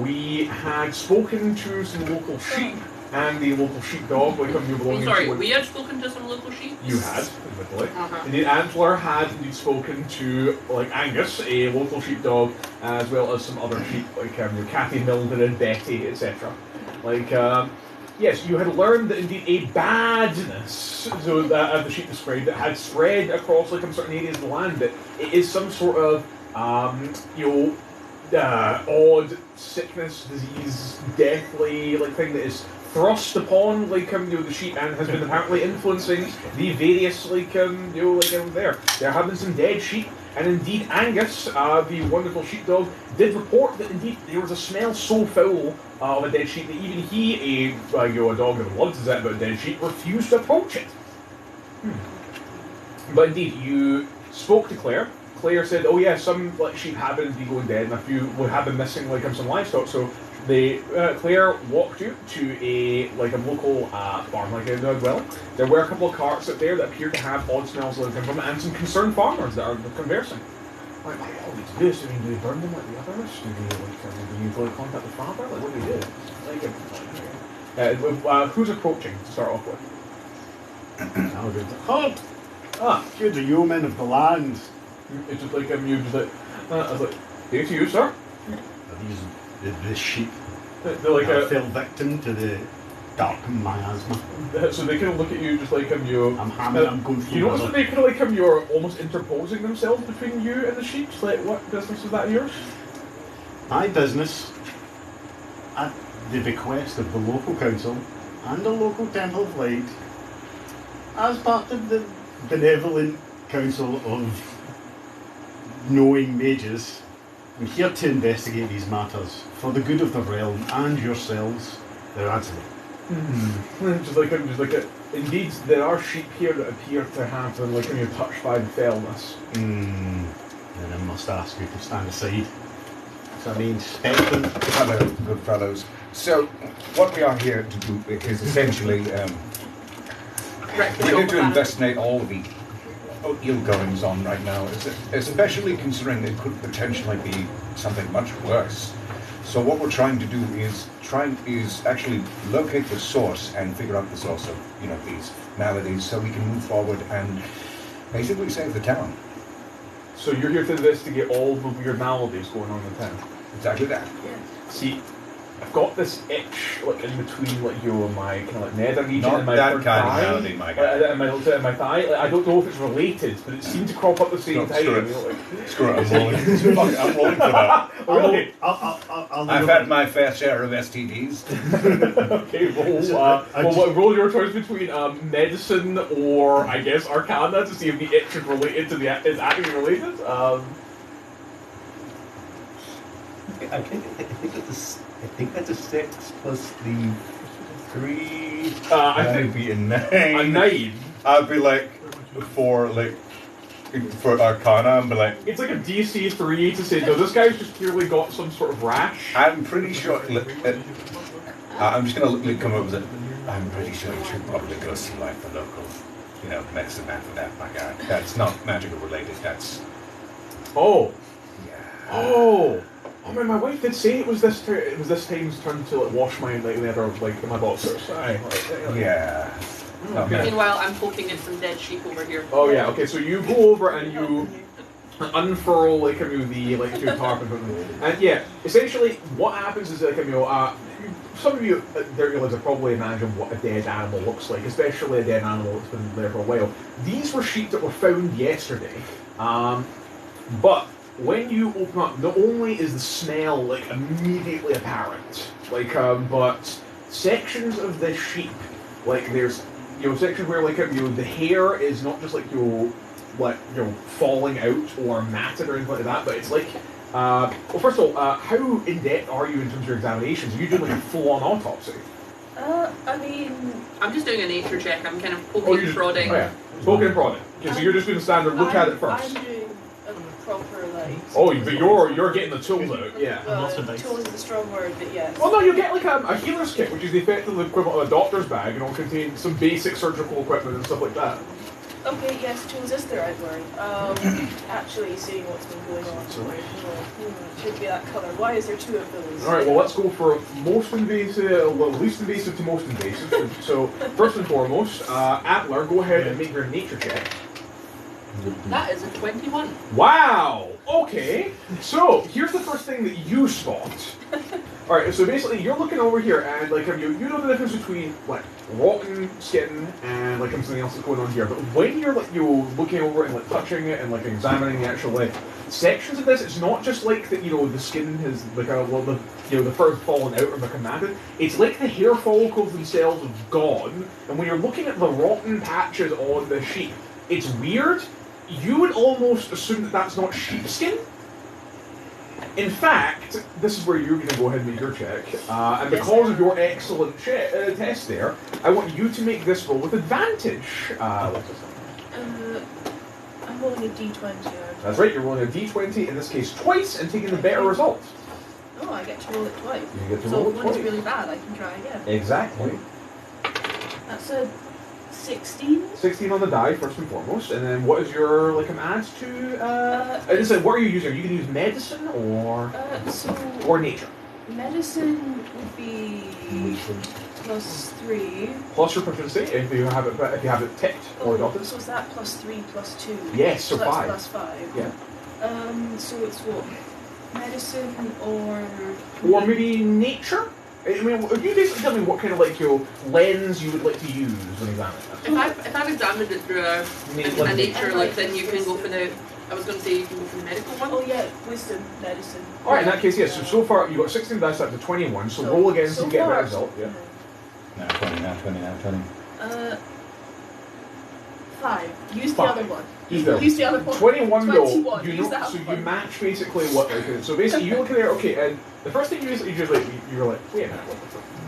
We had spoken to some local sheep and the local sheepdog, like you belonging Sorry, to. we had spoken to some local sheep. You had, admittedly. Uh-huh. Indeed, Antler had indeed spoken to like Angus, a local sheepdog, as well as some other sheep like Kathy, Mildred, and Betty, etc. Like, yes, you had learned that indeed a badness, so that as the sheep described, that had spread across like certain areas of the land. That it is some sort of odd sickness, disease, deathly like thing that is thrust upon like the sheep and has been apparently influencing the various like there. There have been some dead sheep, and indeed Angus, the wonderful sheepdog, did report that indeed there was a smell so foul of a dead sheep that even he, a dog that loves to say about a dead sheep, refused to approach it. But indeed, you spoke to Claire. Claire said, "Oh yeah, some like sheep have been going dead, and a few have been missing like some livestock." So they Claire walked you to a local farm like a dwelling. There were a couple of carts out there that appeared to have odd smells like from, and some concerned farmers that are conversing. Like, oh, it's this. I mean, do they burn them like the others? Do you contact the father? Like, what do they do? Who's approaching to start off with? You're the yeoman of the land. It's just like you just like I was like, "Here to you, sir." Are these the sheep They're like that fell victim to the dark miasma? So they kind of look at you just like you. I'm hammering, I'm going through. You notice that they kind of like you're almost interposing themselves between you and the sheep. It's like, what business is that of yours? My business, at the bequest of the local council and the local Temple of Light, as part of the benevolent council of knowing mages, I'm here to investigate these matters for the good of the realm and yourselves. They're answering. Indeed, there are sheep here that appear to have been touched by the foulness. Then I must ask you to stand aside. So I mean, spectrum. Hello, good fellows. So, what we are here to do is essentially we're here to investigate all the ill goings on right now, especially considering it could potentially be something much worse. So what we're trying to do is actually locate the source and figure out the source of these maladies, so we can move forward and basically save the town. So you're here to investigate all the weird maladies going on in the town. Exactly that. Yeah. See, I've got this itch in between my kind of nether region Not and my that third kind of thigh. malady, my guy. And my thigh. I don't know if it's related, but it seemed to crop up at the same time. Screw it, I'm rolling for that. Really? I've had my fair share of STDs. Okay, roll your choice between medicine or, I guess, Arcana to see if the itch is related to is actually related. I think that's a 6 plus the 3. That'd be a 9. A 9. I'd be like for Arcana, I'd be like. It's like a DC 3 to say, no, this guy's just clearly got some sort of rash. I'm pretty sure. I'm just gonna come up with it. I'm pretty sure you should probably go see the local, medicine man for that, my guy. That's not magical related. That's. Oh. Yeah. Oh. Oh man, my wife did say it was this time's turn to wash my leather my boxers. Yeah. Okay. Meanwhile, I'm poking at some dead sheep over here. Oh yeah. Okay, so you go over and you unfurl the two tarpon, and yeah, essentially what happens is some of you there have probably imagined what a dead animal looks like, especially a dead animal that's been there for a while. These were sheep that were found yesterday, but when you open up, not only is the smell immediately apparent, but sections of the sheep, there's sections where the hair is not just falling out or matted or anything like that, but it's well, first of all, how in depth are you in terms of your examinations? Are you doing a full-on autopsy? I mean, I'm just doing a nature check. I'm kind of poking, prodding. Oh yeah, poking and prodding. Okay, so you're just doing standard look at it first. I'm doing a proper Oh, but you're getting the tools out. Yeah. Tools is a strong word, but yes. Well, no, you get a healer's kit, which is the effective equivalent of a doctor's bag, and it'll contain some basic surgical equipment and stuff like that. Okay, yes, tools is the right word. Actually seeing what's been going on. Should be that colour. Why is there two of those? Alright, well let's go for most invasive, well, least invasive to most invasive. So, first and foremost, Atler, go ahead and make your nature check. That is a 21. Wow! Okay, so here's the first thing that you spot. Alright, so basically you're looking over here and like you know the difference between like rotten skin and like something else that's going on here. But when you're like looking over it and like touching it and like examining the actual like sections of this, it's not just like that the skin has like the fur's fallen out or become matted. It's like the hair follicles themselves have gone, and when you're looking at the rotten patches on the sheep, it's weird. You would almost assume that that's not sheepskin. In fact, this is where you're going to go ahead and make your check. And because of your excellent test there, I want you to make this roll with advantage. I'm rolling a d20. That's right, you're rolling a d20, in this case twice, and taking the better result. Oh, I get to roll it twice. You get to so roll if it one's twice. really bad, I can try again. Exactly. That's a 16. 16 on the die, first and foremost. And then what is your, like, add to, I just said, what are you using? Are you going to use medicine or nature? Medicine would be +3. Plus your proficiency, if you have it ticked or adopted. So is that +3 +2? Yes, so that's 5. +5. Yeah. So it's what? Medicine or maybe nature? I mean, if you basically tell me what kind of like lens you would like to use when examining it. If I've examined it through a nature, like then you can go for the. I was going to say you can go for the medical one. Oh yeah, wisdom, medicine. All right, in that case, yes. So far you got 16 dice up to 21. So roll again to get that result. Yeah. Now 20. 5. Use the 5. other one. Use the other one. 21 though. You Use know, that so one. you match basically what like. So basically you look at there. Okay, and the first thing you're like, wait a minute.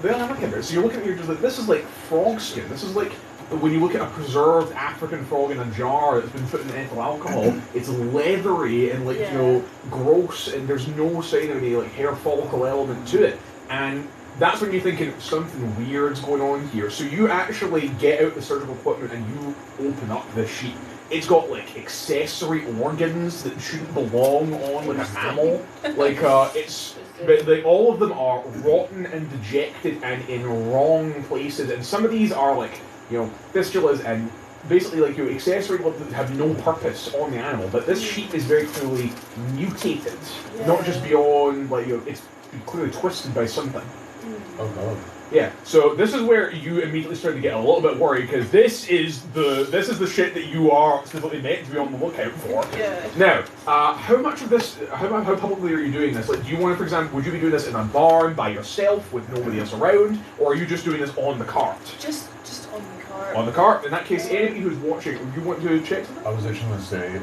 Then I'm looking at it. So you're looking at it, you're just like, this is like frog skin. This is like when you look at a preserved African frog in a jar that's been put in ethyl alcohol. It's leathery and like gross, and there's no sign of any like hair follicle element to it. And that's when you're thinking something weird's going on here. So you actually get out the surgical equipment and you open up the sheet. It's got like accessory organs that shouldn't belong on like a mammal. Like but all of them are rotten and dejected and in wrong places. And some of these are like fistulas and basically like accessory ones that have no purpose on the animal. But this sheep is very clearly mutated, not just beyond like it's clearly twisted by something. Oh god. Yeah, so this is where you immediately start to get a little bit worried because this is the shit that you are specifically meant to be on the lookout for. Yeah. Now, how much of this? How publicly are you doing this? Like, do you want to, for example, would you be doing this in a barn by yourself with nobody else around, or are you just doing this on the cart? Just on the cart. On the cart. In that case, anybody who's watching, you want to check something? I was actually going to say,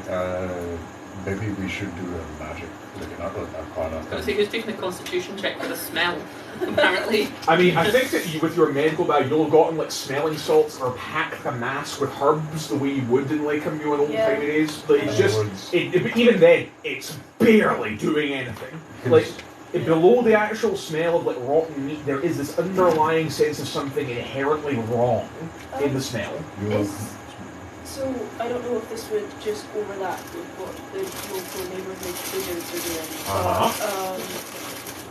maybe we should do a magic, like an arcana. I was going to say, who's taking a constitution check for the smell, apparently. I mean, I think that with your medical bag, you'll have gotten like smelling salts or packed a mask with herbs the way you would in like in old timey days. Like, it's just, but even then, it's barely doing anything. Like, below the actual smell of like rotten meat, there is this underlying sense of something inherently wrong in the smell. So I don't know if this would just overlap with what the local neighbourhood villagers are doing.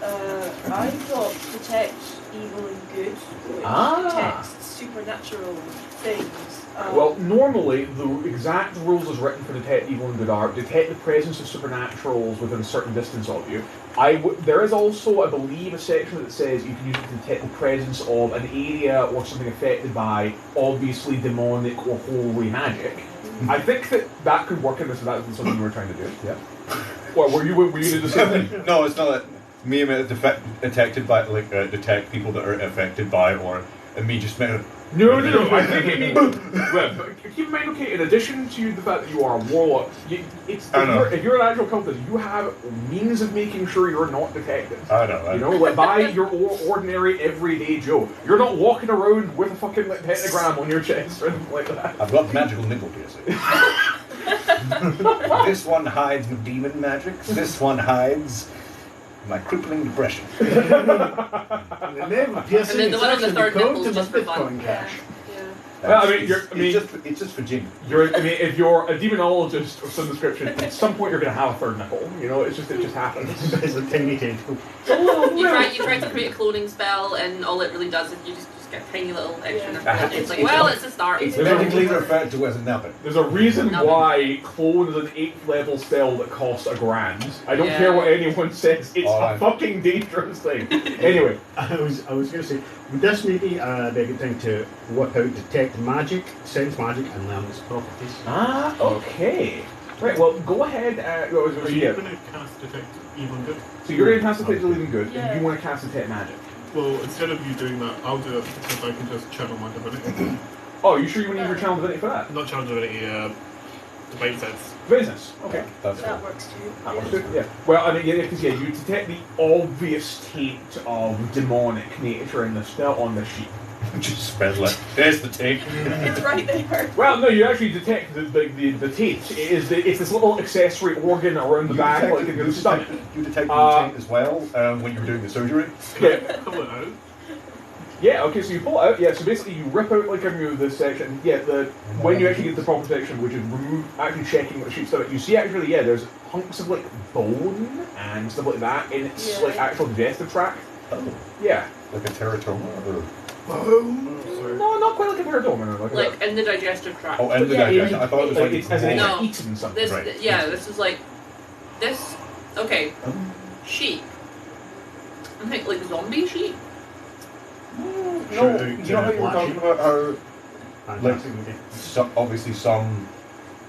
But I thought detect evil and good, which detects supernatural things. Well, normally the exact rules as written for detect evil and good are detect the presence of supernaturals within a certain distance of you. There is also, I believe, a section that says you can use it to detect the presence of an area or something affected by obviously demonic or holy magic. I think that could work in this. That was something you were trying to do. Yeah. Well, were you going to do the same thing? No, it's not that. Me detected by detect people that are affected by, or me just No. I think it means. Well, keep in mind, okay, in addition to the fact that you are a warlock, if you're an actual cultist, you have means of making sure you're not detected. I know. Like by your ordinary everyday Joe. You're not walking around with a fucking like pentagram on your chest or anything like that. I've got magical nipple piercing. This one hides the demon magic. This one hides my crippling depression. And the nipple piercing And then the is one on the actually third code nipple to is just my for fun. Bitcoin cash. Well, I mean, it's just for Jim. if you're a demonologist of some description, at some point you're going to have a third nipple. You know, it just happens. It's a tiny tentacle. You try to create a cloning spell, and all it really does is you just get a tiny little extra nipple. It's like, well, it's a start. It's medically referred to as a nappet. There's a reason why clone is an 8th level spell that costs $1,000. I don't care what anyone says. It's a fucking dangerous thing. Anyway, I was going to say, would this maybe be a good thing to whip out detect magic, sense magic, and learn its properties? Okay. Right. Well, go ahead. What was Are you going to cast detect evil and good? So you're going to cast detect evil and good, Yeah. and you want to cast detect magic. Well, instead of you doing that, I'll do it because I can just channel my divinity. Oh, you sure you want to use your channel divinity for that? Not channel divinity, divine sense. Business. Okay. That's That works too. That works too. Yeah. Well, I mean, because you detect the obvious taint of demonic nature in the spell on the sheet. just spell it. There's the tape. It's right there. Well, no, you actually detect the taint. It's this little accessory organ around the back, like in your stomach. You detect the taint as well when you're doing the surgery. Yeah. Pull it out. Yeah, okay, so you pull it out, yeah, so basically you rip out like this section, yeah, when you actually get the proper section, which is actually checking what the sheep's stomach, you see actually, yeah, there's hunks of like bone and stuff like that in its like actual digestive tract. Oh. Yeah. Like a teratoma or... No, not quite like a teratoma. Like in the digestive tract. Oh, in the digestive. I thought it was like... It's as in No. eaten something. This, yeah, this is like this. Okay, sheep. I think like zombie sheep. No, you know how you were talking about how... Like, obviously some,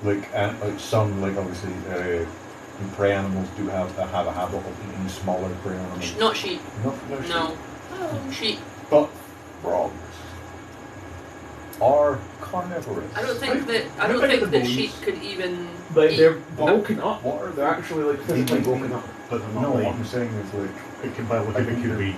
obviously, prey animals do have a habit of eating smaller prey animals. Not sheep. No, sheep. No. Sheep. But frogs are carnivorous. I don't think that sheep could even. Like they're broken up. They're actually like physically broken up. But they're not No, like, what I'm saying is like... it can by looking at it could be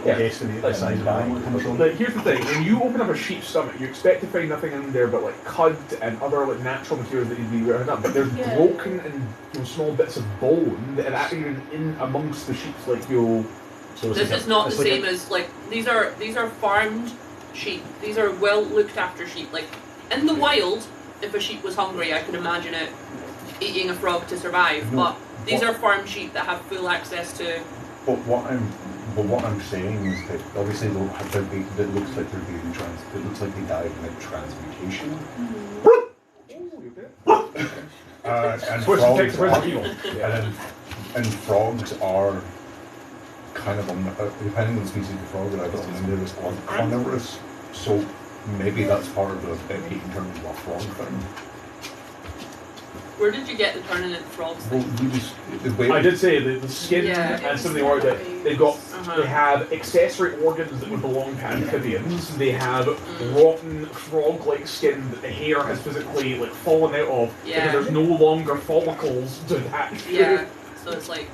Yeah. estimate the size of an animal it comes from. Like, here's the thing, when you open up a sheep's stomach, you expect to find nothing in there but like cud and other like natural materials that you'd be written up, but there's broken and small bits of bone that are actually in amongst the sheep's like So This is not the same as like these are farmed sheep. These are well looked after sheep. Like in the wild, if a sheep was hungry, I could imagine it eating a frog to survive. But these are farmed sheep that have full access to. But what I'm saying is that obviously it looks like they're being it looks like they died in a transmutation. And frogs are kind of depending on the species of frog, they're either carnivorous. So maybe that's part of the being turned into a frog thing. Where did you get the turning into frogs thing? I did say the skin and some of the organs they've got. They have accessory organs that would belong to amphibians. They have rotten frog-like skin that the hair has physically like fallen out of because there's no longer follicles to attach. Yeah, so it's like.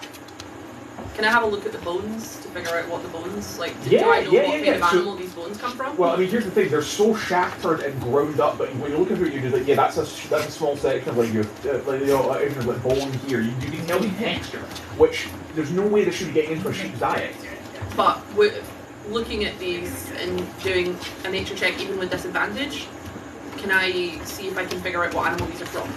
Can I have a look at the bones to figure out what the bones like? Do I know what kind of animal these bones come from? Well, I mean, here's the thing: they're so shattered and ground up, but when you look at it, you're just like, yeah, that's a small section of like your like bone here. You can tell the texture, which there's no way this should be getting into a sheep's diet. But looking at these and doing a nature check, even with disadvantage, can I see if I can figure out what animal these are from?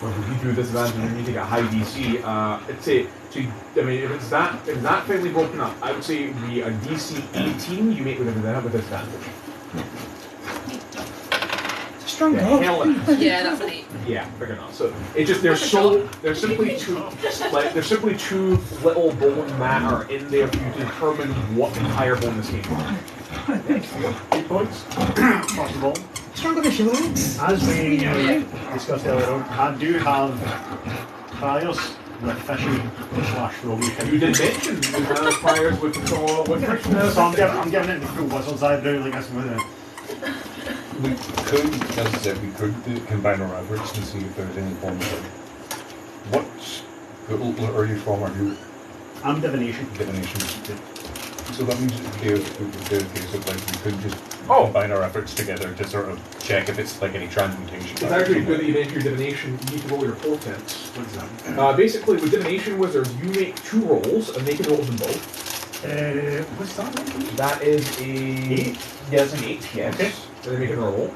Well, if you do disadvantage and you need to get a high DC, I'd say. So I mean, if it's that fairly broken up, I would say it would be a DC 18. You make with disadvantage. Strong dog. Yeah, that's an 8. Yeah, fair enough. So it's just there's simply too little bone matter in there for you to determine what entire bone this came from. 8 points. First of all, Stronger than she likes. as we discussed earlier on, I do have priors with fishing / rogue. You did mention you have priors with fishing. So I'm giving it the full wizard's eyebrow like this with it. We could, as I said, we could combine our efforts and see if there's any form of what are you from? Are you I'm divination. divination? So that means we could do a case of like we could just combine our efforts together to sort of check if it's like any transmutation. It's actually good that you make your divination. You need to roll your portents. What's that? Basically, with divination wizards, you make 2 rolls and they can roll them both. What's that? That is a... 8? Yeah, it's an 8, yes. Okay. So they make it a roll.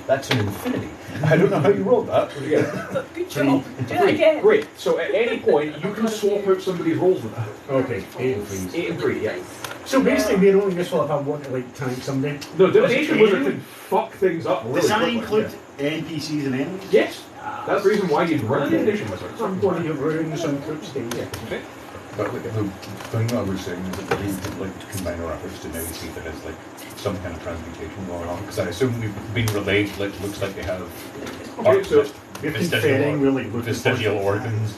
That's an infinity. I don't know how you rolled that. Yeah. Good job. Do that again. Great. So at any point, you can swap out somebody's rolls with that. Okay, 8 and 3. 8 and 3, yeah. So basically, we're only useful if I want to like tank somebody. No, Divination Wizard Does can fuck things up really Does that quickly. include NPCs and enemies? Yes. That's the reason why you'd run a Divination Wizard. I'm going to ruin some troops down here. Okay. But the thing I was saying is that we could like combine our efforts to maybe see if there is like some kind of transmutation going on. Because I assume we've been relayed. Like, looks like they have Okay, so We're conferring, we're like looking vestigial for- organs.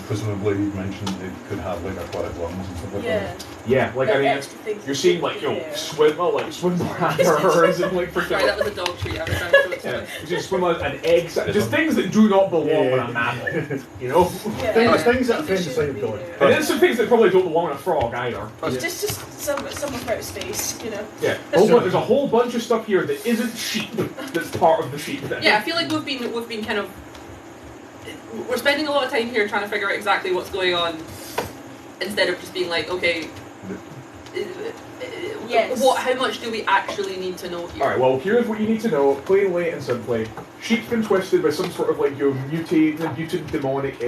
Presumably you mentioned they could have like aquatic lungs and stuff like Yeah. that. yeah, like I That mean, extra thing you're seeing like Yeah. swim bladders and like Sorry, that was a dog treat. I was trying to yeah, you see swim an egg, just things that do not belong in a mammal, you know. Yeah. Things that offend the Should sight of be God. there. And then some things that probably don't belong in a frog either. Just somewhere out of space, you know. Yeah, there's a whole bunch of stuff here that isn't sheep. That's part of the sheep thing. Yeah, I feel like we've been kind of we're spending a lot of time here trying to figure out exactly what's going on instead of just being like, okay, Yes. how much do we actually need to know here? Alright, well, here's what you need to know, plainly and simply. Sheep's been twisted by some sort of like mutant demonic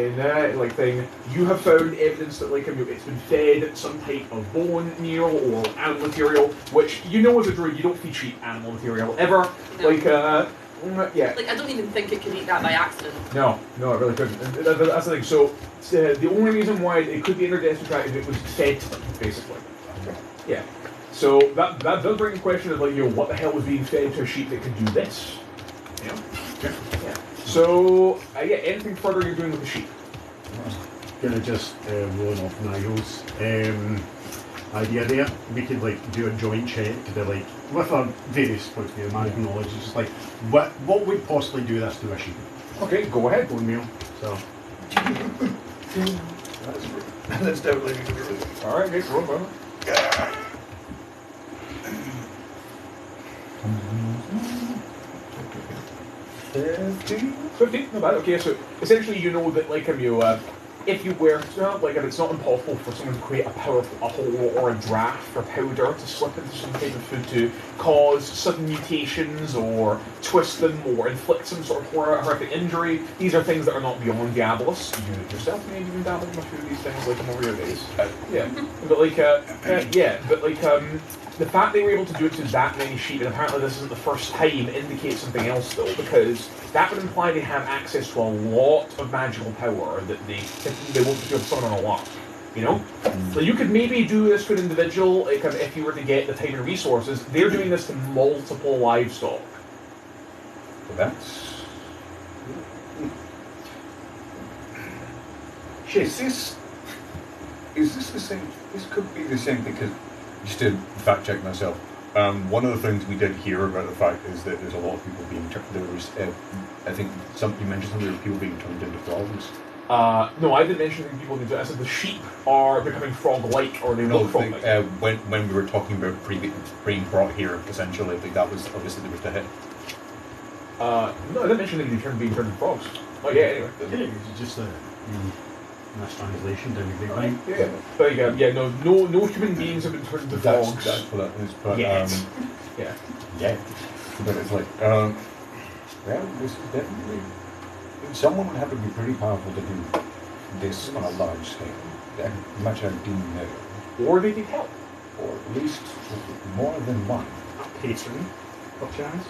like thing. You have found evidence that like it's been fed some type of bone meal or animal material, which you know as a druid you don't feed sheep animal material ever. No. Like yeah. Like, I don't even think it can eat that by accident. No, it really couldn't. And that's the thing. So the only reason why it could be in their destiny track is it was fed to them, basically. Yeah. So that does bring the question of like, what the hell was being fed to a sheep that could do this? You know? Yeah. So yeah, anything further you're doing with the sheep? Gonna just rolling off Nigel's idea there. We could like do a joint check to be like, with our various points of view, management knowledge, it's just like, what would possibly do this to a sheep? Okay, go ahead. Bone meal. So That's definitely All right, okay, roll for 15, not bad. Okay, so essentially you know that like if you were to, like if it's not impossible for someone to create a hole or a draft for powder to slip into some type of food to cause sudden mutations or twist them or inflict some sort of horrific injury, these are things that are not beyond Diabolus. You yourself maybe even dabbled in a few of these things like over your days. Yeah, but like the fact they were able to do it to that many sheep, and apparently this isn't the first time, indicates something else though, because that would imply they have access to a lot of magical power that they won't be able to summon on a lot. You know? So you could maybe do this to an individual, like, if you were to get the time and resources. They're doing this to multiple livestock. Well, that's... Is this the same? This could be the same because, just to fact check myself, one of the things we did hear about the fact is that there's a lot of people being turned. There was, I think, you mentioned there were people being turned into frogs. No, I didn't mention people need to. I said the sheep are becoming frog-like, or they look frog-like. When we were talking about being brought here, essentially, like that was obviously there was the hit. No, I didn't mention anything being turned into frogs. Oh yeah, anyway. yeah, it's just a nice translation down the grapevine. Yeah, but no human beings have been turned into frogs. That's what that is. But yeah. But it's like, well, this is definitely. Someone would have to be pretty powerful to do this on a large scale. That much I do know. Or they need help. Or at least more than one. Patron, perchance.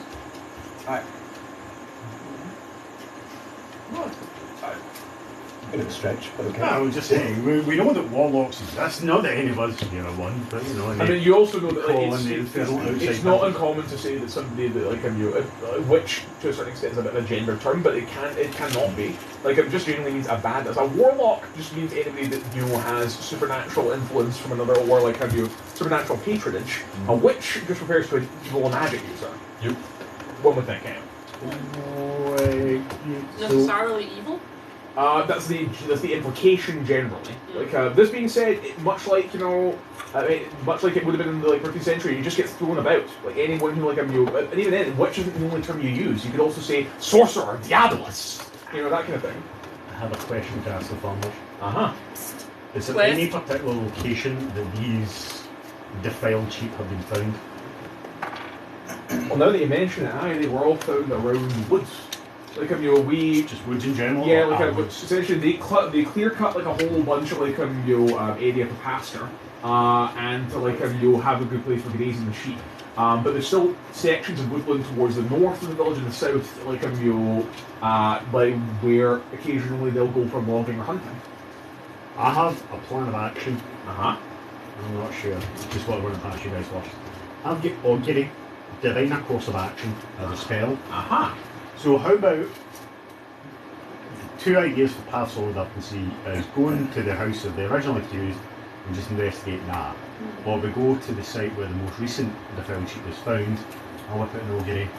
A bit of a stretch, but okay. No, I was just saying, we know that warlocks exist, not that any of us here are one, but you know. I mean, you also know that like, Call in the infernal it's outside not world. uncommon to say that somebody that like which to a certain extent is a bit of a gender term, but it cannot be. Like it just generally means a warlock just means anybody that has supernatural influence from another, or like supernatural patronage. A witch just refers to an evil magic user. Yep. One would think, Necessarily evil? That's the implication generally. Like this being said, much like much like it would have been in the 13th century, it just gets thrown about. Like anyone who and even then, witch isn't the only term you use. You could also say sorcerer, diabolus, that kind of thing. I have a question to ask the farmers. Is there West. any particular location that these defiled sheep have been found? Well, now that you mention it, they were all found around woods. Like, we Just woods in general? yeah, or like woods? essentially they clear cut like a whole bunch of like area for pasture, and to like have a good place for grazing the sheep. But there's still sections of woodland towards the north of the village and the south, like like where occasionally they'll go for logging or hunting. I have a plan of action. Uh-huh. I'm not sure. It's just what I want to pass you guys first. I've got augury, divine a course of action as a spell. Aha. So how about two ideas for paths followed up and see is going to the house of the original accused and just investigating that. Or we go to the site where the most recent defiled sheep was found, I'll whip out an augury.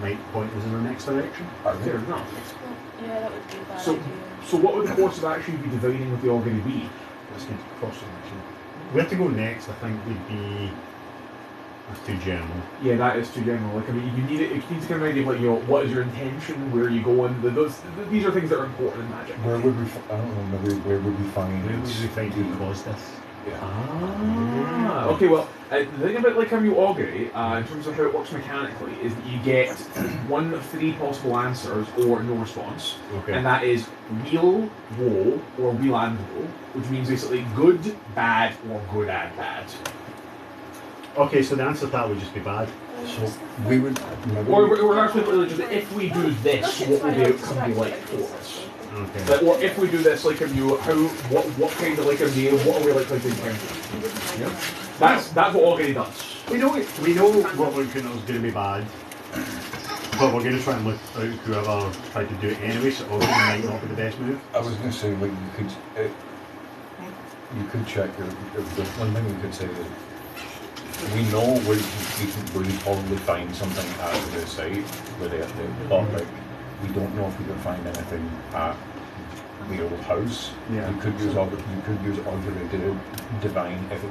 Might point us in the next direction. Fair enough. Yeah, that would be a bad So, idea. so what would the course of action be dividing with the augury be? Let's get to cross action. Where to go next, I think, would be. That's too general. Yeah, that is too general. Like, you need it. You need to kind of idea, like, what is your intention, where are you going. These are things that are important in magic. Where would we? I don't know. Maybe where would we find? Where would we find who caused this? Yeah. Ah. Okay. Well, the thing about like augury, in terms of how it works mechanically, is that you get one of three possible answers or no response, Okay. and that is wheel, woe, or wheel and woe, which means basically good, bad, or good and bad. Okay, so the answer to that would just be bad. So we would. Maybe, Or we're actually really just if we do this, what will the outcome be like for us? Okay. Like, or if we do this, like, what kind of like what are we likely to encounter? Yeah. That's what augury does. We know what we're going to be bad, but we're going to try and look out whoever tried to do it anyway. So augury might not be the best move. I was going to say, like, you could check your. The one thing you could say is, we know where you probably find something at the site where they but like we don't know if we can find anything at the old house. Yeah. You could use augury to divine if it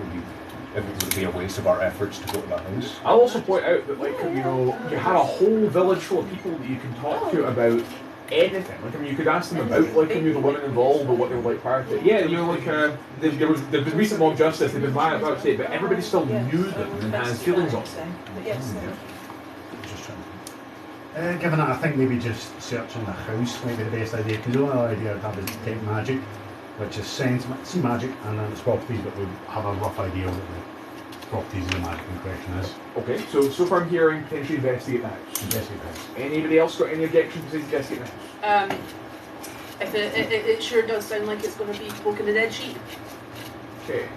would be a waste of our efforts to go to that house. I'll also point out that, like, you had a whole village full of people that you can talk to about anything. Like, you could ask them about, like, the women involved or what they were like prior to it. Yeah, like, there's been recent mob justice, they've been violent about state, but everybody still knew them and has feelings on them. But yes, Just trying to Given that, I think maybe just searching the house might be the best idea. Because the only other idea I'd have is detect magic, which is sense magic and then its properties, but we'd have a rough idea of what the properties of the magic in question is. Okay, so far I'm hearing potentially investigate the house. Investigate the house. Anybody else got any objections to investigate the house? If it sure does sound like it's going to be poking a dead sheep. Okay.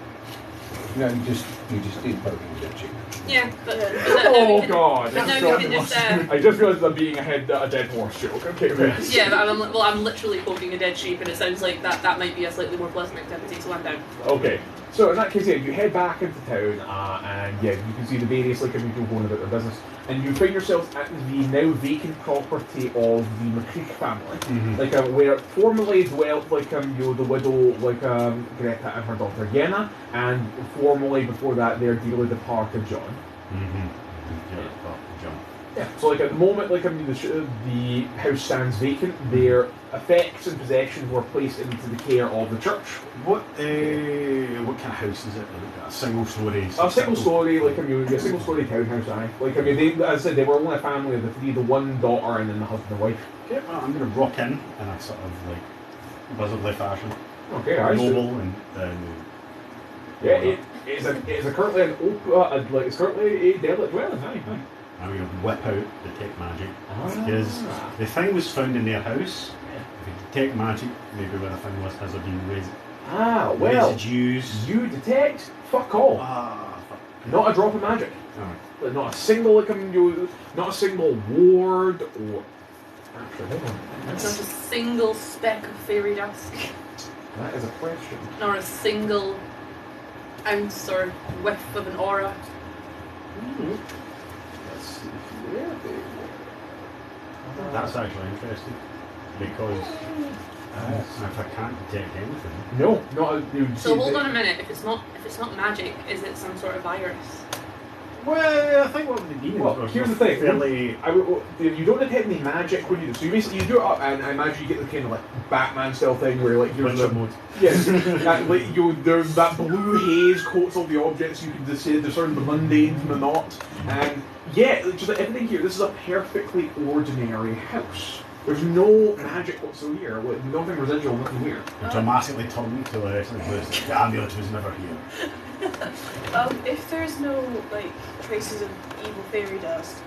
No, you just did poking the chick. Yeah, but Oh god! But I'm now sorry. we can just I just realised I'm being a dead horse joke. Okay, right. yeah, but I'm literally poking a dead sheep, and it sounds like that might be a slightly more pleasant activity, so I'm down. Okay, so in that case, yeah, you head back into town, and yeah, you can see the various like people going about their business, and you find yourself at the now vacant property of the McCreich family, like where formerly dwelt like the widow like Greta and her daughter Jenna, and formerly before that their dearly departed John. John. Yeah. So like at the moment, like the house stands vacant. Their effects and possessions were placed into the care of the church. What kind of house is it? Like a single story? A single story, like a single story townhouse. Like they, as I said, they were only a family of the three, the one daughter and then the husband and wife. Okay, well, I'm going to rock in a sort of like wizardly fashion. Okay, I see. Noble and Yeah, it is currently an it's currently a derelict dwelling. Aye. I'm going to whip out detect magic. Ah. Because the thing was found in their house. If you detect magic, maybe where the thing was has been raised. Well, Residues. you detect fuck all. Fuck. Not a drop of magic. Alright. Like, not a single not a single ward or. Actually, hold on. Not a single speck of fairy dust, That is a question. nor a single ounce or whiff of an aura. Let's see where they were. That's actually interesting. Because if I can't detect anything. No, not you. So hold on a minute. If it's not magic, is it some sort of virus? Well, I think what would the demons Well, were here's the thing. fairly... You don't detect any magic when you do. So you basically do it up, and I imagine you get the kind of like Batman style thing where like you're Witcher mode. yes, like there's that blue haze coats all the objects. You can discern the mundane from the not, and yeah, just like everything here. This is a perfectly ordinary house. There's no magic whatsoever here. Nothing residual, nothing weird. Dramatically turned to the ambulance was never here. If there's no like traces of evil fairy dust,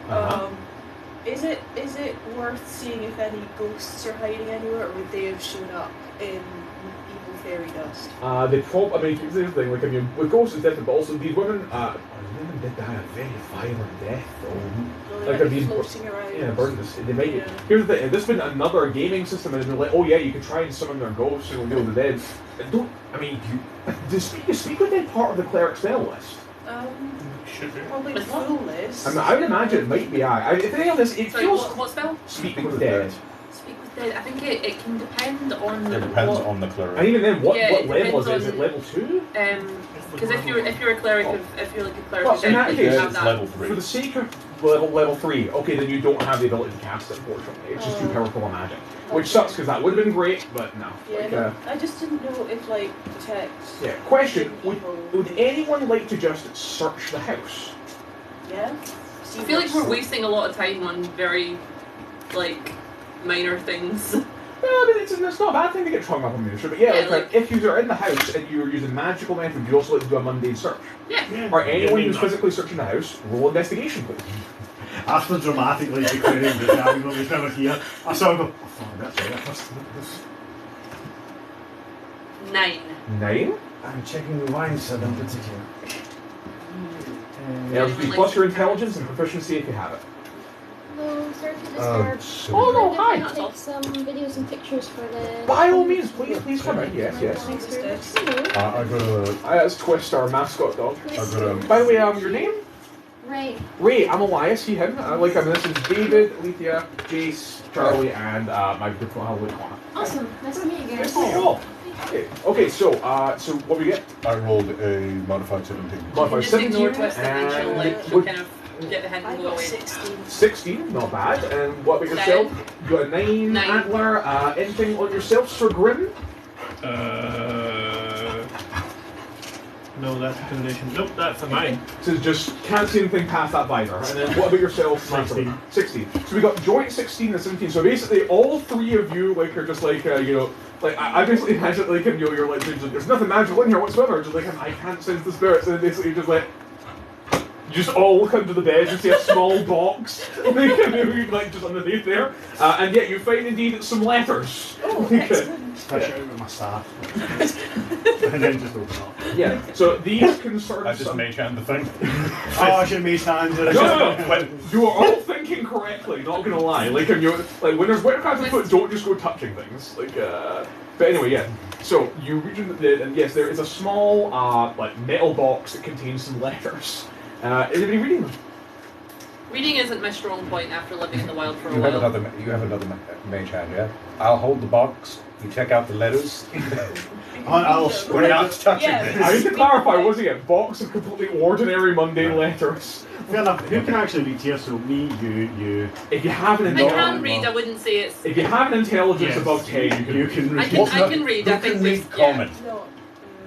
is it worth seeing if any ghosts are hiding anywhere, or would they have shown up in evil fairy dust? They probably. I mean, here's the thing. Like, I mean, with ghosts it's different, but also these women. Women did die a very violent death. Like they're being floating around. Yeah, burned. They might. Yeah. Here's the thing. This has been another gaming system, and they're like, oh yeah, you can try and summon their ghosts and deal with the dead. Don't. I mean, speak with dead part of the cleric spell list. Should be. Probably the full list. I would imagine it might be. If any of this, it Sorry, feels. what spell? Speak with dead. Speak with dead. I think it can depend on. It depends what, on the cleric. And even then, what it level is depends it? Is it level 2? Because if you're a cleric if you're like a cleric Well, of in that death, case, you have it's that. level 3. For the sake of level 3, okay, then you don't have the ability to cast it, unfortunately. It's just too powerful a magic. Which sucks, because that would have been great, but no. Yeah, Like, no, I just didn't know if like detect. yeah. Question, evil. would anyone like to just search the house? Yeah. I feel like we're wasting a lot of time on very like minor things. Well, I mean, it's not a bad thing to get hung up on the but yeah, Yeah, like, if you are in the house and you're using magical methods, you also like to do a mundane search. Yeah. Or anyone Yeah, who's no. physically searching the house, roll investigation, please. After dramatically declaring that the ambulance was never here, I sort of go, oh, that's right. 9. 9? I'm checking the wine sub in particular. Yeah, it'll be plus your intelligence and proficiency if you have it. Hello, sorry to disturb. So Oh, no, hi. Can I take some videos and pictures for the... By all means, please come in. Yes, yes. Thanks very much. Hello. I got a. That's Twist, our mascot dog. I got a. By the way, your name? Right. Ray, I'm Elias, he, him. This is David, Alethea, Jace, Charlie, and my good friend, Connor. Awesome. Nice to meet you guys. Oh, okay, so what we get? I rolled a modified 17. Modified Just ignore 17, Twist and then she'll like she'll kind of get the hint I and go got away. 16. 16, not bad. And what about yourself? You got a 9 9. antler. Anything on yourself, Sir Grim? No, that's a combination. Nope, that's a 9. So just can't see anything past that visor. And then what about yourself? 16. 16. So we got joint 16 and 17. So basically, all three of you like are just like like I basically imagine like you're like there's nothing magical in here whatsoever. Just like I can't sense the spirits, and basically just like. You just all come to the bed and see a small box like just underneath there, and yet you find indeed some letters. Oh, excellent. Push it out with my staff. And then just open up. Yeah. So these concern. I just mage hand the thing. Oh, I should mage hands. No. You are all thinking correctly. Not gonna lie. Like when there's witchcraft afoot, don't just go touching things. Like. But anyway, yeah. So you reach into the and yes, there is a small like metal box that contains some letters. Is anybody reading them? Reading isn't my strong point after living in the wild for a You have while. another mage hand, yeah? I'll hold the box. You check out the letters. We're not touching Yeah. this. I need to clarify, wasn't it? Box of completely ordinary, mundane letters. Fair enough. Who can actually read here? So me, you. If you have an I can read. I wouldn't say it's. if you have an intelligence Yes. above 10, You can read. I can read. I Who think can read there's- yeah. common? No.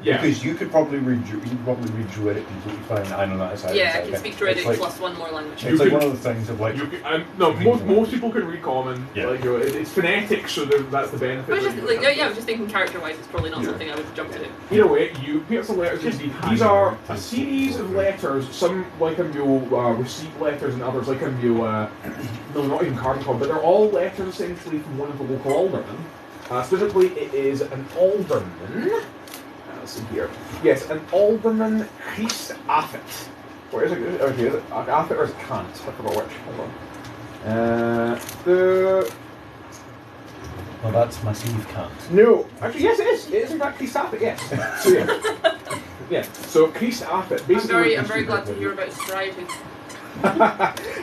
Yeah. Because you could probably read Druidic completely fine. I know that's how Yeah, I it's can speak Druidic plus one more language. It's like one of the things of like. You can, no, most people can read common. Yeah. Like, it's phonetic, so that's the benefit. I was that just you like, have. yeah, I was just thinking character-wise, it's probably not Yeah. something I would jump to. Either way, you pick up some letters. These are a series of letters. Some like receipt letters, and others like no, not even carbon copy, but they're all letters essentially from one of the local aldermen. Specifically, it is an alderman. Let's see here. Yes, an alderman Christ Affet. Where is it? Okay, is it Affet or is it Kant? I forgot which. Hold on. Well, that's my Steve Kant. No, actually, yes, it is. It is in fact Christ Affet. Yes. So yeah, yeah. So Christ Affet basically. I'm very glad to hear about sobriety.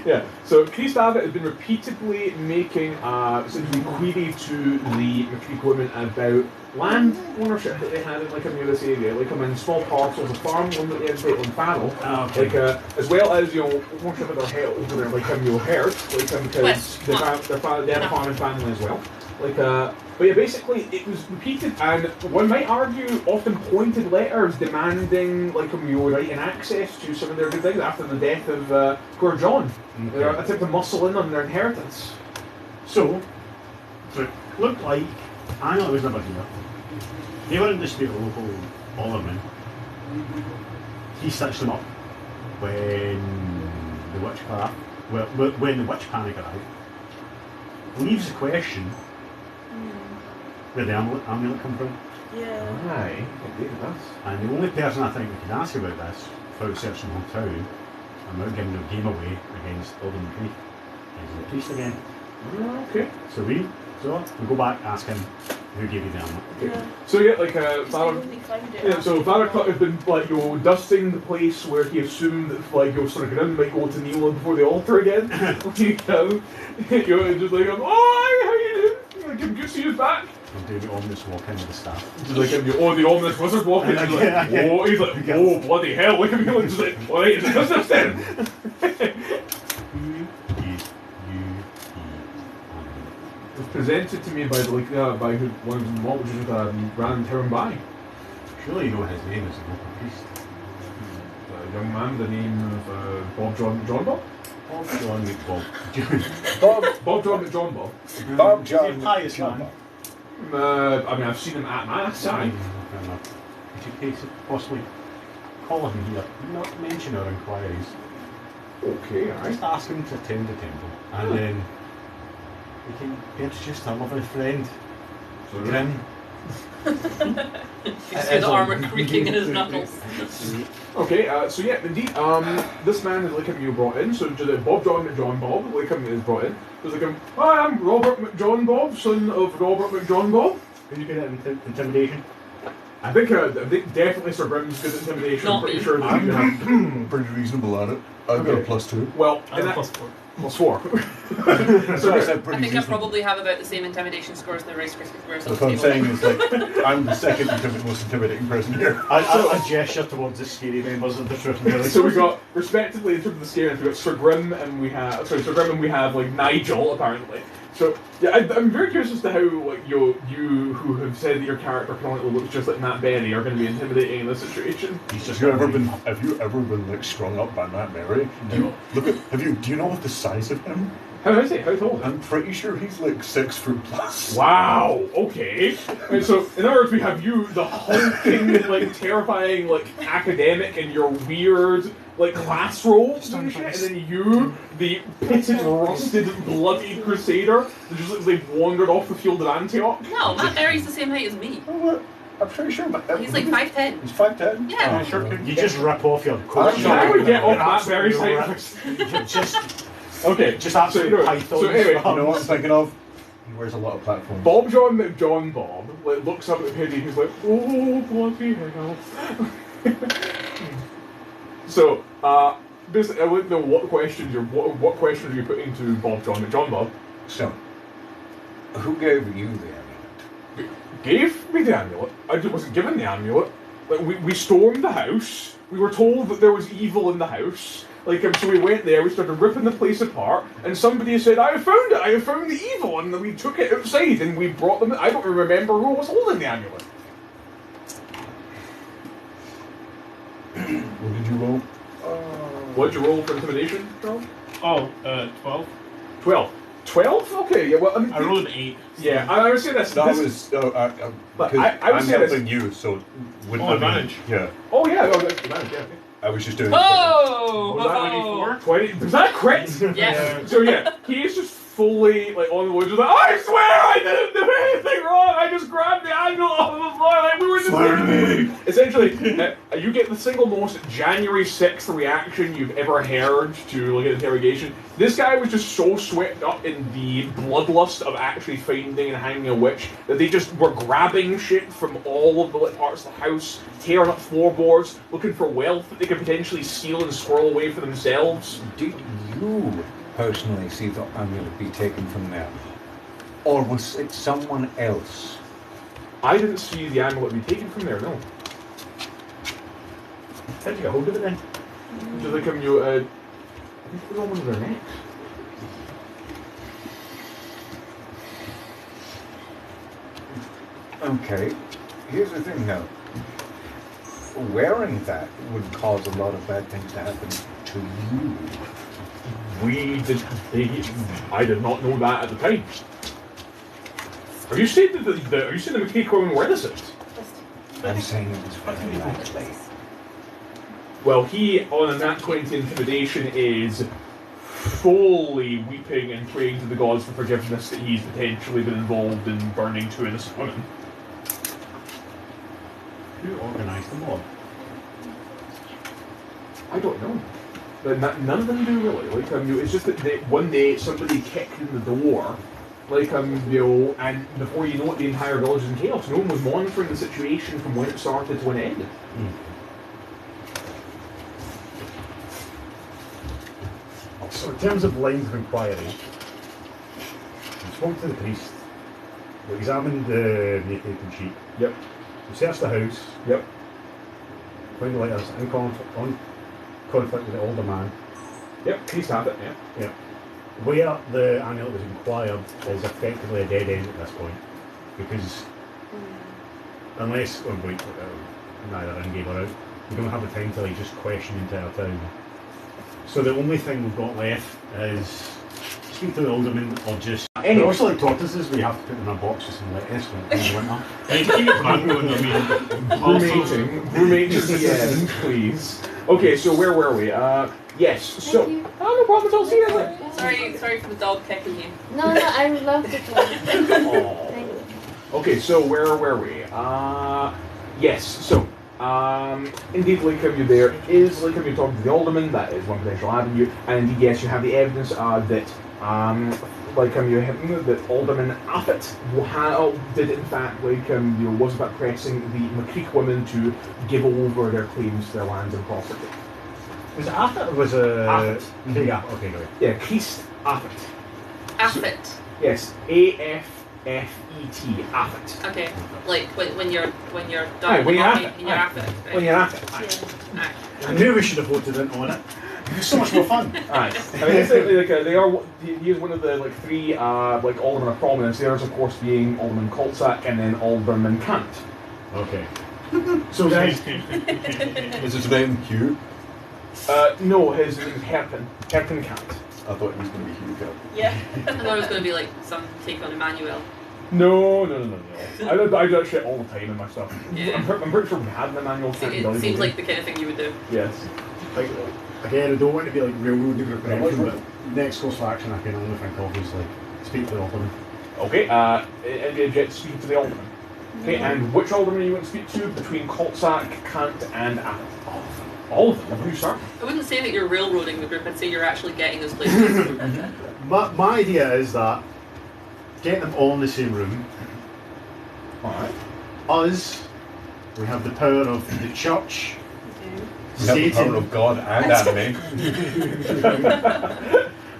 Yeah, so Christ Affet has been repeatedly making essentially query to the McCreich women about land ownership that they had in like this area, like in small parcels of farmland that they had built on fallow, like as well as ownership of their herd over there, like herd, like because they had a farming family as well, like but yeah, basically it was repeated, and one might argue often pointed letters demanding like right and access to some of their good things after the death of Poor John. They attempt to muscle in on their inheritance. So it looked like Anna was never here. They were in dispute with a local alderman. He stitched them up when the when the witch panic arrived. Leaves the question where the amulet come from. Yeah. Aye, And the only person I think we can ask about this, without searching the whole town, and without giving their game away against Alderman McCreich, is the priest again. Okay. So we go back, ask him who gave you the amulet. Okay. So yeah, like Father. Yeah, so Father Cut had been like dusting the place where he assumed that like sort of Grim might go to kneel before the altar again. Just like oh, how you doing? Like good to see you back. I'm doing the ominous walk in with the staff. Just like the ominous wizard walking. He's like, oh, he's like, oh bloody hell! Look at me! Just like, all right, it's a business then. It was presented to me by by one of the mob just ran town by. Surely you know his name is a local priest. A young man, the name of Bob John Bob. Bob John McBob. Bob John McJohn Bob. Bob John. Pious man. I mean, I've seen him at mass. Aye. Would you possibly call him here? Not mention our inquiries. Okay, aye. Just ask him to attend the temple, and then we can be introduced to our lovely friend, Grim. You see the armour creaking in his knuckles. Okay, so yeah, indeed, this man is like him brought in, so just Bob John McJohn Bob, like him is brought in. There's like him, hi, I'm Robert McJohn Bob, son of Robert McJohn Bob. Can you get that intimidation? I think definitely Sir Grim's good at intimidation. Not I'm pretty me. sure that I'm pretty reasonable at it. I've got a +2. Well, I'm a +4. +4. So I said pretty I think I reasonable. probably have about the same intimidation scores in the Rice Krispies Squares. That's what I'm saying is like, I'm the second most intimidating person here. I gesture towards the scary members of the troop. So we got, respectively, in terms of the scary, we got Sir Grim and we have like Nigel apparently. So yeah, I'm very curious as to how like you who have said that your character currently looks just like Matt Berry are going to be intimidating in this situation. Have you ever been like strung up by Matt Berry? Do you know what the size of him? How is he? How tall? I'm pretty sure he's like 6 foot plus. Wow. Okay. Right, so in other words, we have you, the hulking, like terrifying, like academic, in your weird, like class robes and shit, and then you, the pitted, rusted, bloody crusader, that just looks like wandered off the field of Antioch. No, Matt Berry's the same height as me. I'm pretty sure. He's like 5'10". He's 5'10". Yeah. Sure. You just rip off your coat. How do we get off Matt Berry's height? Just. Okay, just absolutely python. So anyway, you know what I'm thinking of? He wears a lot of platforms. Bob John McJohn Bob like, looks up at the pity. He's like, oh bloody hell. So basically, I wouldn't know what questions you're putting to Bob John McJohn Bob. So, who gave you the amulet? Gave me the amulet. I wasn't given the amulet. Like we stormed the house. We were told that there was evil in the house. Like, so we went there, we started ripping the place apart, and somebody said, I have found it, I have found the evil, and then we took it outside, and we brought them, I don't remember who was holding the amulet. What did you roll? What did you roll for intimidation, Charles? Oh, 12. 12. 12? Okay, yeah, well, I mean... I rolled an 8. Yeah, I would say that's... That was... because I would I'm say helping you, so... Advantage. Yeah. Oh, yeah, that's advantage, yeah. I was just doing Oh! Was that 20? Was that a crit? Yeah. So yeah, he is just fully like on the woods, just like, I swear I didn't do anything wrong. I just grabbed the amulet off the floor. Like we were just. Swear to me. Essentially, you get the single most January 6th reaction you've ever heard to like an interrogation. This guy was just so swept up in the bloodlust of actually finding and hanging a witch that they just were grabbing shit from all of the lit parts of the house, tearing up floorboards, looking for wealth that they could potentially steal and squirrel away for themselves. Did you personally see the amulet be taken from them? Or was it someone else? I didn't see the amulet be taken from there, no. How'd you get hold of it then? Just like you, I think it was on one of their necks. Okay, here's the thing now. Wearing that would cause a lot of bad things to happen to you. I did not know that at the time. Are you saying that are you saying the McCreich women were innocent? I'm saying it was very likely. Well, he, on a nat 20 intimidation, is fully weeping and praying to the gods for forgiveness that he's potentially been involved in burning 2 innocent women. Who organised the mob? I don't know. But none of them do really. Like, it's just that one day somebody kicked in the door, like, and before you know it, the entire village is in chaos. No one was monitoring the situation from when it started to when it ended. So in terms of lines of inquiry, we spoke to the priest, we examined the vacated sheep, Yep. we searched the house, Yep. found the letters in conflict with the older man. Yep. He's had it. Yeah. Yeah. Where the amulet was inquired is effectively a dead end at this point, because unless neither in game or out, we don't have the time to like just question the entire town. So the only thing we've got left is speak to the alderman or just. Anyway, also like tortoises, we have to put them in a box with some lettuce in the winter. And keep it going, I mean. Ruminating the end, please. Okay, so where were we? Yes. So. Thank you. Oh, no problem. I'll see you later. Sorry for the dog kicking you. No, I love the toy. Thank you. Okay, so where were we? Yes, so, indeed, like, you there is, like, you're talking to the alderman, that is one potential avenue, and indeed, yes, you have the evidence that, like, that Alderman Affett did, in fact, like, was about pressing the McCreich women to give over their claims to their lands and property. Was it Affett or was it? Affett. Yeah, okay, great. Yeah, Christ Affett. Affett. Yes, AFFET, Affett. Okay, like when you're done. Aye, when you're walking, Affett. and you're Aye. Affett. Right? When you're Affett. Aye. I knew we should have voted in on it. It was so much more fun. Aye. I mean, it's like, they are. He is one of the like 3 like aldermen of prominence. Theirs, of course, being Alderman Kolczak and then Alderman Kant. Okay. So guys, Is his name Hugh? No, his name is Herpen Kant. I thought it was going to be Hugh Cup. Yeah. I thought it was going to be like some take on Emmanuel. No. I do that shit all the time in my stuff. Yeah. I'm pretty sure we had an manual for It seems like the kind of thing you would do. Yes. like, again, I don't want to be like railroad the group action, but next course of action I can only think of is like speak to the alderman. Okay. Jet speak to the alderman. Okay, and which alderman you want to speak to between Kolczak, Kant, and Affett? All of them. Who start? I wouldn't say that you're railroading the group. I'd say you're actually getting us places. My idea is that get them all in the same room. Alright. Us, we have the power of the church. We have the power Satan. of God and anime.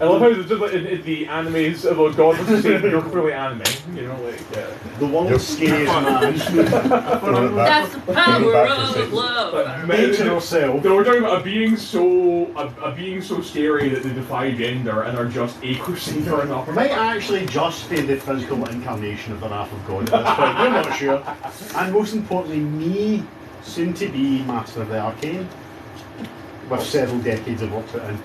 I love how it's just like in the animes about God was the same, you're clearly anime. You know, like, yeah. The world's scariest man. That's the power of love. Nature herself. No, we're talking about a being so scary that they defy gender and are just a crusader and upper. Might actually just be the physical incarnation of the wrath of God at this point. We're not sure. And most importantly, me, soon to be Master of the Arcane, with several decades of work put in.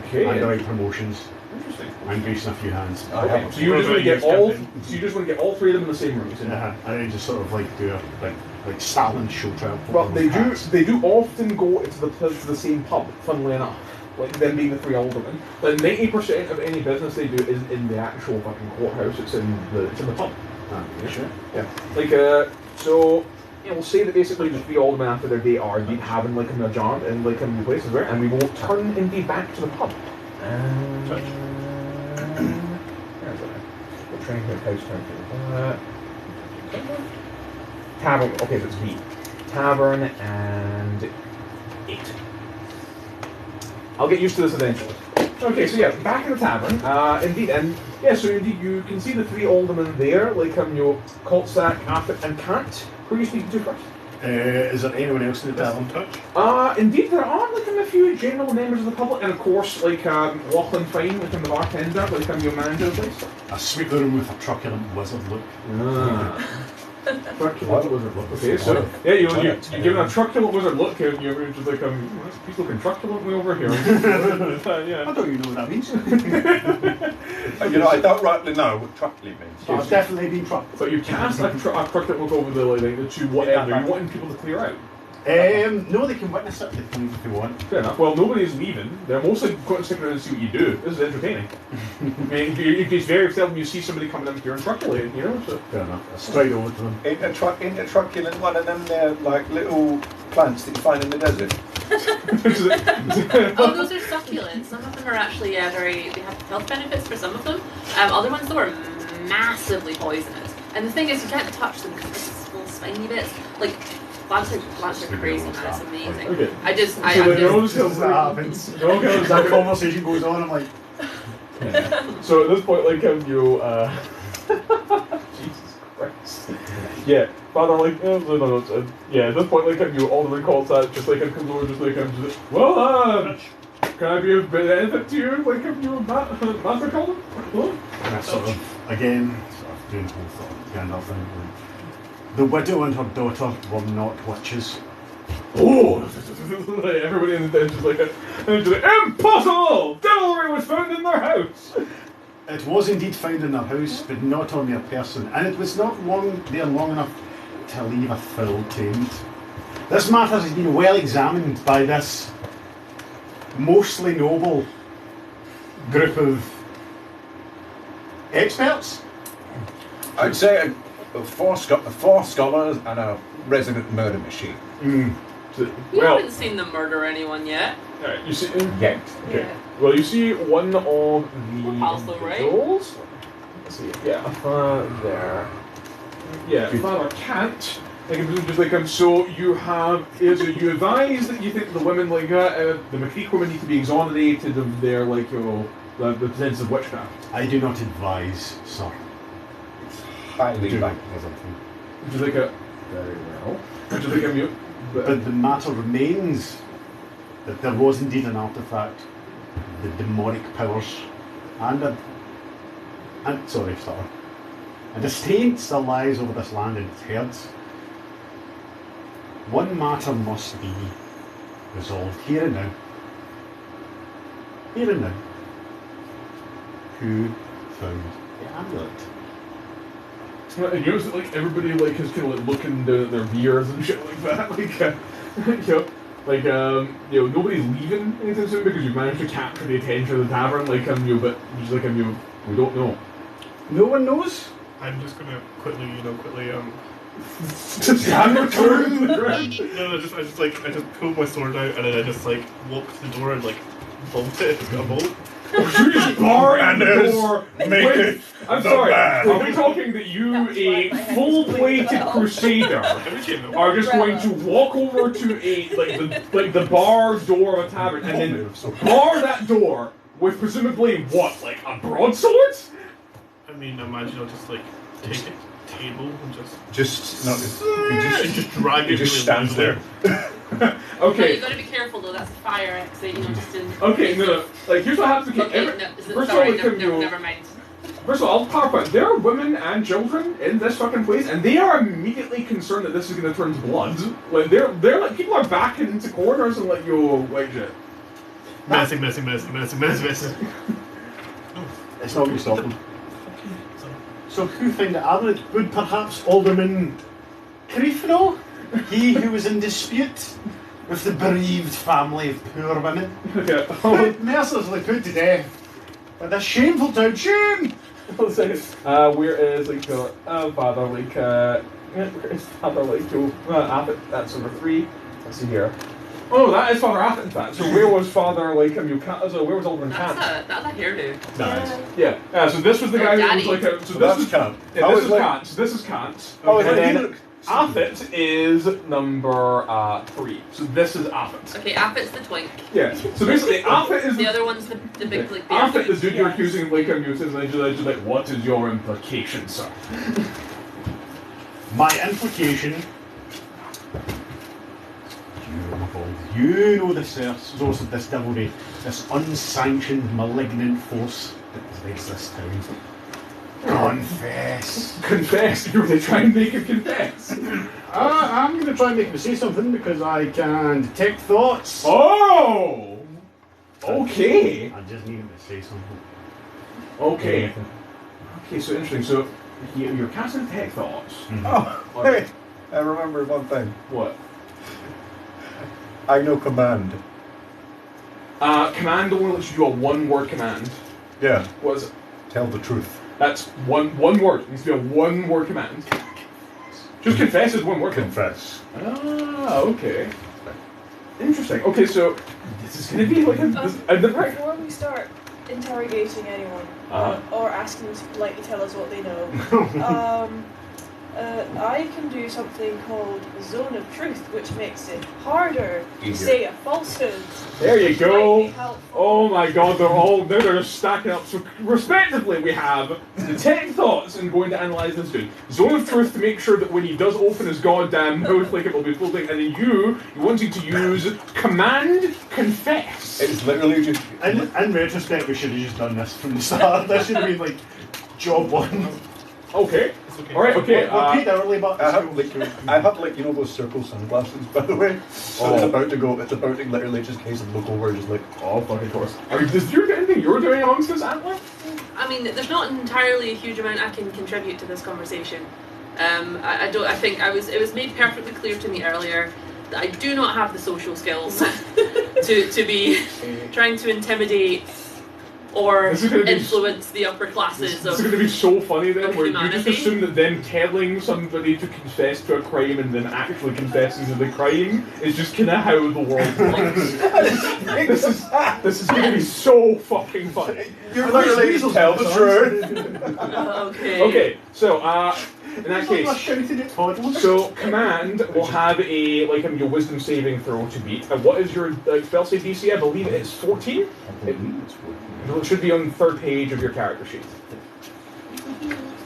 Okay. And the right promotions. Interesting. And greasing a few hands. Okay. So you just want to get all. So you just want to get all 3 of them in the same room. Isn't it? And then just sort of like do a like Stalin show trial. Well, they do often go to the same pub. Funnily enough, like them being the 3 aldermen. But 90% of any business they do is in the actual fucking courthouse. It's in the pub. Yeah, sure. Yeah. Like so. Yeah, we'll say that basically the 3 aldermen after their day are indeed having like a job in like in places where, and we will turn indeed back to the pub. Where's it? We'll try and get house turn to tavern. Okay, so it's B. Tavern and 8. I'll get used to this eventually. Okay, so yeah, back in the tavern, indeed, and yeah, so indeed you can see the three aldermen there, like Koltsak, Affit, and Kant. Who are you speaking to first? Is there anyone else in the tavern? Indeed there are, like, a few general members of the public, and of course, like, Lachlan Fine, like, the bartender, like, your manager of the place. I sweep the room with a truculent wizard look. Truculent wizard look. Okay, so yeah, you give him a truculent wizard look, and you're just like, he's looking truculently over here. Yeah. I don't even know what that means. You know, I don't rightly know what truckling means. I've definitely been trucked. But you cast a truculent look over the two whatever. You wanting people to clear out? No, they can witness it if they want. Fair enough. Well, nobody's leaving. They're mostly going to stick around and see what you do. This is entertaining. I mean, it's very seldom you see somebody coming up here and truculating, you know? So. Fair enough. Straight over to them. In a truculent one of them, they're like little plants that you find in the desert. Oh, those are succulents. Some of them are actually they have health benefits for some of them. Other ones, though, are massively poisonous. And the thing is, you can't touch them because it's little spiny bits. Like, plants are crazy, man. It's amazing. Okay. I just. That conversation goes on, I'm like... So at this point, like, you, Jesus Christ. Yeah, Father, like, yeah, at this point, like, you Alderman calls that, just like, comes over, just like, well, can I be of benefit to you, like, if you Master Calder? And I sort of, again, doing the whole thought, Gandalf thing. The widow and her daughter were not witches. Oh! Everybody in the den just like, impossible! Devilry was found in their house! It was indeed found in their house, but not on their person, and it was not there long enough to leave a full taint. This matter has been well examined by this mostly noble group of experts. I'd say four scholars and a resident murder machine. We haven't seen them murder anyone yet. Alright, you see... Yet. Okay. Yeah. Well, you see one of the individuals. Let's see. Yeah, there. Yeah, Father Kant. Like, just like so you have you advise that you think the women like the McCreich women need to be exonerated of their like the pretense of witchcraft. I do not advise, sir. It's highly likely. Which is like a very well. Which is like a mute. But the matter remains that there was indeed an artifact, the demonic powers, and a taint still lies over this land in its herds. One matter must be resolved here and now. Here and now. Who found the amulet? And you notice that like everybody like is kind of like looking down at their beers and shit like that. Like nobody's leaving anytime soon because you've managed to capture the attention of the tavern. Like but just like we don't know. No one knows. I'm just gonna quickly just hammer turn the ground. No, I just pull my sword out and then I just like walk to the door and like bolt it. It's got a bolt. You just bar in the door. I'm sorry. Are we talking that you, a full-plated crusader, are just going to walk over to the bar door of a tavern and then bar that door with presumably what, like a broadsword? I mean, imagine I'll just like take a table and just drag it. He just stands there. Okay. No, you gotta be careful though. That's a fire exit. You know, just in. Okay, no. Like here's what happens. Okay, First sorry, of all, never mind. First of all, I'll clarify. There are women and children in this fucking place, and they are immediately concerned that this is going to turn to blood. Like they're like people are backing into corners and like like shit. Messing. It's not going to stop them. So who found the amulet? Would perhaps Alderman Creich know? He who was in dispute with the bereaved family of poor women. Okay. Mercilessly put to death. By this shameful town. Shame! One second. Where is like Father like where is Father like Affit? That's number 3. Let's see here. Oh, that is Father Affit in fact. So where was Father like where was Alderman Kant? That's a hairdo. Nice. Yeah. So this was the guy who was like So this is Kant. Yeah, this is Kant. So this is Kant. Oh, and then Affit is number 3. So this is Affit. Okay, Affit's the twink. Yeah. So basically, Affit is The other one's the big like. Affit, the dude you're accusing of like abuses, and just like, what is your implication, sir? My implication. You know the source of this devilry, this unsanctioned, malignant force that plagues this town. Confess. Confess. You're going to try and make him confess. I'm going to try and make him say something because I can detect thoughts. Oh! Okay. I just need him to say something. Okay. Okay, so interesting. So you're casting detect thoughts. Mm-hmm. Oh, hey, I remember one thing. What? I know command. Command only lets you do a one-word command. Yeah. What is it? Tell the truth. That's one word. It needs to be a one-word command. Just confess is one word. Confess. Ah, okay. Interesting. Okay, so this is going to be like Before we start interrogating anyone or asking them to politely tell us what they know, I can do something called Zone of Truth, which makes it harder to say a falsehood. There you Which go. might be helpful. Oh my god, they're stacking up. So respectively, we have detect thoughts and going to analyze this dude. Zone of Truth to make sure that when he does open his goddamn mouth, like it will be floating, and then you wanted to use command confess. It's literally just. In retrospect, we should have just done this from the start. That should have been like job 1. Okay. Okay. All right. Okay. We're paid hourly, but I have like you know those circle sunglasses, by the way. So it's about to go. It's about to literally just case of look over, just like Oh, fucking course. Is there anything you're doing amongst this, Antler? I mean, there's not entirely a huge amount I can contribute to this conversation. I don't. I think it was made perfectly clear to me earlier that I do not have the social skills to be trying to intimidate or This is gonna be- influence the upper classes It's of. going to be so funny then, of where you just humanity. assume that them telling somebody to confess to a crime and then actually confessing to the crime is just kind of how the world works. This is going to be so fucking funny. you're literally tell the truth. Okay. Okay, so in that I case, shouted at toddlers. so command will have a your wisdom saving throw to beat. And what is your spell save DC? I believe it's 14. It should be on the 3rd page of your character sheet.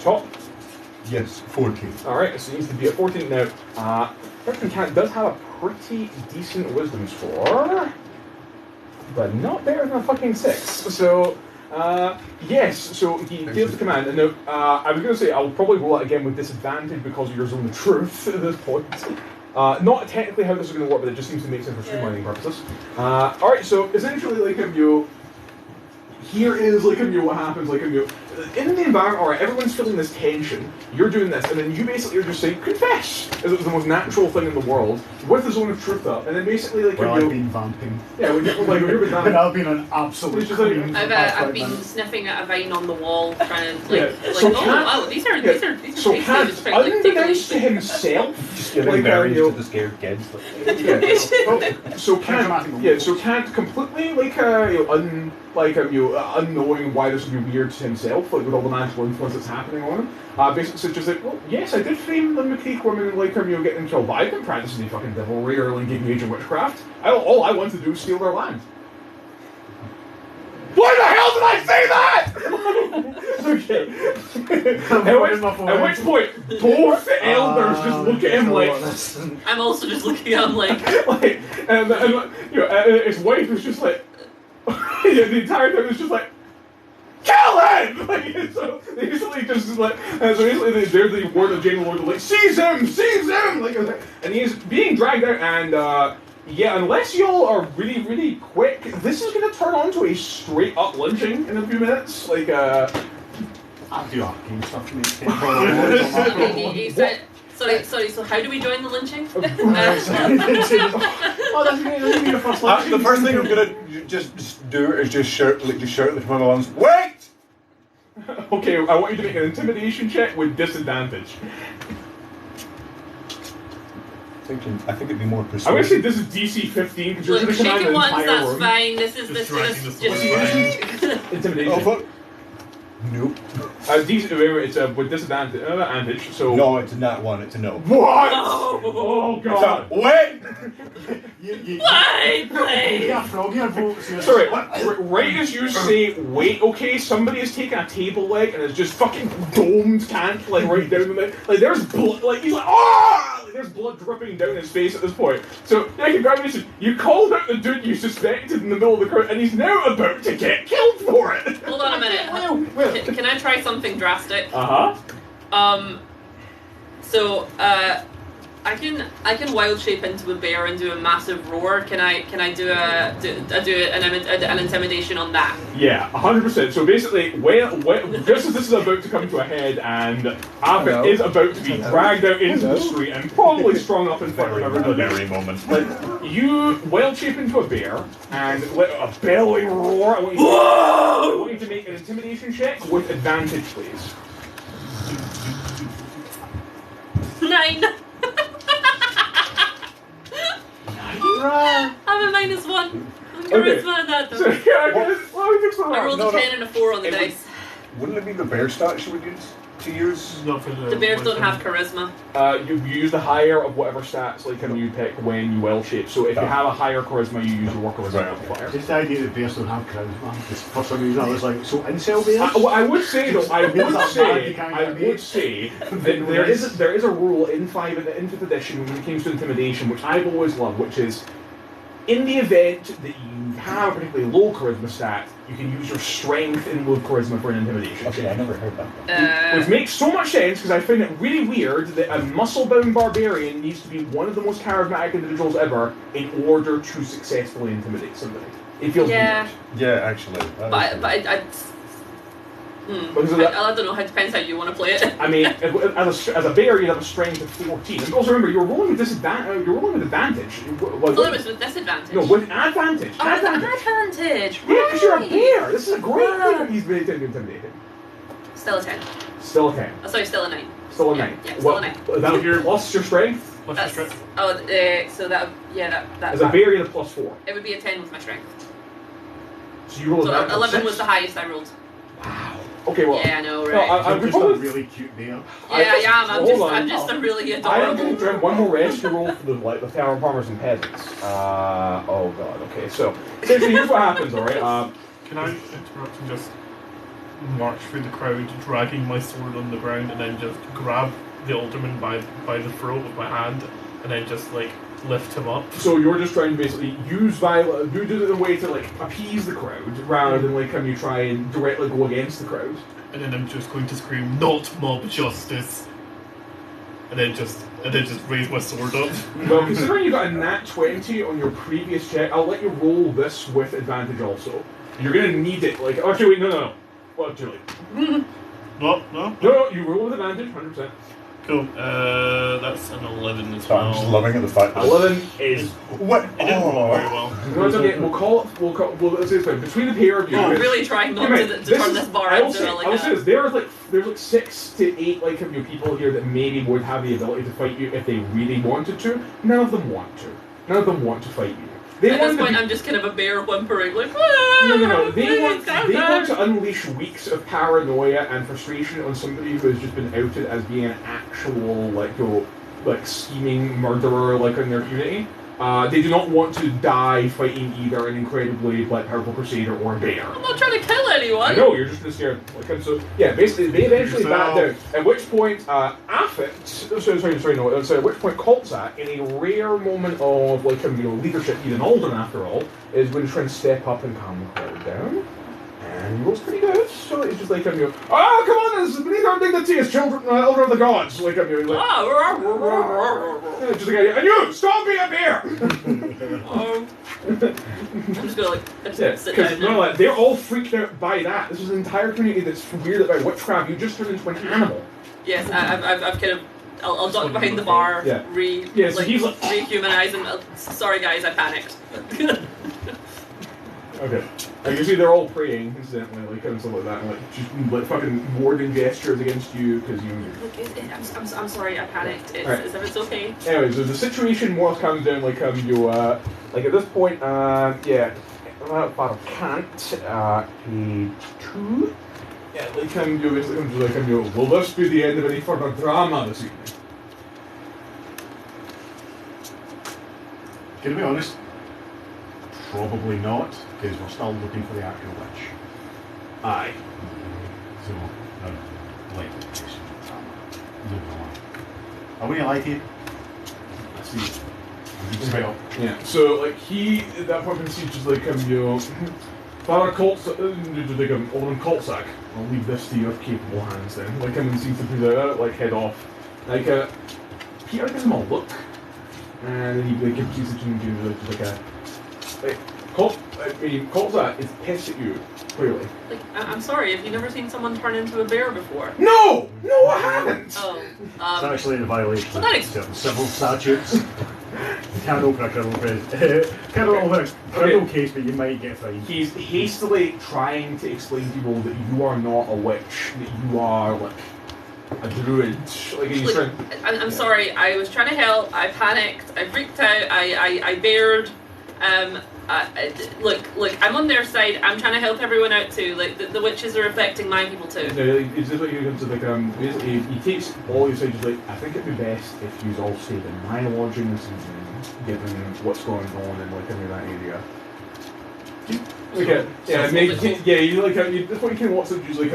Top. Yes, 14. Alright, so it needs to be at 14 now. Freshman Cat does have a pretty decent wisdom score, but not better than a fucking 6. So, yes, so he deals the command. And now, I was going to say, I'll probably roll it again with disadvantage because of your zone of truth at this point. Not technically how this is going to work, but it just seems to make sense for streamlining purposes. Alright, so essentially, here is what happens, in the environment, alright, everyone's feeling this tension, you're doing this, and then you basically are just saying, confess, as it was the most natural thing in the world, with the zone of truth up, and then basically, I've been vamping. yeah, when you're with And that, I've been an absolute It's just like- queen. I've been sniffing at a vine on the wall, trying to Yeah. So oh Cat- wow, these are yeah. tasty. So It's Cat, trying to, like, take unbeknownst to away- himself, Just giving like, berries you know, to the scared kids. so Cat completely unknowing why this would be weird to himself, like with all the magical influence that's happening on him. Basically, so just like, well, yes, I did frame the McCreich woman getting killed, but I've been practicing the fucking devilry or engaging age of witchcraft. All I want to do is steal their land. Why the hell did I say that? Okay. At which point, both elders just look at him like. I'm also just looking at him like, and his wife was just like, the entire time was just like, kill him! So they basically just like, and so basically they're the word of Jane Lord, like, seize him! And he's being dragged out, and yeah, unless y'all are really, really quick, this is gonna turn on to a straight up lynching in a few minutes. I do arcane stuff to make he said, sorry, so how do we join the lynching? Oh, that's me, the first line. The first thing I'm gonna just do is just shout at the command ones. Wait! Okay, I want you to make an intimidation check with disadvantage. I think it'd be more I'm gonna persuasive. say this is DC 15 because you're Look, gonna command shaking the ones, entire that's room. fine. This is Just dragging this just one. Intimidation. Oh, fuck. Nope. Remember, it's with disadvantage, so... No, it's not one, it's a no. What? Oh. Oh, God. Wait! Wait, please! Yeah, frog your votes. Sorry, right as you say, wait, okay, somebody has taken a table leg and has just fucking domed Kant, like, right down the middle. Like, there's blood, like, he's like, ah! Like, there's blood dripping down his face at this point. So, yeah, congratulations. You called out the dude you suspected in the middle of the crowd, and he's now about to get killed for it. Hold on a minute. Can I try something drastic? Uh-huh. So, I can wild shape into a bear and do a massive roar. Can I do an intimidation on that? Yeah, 100%. So basically, just as this is about to come to a head and Abbott is about to be dragged out into the street and probably strung up in front of everybody. Very moment. Like, you wild shape into a bear and let a bellowing roar. I want you to make an intimidation check with advantage, please. 9. I'm a -1. I'm charisma at that though. So, yeah, I rolled a 10 and a 4 on the dice. Wouldn't it be the bear stats you would use to use? Not for The bears don't have charisma. You use the higher of whatever stats you pick when you wild shape. So if you have a higher charisma, you use your work charisma multiplier. Just the idea that bears don't have charisma. Just for some reason I was like, so incel bears? Well, I would say though, I would say that there is a rule in 5th edition when it comes to intimidation, which I've always loved, which is in the event that you have a particularly low charisma stat, you can use your strength in low charisma for an intimidation. Okay, I never heard that. Which makes so much sense because I find it really weird that a muscle-bound barbarian needs to be one of the most charismatic individuals ever in order to successfully intimidate somebody. It feels weird. Yeah, actually. I don't know. It depends how you want to play it. I mean, as a bear, you'd have a strength of 14. And also remember, you're rolling with disadvantage. You're rolling with advantage. Well, it was with disadvantage. No, with advantage. Oh, advantage. Yeah, because you're a bear. This is a great thing that he's been intimidated. Still a 10. Still a 10. Oh, sorry, still a 9. Still a 9. Yeah, still a 9. That your plus your strength. Plus your strength. Oh, so that as a bear, you have a plus 4. It would be a 10 with my strength. So you rolled so 11 6? was the highest I rolled. Wow. Okay, well. Yeah, I know, right? No, I'm just a really cute bear. Yeah, I'm just a really adorable. I'm going to drink one more rescue roll for the town farmers and peasants. Oh god. Okay, so essentially here's what happens. All right. Can I interrupt and just march through the crowd, dragging my sword on the ground, and then just grab the alderman by the throat with my hand, and then just like lift him up? So you're just trying to basically use violence, do it in a way to like appease the crowd, rather than like you try and directly go against the crowd. And then I'm just going to scream, "Not mob justice!" And then just raise my sword up. Well, considering you got a nat 20 on your previous check, I'll let you roll this with advantage also. You're gonna need it. Like, actually, wait, no. Well, too late. No, you roll with advantage, 100%. Cool. That's an 11 as well. I'm just loving at the fact that 11 is what? It didn't roll very well. No, it's okay. Let's say this way. Between the pair of you, I'm really trying not to turn this bar into like I will say this. There's like 6 to 8 people here that maybe would have the ability to fight you if they really wanted to. None of them want to. None of them want to fight you. At this point, I'm just kind of a bear whimpering, like, No. They want to unleash weeks of paranoia and frustration on somebody who has just been outed as being an actual, scheming murderer, in their community. They do not want to die fighting either an incredibly, powerful crusader or a bear. I'm not trying to kill anyone. I know, you're just scared. So, yeah, basically, they eventually back down. At which point, at which point Coltzak, in a rare moment of, leadership, he's an alderman after all, is going to try and step up and calm the crowd down. And he rolls pretty good, so it's just come on, this is beneath our dignity as children, elder of the gods. Just and you, stop being a bear! I'm just gonna sit down. They're all freaked out by that. This is an entire community that's weirded by witchcraft. You just turned into an animal. Yes, I've kind of. I'll duck behind the bar, so rehumanize him. Sorry guys, I panicked. Okay. And you see they're all praying, incidentally, and stuff like that, and just fucking warding gestures against you because you. I'm sorry, I panicked. Is everything okay? Anyways, so the situation more comes down you at this point, Battle can't, page 2. Yeah, like you basically come to like you. Will this be the end of any further drama this evening? Can I be honest? Probably not, because we're still looking for the actual witch. Aye. So, like, I wouldn't lie to you. I see. Yeah. So like he at that point sees just like you. Father Coltsack, like Owen Coltsack. I'll leave this to your capable hands then. Like him and seems to do that, like head off. Like Peter gives him a look, and then he like gives it to him like a Coltsack is pissed at you, clearly. Like, I'm sorry, have you never seen someone turn into a bear before? No, I haven't. Oh, it's actually in violation well, that of certain civil statutes. You can't open a criminal case. Can't open a criminal case, but you might get fined. He's hastily trying to explain to people that you are not a witch, that you are like a druid. Like he's trying. I'm sorry, I was trying to help, I panicked, I freaked out, I bared. Look, I'm on their side. I'm trying to help everyone out too. Like the witches are affecting my people too. Yeah, it's just like you come to like basically he takes all your sides. Like I think it'd be best if you all stayed in my lodgings, given what's going on in like in that area. You like that's what you can watch. Just like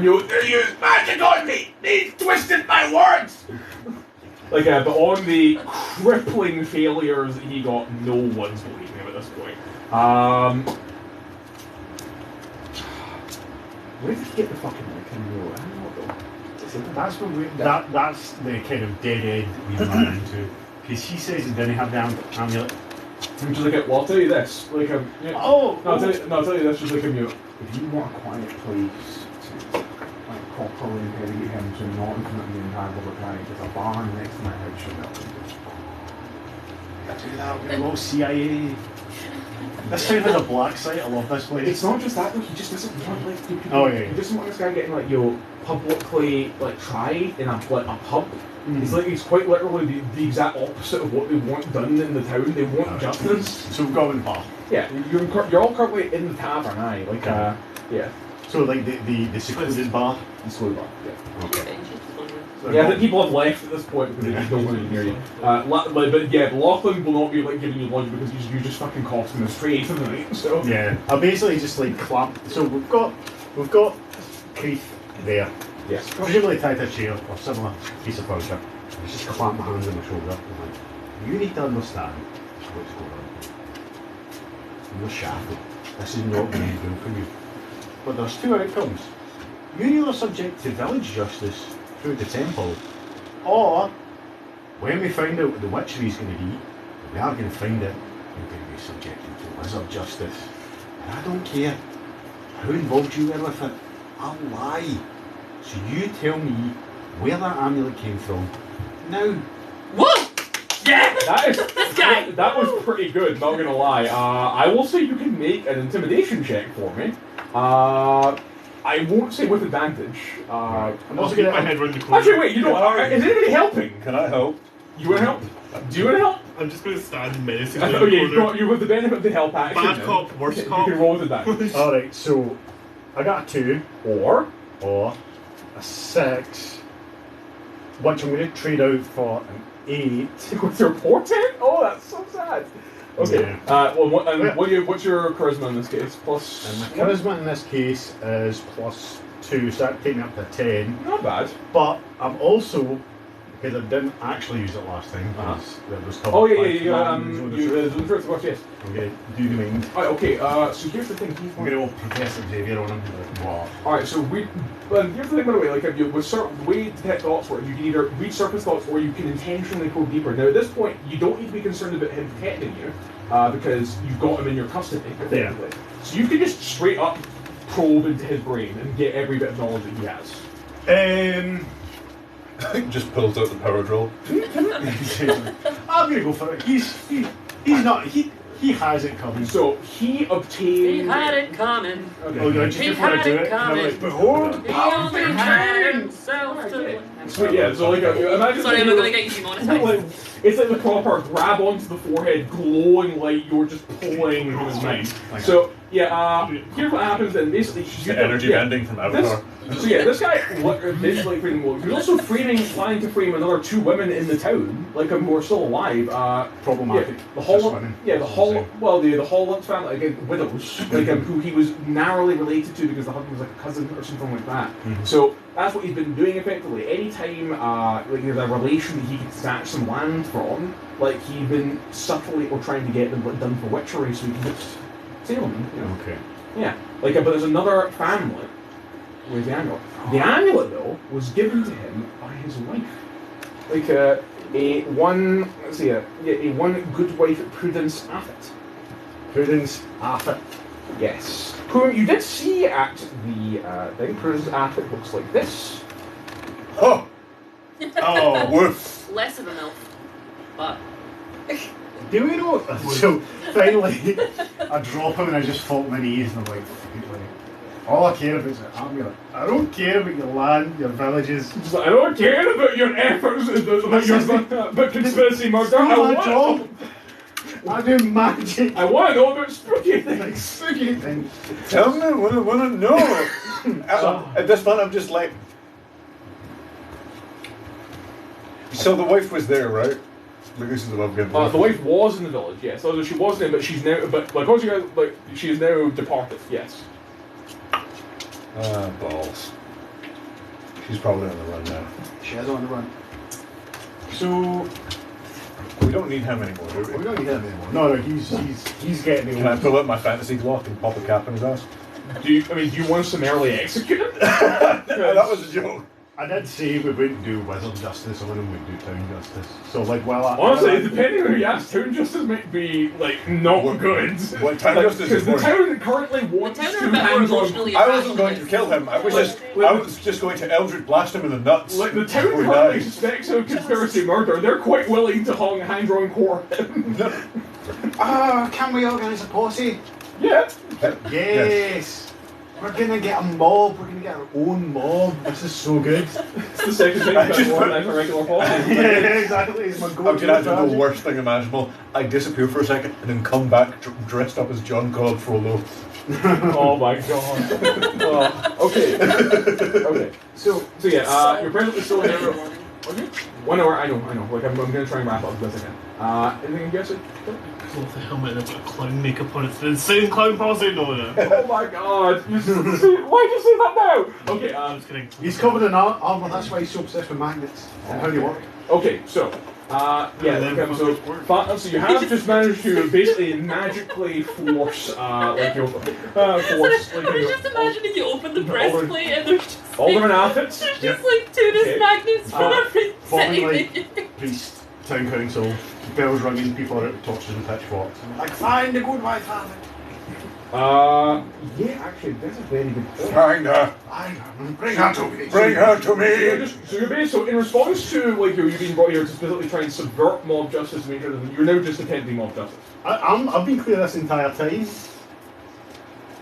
you use magic on me. They twisted my words. Like, but on the crippling failures that he got, no one's believing him at this point. Where did he get the fucking like cameo? I don't know though. That's what that's the kind of dead end we ran into. Because he says he didn't have the amulet. I'm just like, well, I'll tell you this. Like, yeah. I'll tell you this. Just like, if you want a quiet place to properly interrogate him to not infinitely entangle the guy, there's a barn next to my house should help him. Do that, we're gonna go CIA. This town has a black site, I love this place. It's not just that though, he just doesn't want like people. Oh yeah. He doesn't want this guy getting like publicly like tried in a pub. It's like he's quite literally the exact opposite of what they want done in the town. They want justice. So we've got in the bar. Yeah, you're all currently in the tavern, aye. Like yeah. So like the secluded bar? The secluded bar, yeah. Okay. Yeah, I think people have left at this point because they just don't want to hear you. But yeah, Lachlan will not be like giving you lunch because you just fucking cost him a straight for the night. So yeah, I basically just like clamp. So we've got Keith there. Yes. Presumably tied to a chair or similar piece of furniture. He's just clamp my hands on my shoulder. I'm like, you need to understand what's going on. You're shafted. This is not going to be good for you. But there's two outcomes. You're either subject to village justice through the temple, or when we find out what the witchery is going to be, we are going to find it, you're going to be subjected to wizard justice. And I don't care how involved you were with it, I'll lie. So you tell me where that amulet came from. Now. Whoa! Yeah! This guy! That was pretty good, not gonna lie. I will say you can make an intimidation check for me. I won't say with advantage. I'm also getting my head around the corner. Actually, wait, you know what? Is anybody helping? Can I help? You want to help? Do you want to help? I'm just going to stand menacingly. Oh yeah, you with the benefit of the help action. Bad cop, worst cop. You can roll with advantage. Alright, so I got a 2 or a 6, which I'm going to trade out for an 8. With your portent? Oh, that's so sad. Okay. Yeah. What's your charisma in this case? Plus. And my charisma in this case is +2, so that takes me up to 10. Not bad. But I'm also, because I didn't actually use it last time, because it was covered. Oh yeah. The truth, of course, yes. I'm going to do the mind. Alright, okay. So here's the thing. I'm going to go Professor Xavier on him. Wow. Alright, so here's the thing, by the way. Like, with the way detect thoughts work, you can either read surface thoughts or you can intentionally probe deeper. Now, at this point, you don't need to be concerned about him detecting you, because you've got him in your custody, effectively. Yeah. So you can just straight up probe into his brain and get every bit of knowledge that he has. Just pulls out the power drill. I'm gonna go for it. He's not. He has it coming. So he obtained. He had it coming. Okay. Oh, no, just He before I had do it it, coming. like, behold, He only had himself to. So yeah, so like imagine. Sorry, I'm not gonna get you demonetized. It's like the proper grab onto the forehead, glowing light. You're just pulling his mind. So yeah, here's what happens then. Basically, The energy bending from Avatar. So yeah, this guy did like freedom. He was also planning to frame another 2 women in the town, like who are still alive. problematic. Yeah, the Holland family, like widows, like who he was narrowly related to because the husband was like a cousin or something like that. So that's what he's been doing effectively. Anytime like there's a relation that he could snatch some land from, like he'd been subtly or trying to get them done for witchery so he can just steal them. You know? Okay. Yeah, like but there's another family. Where's the amulet? The amulet, though, was given to him by his wife. Like a one good wife, Prudence Affett. Prudence Affett. Yes. Whom you did see at the thing. Prudence Affett looks like this. Oh! Oh, Woof! Less of a MILF, but. do we know? So finally, I drop him and I just fall to my knees and I'm like, all I care about is the amulet. I don't care about your land, your villages. I don't care about your efforts, but conspiracy murder. Not my job. I do magic. I want to know about spooky things. Like spooky things. Tell me what I want to know. At this point, I'm just like. So the wife was there, right? Like this is above good. The wife was in the village, yes. Although she wasn't, but she's now. But like, also, you guys, like, she is now departed. Yes. Balls. She's probably on the run now. She is on the run. So we don't need him anymore, do We we? don't need him anymore. No, he's getting the Can I pull out my fantasy clock and pop a cap in his ass? Do you want to summarily execute him? No, that was a joke. I did say we wouldn't do wizard justice, or we wouldn't do town justice. So like, well, Honestly, depending on who you ask, town justice might be like not good. What town justice is Because the worse? town currently wants town to are a bit more hand on. emotionally I wasn't attached going to to this. kill him. I was just going to Eldritch blast him in the nuts. Like the town before he currently dies. suspects of conspiracy murder. They're quite willing to hand drawn court him. can we organise a posse? Yeah. Yes. We're gonna get a mob. We're gonna get our own mob. This is so good. It's the second thing about organizing a regular policy. Yeah, exactly. It's my I'm go-to gonna have to do strategy. the worst thing imaginable. I disappear for a second and then come back dressed up as John Called Frollo. Oh my god. Okay. Okay. So yeah, you're presently still in there. Okay. 1 hour. I know. Like I'm gonna try and wrap up as best I can. Anything you guys say? Cloth the helmet and I've got clown makeup on it. It's an insane clown policy. No. Oh my god. Why'd you say that now? Okay. I'm just kidding. He's covered in armour. That's why he's so obsessed with magnets and how they work. Okay, so, so you have just managed to basically magically force, force, I was just imagining you open the breastplate and there's just Alderman Affett. there's just like two magnets for every Formally, city. priest, town council, bells ringing, people are out with torches and pitchforks. Like, find the good wife, Affett. Yeah, actually, that's a very good point. Find her. Bring her to me. Bring her to me. So in response to like you being brought here to specifically try and subvert mob justice and make sure that you're now just attempting mob justice. I've been clear this entire time.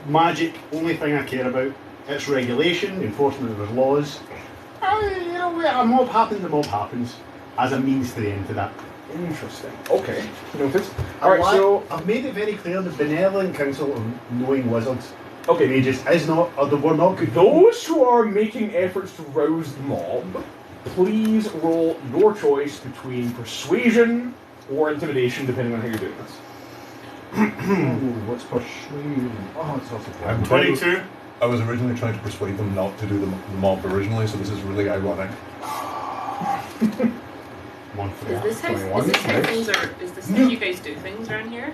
Magic, only thing I care about. It's regulation, enforcement of the laws. A mob happens as a means to the end to that. Interesting. Okay. Noted. Alright, so I've made it very clear the benevolent council of knowing wizards, okay. mages, is not, or they were not good. Those who are making efforts to rouse the mob, please roll your choice between persuasion or intimidation, depending on how you're doing this. What's persuasion? Oh, it's also I'm 22. I was originally trying to persuade them not to do the mob originally, so this is really ironic. Is this how things are? Is this how you guys do things around here?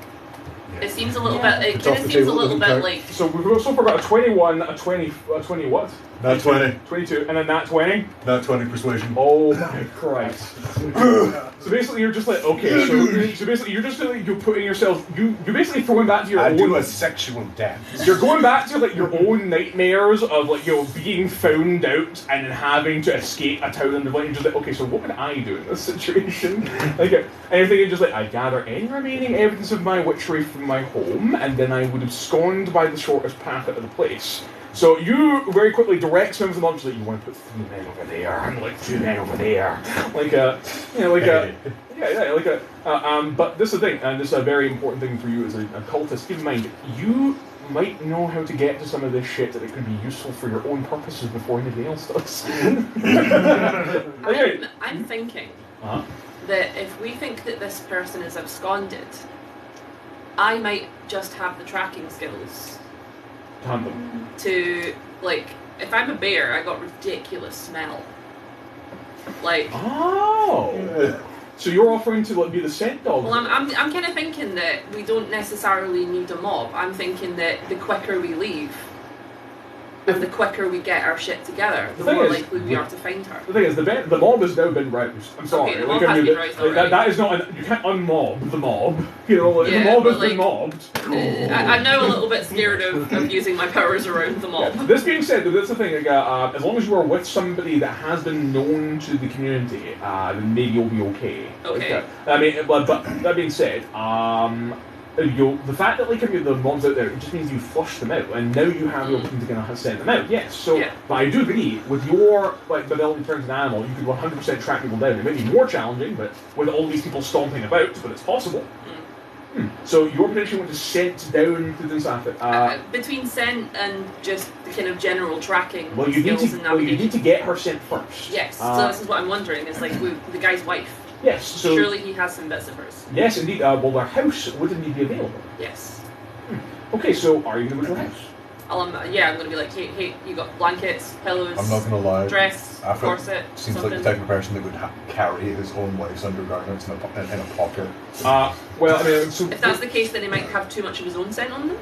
Yeah. It seems a little bit. It kind of seems a little bit like. So we've also got a 21, a 20 what? Nat 20. 22, and a nat 20. Nat 20 persuasion. Oh my Christ. So basically, you're just like, okay. So basically, you're just like, you're putting yourself. You're basically throwing back to your I own. do a sexual dance. You're going back to like your own nightmares of like being found out and then having to escape a town and the village. Just like, okay, so what would I do in this situation? Like, and you're thinking just like, I gather any remaining evidence of my witchery from my home, and then I would abscond by the shortest path out of the place. So you very quickly direct some of the monsters that you want to put 3 men over there and like 2 men over there, but this is the thing, and this is a very important thing for you as a cultist. Keep in mind, you might know how to get to some of this shit that it could be useful for your own purposes before anybody else does. I'm thinking that if we think that this person is absconded, I might just have the tracking skills. Hunt them. To, like, if I'm a bear, I got ridiculous smell. Like. Oh. So you're offering to like be the scent dog? Well, I'm kind of thinking that we don't necessarily need a mob. I'm thinking that the quicker we leave, and the quicker we get our shit together, the more likely we are to find her. The thing is, the mob has now been roused. I'm sorry. Okay, the mob has been roused already. That is not. You can't unmob the mob. You know, the mob has been mobbed. I'm now a little bit scared of using my powers around the mob. Yeah. This being said, that's the thing. Like, as long as you are with somebody that has been known to the community, then maybe you'll be okay. Okay. But that being said, the fact that like the mobs out there, it just means you flush them out, and now you have the opportunity to kind of send them out. Yes. So, but I do agree with your ability to turn into an animal, you could 100% track people down. It may be more challenging, but with all these people stomping about, but it's possible. So your prediction went to scent down to this outfit. Between scent and just the kind of general tracking you skills and navigation. You need to get her scent first. Yes. So this is what I'm wondering. Is like the guy's wife. Yes. So surely he has some bits of hers. Yes, indeed. Well, their house would indeed be available. Yes. Okay. So are you going to go to her house? I'm going to be like, hey, you got blankets, pillows. I'm not going to lie. Dress, corset. Seems something. like the type of person that would carry his own wife's undergarments in a pocket. Well, I mean, so if that's the case, then he might have too much of his own scent on them.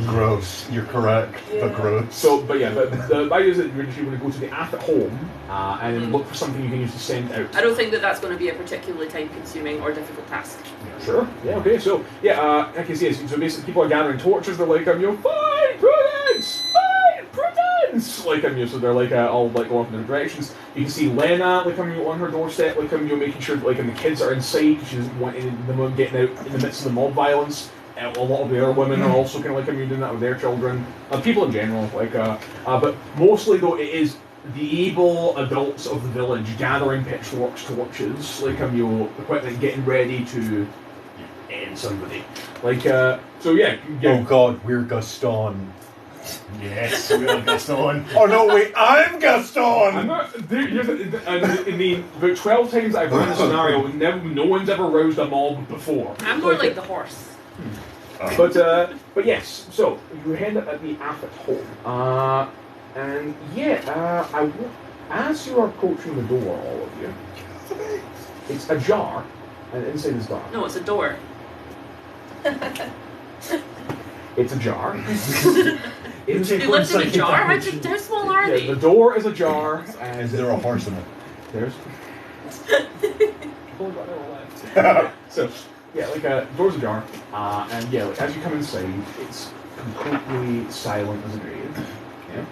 Gross. You're correct, but gross. So, but the idea is that you're going to go to the ath at home and then look for something you can use to send out. I don't think that's going to be a particularly time-consuming or difficult task. Sure. Yeah. Okay. So okay. So, yes. So basically, people are gathering torches. They're like, find Prudence! Find Prudence! Like, so they're like all like going off in different directions. You can see Lena like on her doorstep, like making sure like and the kids are inside because she doesn't want them getting out in the midst of the mob violence. A lot of the other women are also kind of like doing that with their children. People in general, but mostly though it is the able adults of the village gathering pitchforks, torches, equipment, getting ready to end somebody. Oh God, we're Gaston. Yes, we're Gaston. Oh no, wait, I'm Gaston! I'm not. About 12 times I've run the scenario, no one's ever roused a mob before. I'm more like the horse. But yes, so you end up at the ath at home. I will, as you are approaching the door, all of you, it's ajar, and inside is dark. No, it's a door. It's ajar. They lived in a jar? How small are they? The door is ajar, and is there a horse in it? There's. So, door's ajar, and as you come inside, it's completely silent as a grave. Yeah.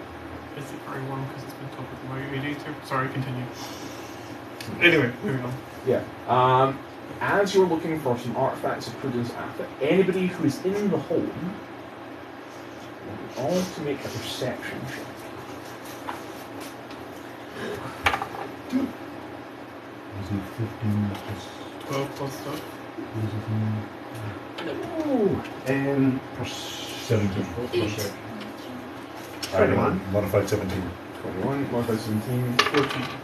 Is it very warm because it's been top of my radiator? Sorry, continue. Anyway, moving on. Yeah. As you're looking for some artifacts of Prudence after, anybody who is in the home, all to make a perception check. Is it 15 plus 12 plus stuff? No. 17. 8. 21. Modified 17. 21, modified 17,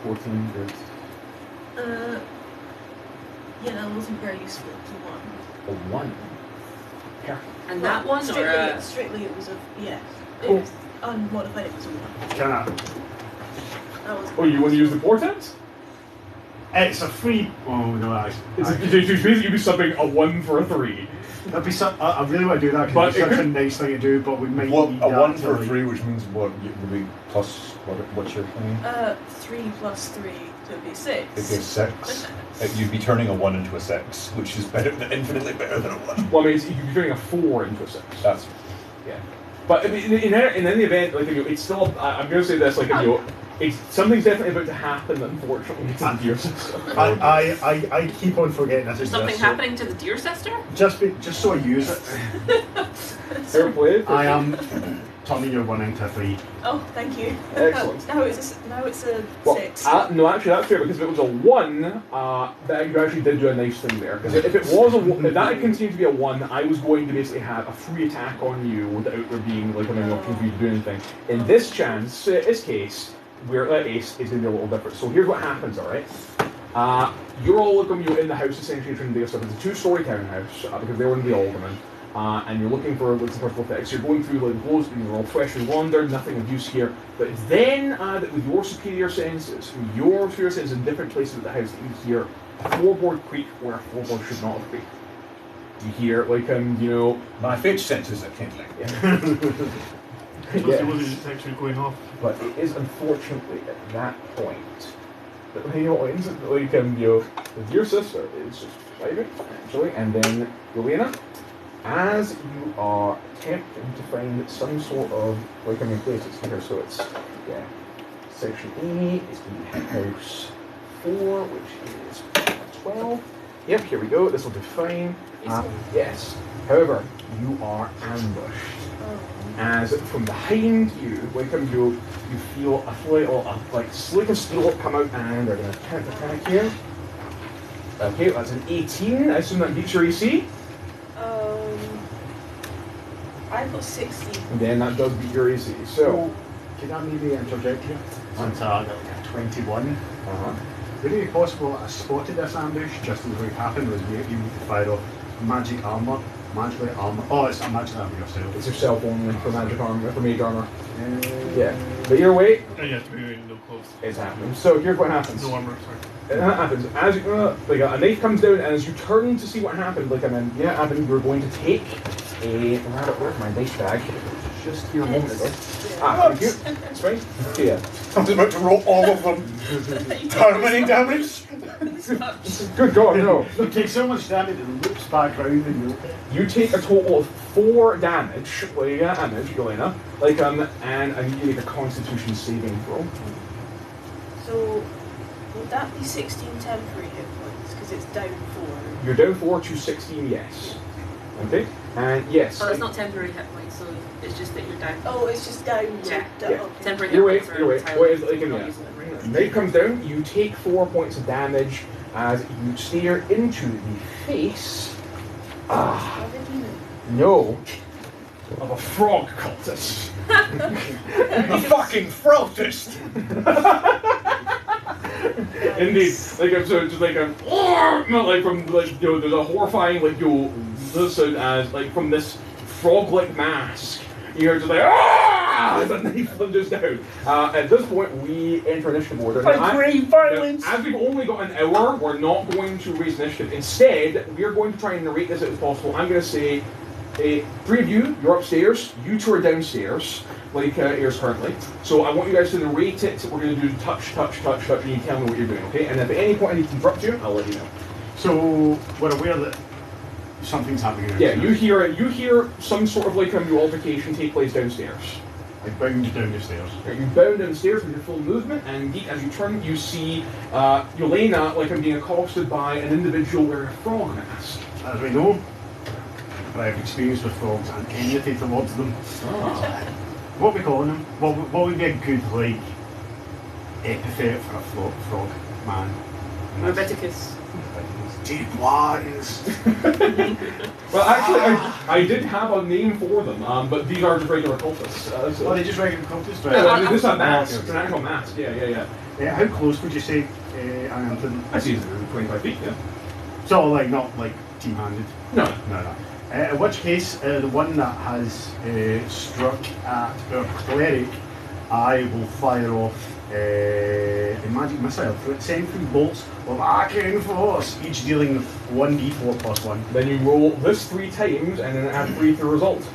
14, good. That wasn't very useful. It was A 1. Perfect. And that one, or strictly it was a It was unmodified. It was a 1. Jenna. You want to use the portent? It's a free. Oh no, Basically you'd be subbing a 1 for a 3. That'd be I really want to do that But because it's it such a could- nice thing to do, but we might What, need a that 1 to, for like- 3, which means what? Would be plus, what's your thing? 3 plus 3 would be 6. It'd be a 6. You'd be turning a 1 into a 6, which is infinitely better than a 1. Well, I mean, you're turning a 4 into a 6. That's Yeah. But I mean, in any event, like, it's still. I'm going to say this, like, it's something's definitely about to happen. Unfortunately, to the deer sister. I keep on forgetting this. There's something happening to the deer sister? Just so I use it. Fair play. I am turning your 1 into a 3. Oh, thank you. Excellent. Now it's a Well, 6. no, actually, that's fair because if it was a 1, that you actually did do a nice thing there. Because if it was if that had continued to be a 1, I was going to basically have a free attack on you without there being like an option for you to do anything. In this case, where Ace is going to be a little different. So here's what happens, all right? You're all looking in the house essentially trying to do stuff. It's a 2-story townhouse because they were in the alderman. And you're looking for like some personal effects. You're going through like those, you're all freshly wandered, nothing of use here. But it's then that with your superior senses in different places of the house, that you hear a floorboard creak where a floorboard should not have creaked. You hear like my fidge senses are kindling. Because it wasn't actually going off. But it is unfortunately at that point that with your sister is just driving actually, and then Yelena, as you are attempting to find some sort of places here, so it's section E is the house 4, which is 12. Yep, here we go. This will be fine. Yes. However, you are ambushed. As from behind you, you feel a slick of steel come out, and they're going to attempt to attack you. Okay, that's an 18. I assume that beats your EC. I've got 16. And then that does beat your AC. So, can I maybe interject here? Since I got like a 21. Would it be possible that I spotted this ambush just as it happened? Was you fire off magic armor? Magic armor. Oh, it's not magic armor yourself. It's yourself only for magic armor, for mage armor. Yeah. But either way, And you have to be wearing no clothes. it's happening. So here's what happens. No armor, sorry. And that happens as you a knife comes down, and as you turn to see what happened, you're going to take a rabbit. Where's my dice bag? Just here a moment ago. Thank you. It's fine. Yeah. I was about to roll all of them. How many damage? Good God, no. You take so much damage and loops back round and you take a total of 4 damage. Yelena. And I need you to make a Constitution saving throw. So, would that be 16 temporary hit points? Because it's down 4. You're down 4 to 16, yes. Okay? And yes. Oh, it's not temporary hit points, so it's just that you're down. Oh, it's just down to... Yeah. Okay. Temporary Your hit way, points your way. are What is entirely like not using them right. Knife comes down, you take 4 points of damage as you stare into the face. No. Of a frog cultist. A fucking frogist! Indeed. So just there's a horrifying listen as from this frog-like mask. You hear just as a knife lunges down. At this point, we enter initiative order. violence! As we've only got an hour, we're not going to raise initiative. Instead, we're going to try and narrate this as possible. I'm going to say, 3 of you, you're upstairs. You 2 are downstairs, Air's currently. So I want you guys to narrate it. We're going to do touch, and you tell me what you're doing, okay? And if at any point I need to interrupt you, I'll let you know. So we're aware that something's happening. Yeah, you hear some sort of altercation take place downstairs. I bound down the stairs. You bound downstairs with your full movement, and indeed, as you turn, you see Yelena being accosted by an individual wearing a frog mask. As we know, I have experience with frogs and enmity towards them. What are we calling them? What would be a good epithet for a frog man? Leviticus. Deep ones. Well, actually, I did have a name for them, but these are just regular cultists. Oh, they're just regular cultists? Yeah, this is a mask. Okay. It's an actual mask. Yeah. How close would you say I am to them? I see 25 feet, yeah. So, not team-handed? No. In which case, the one that has struck at our cleric I will fire off a magic missile. Send 3 bolts of arcane force, each dealing 1d4 plus 1. Then you roll this 3 times and then add 3 to the result.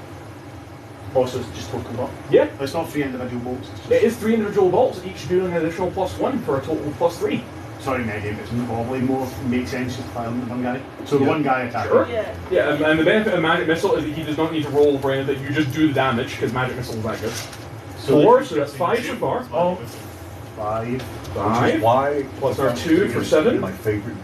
Also, it's just total up. Yeah. It's not 3 individual bolts. It's just It is 3 individual bolts, each doing an additional +1 for a total of +3. Sorry, Megan, it's probably more makes sense just to fire on the one guy. So the Yeah. one guy attacking. Sure. Yeah. Yeah, and the benefit of Magic Missile is that he does not need to roll for anything, you just do the damage, because Magic Missile is that good. So 4, so that's 5 so far. Oh. 5. Which is 5, why plus our 2 for 7. My favorite.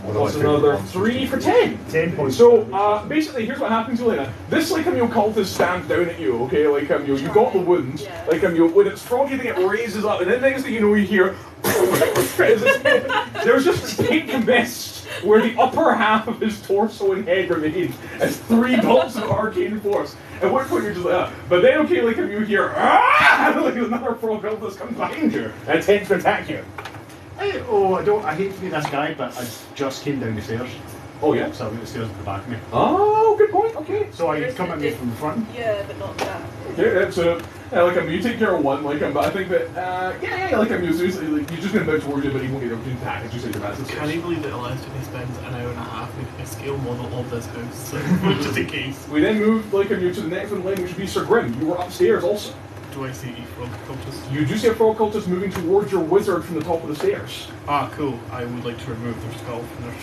One of plus my favorite another monsters 3 to for use. 10. 10 points. So, basically, here's what happens, Elena. This, cultist stands down at you, okay? You got the wound. Yeah. When it's froggy thing, it raises up, and then next thing you know, you hear... There's just a pink mist where the upper half of his torso and head remains as 3 bolts of arcane force. At what point you're just like, But then, okay, you hear, another frog cultist comes behind you and attempts to attack you. I hate to be this guy, but I just came down the stairs. Oh, yeah? So I've got the stairs at the back of me. Oh, good point, okay. So I come at me from the front. Yeah, but not that. Okay, so you take care of one, but I think that you just gonna move towards you, but he won't get able to attack. It's just like the rest of the Can you believe that Alessio spends an hour and a half making a scale model of this house, just in case? We then move to the next one lane, which would be Sir Grim. You were upstairs also. Do I see frog cultists? You do see a frog cultist moving towards your wizard from the top of the stairs. Ah, cool. I would like to remove their skull from their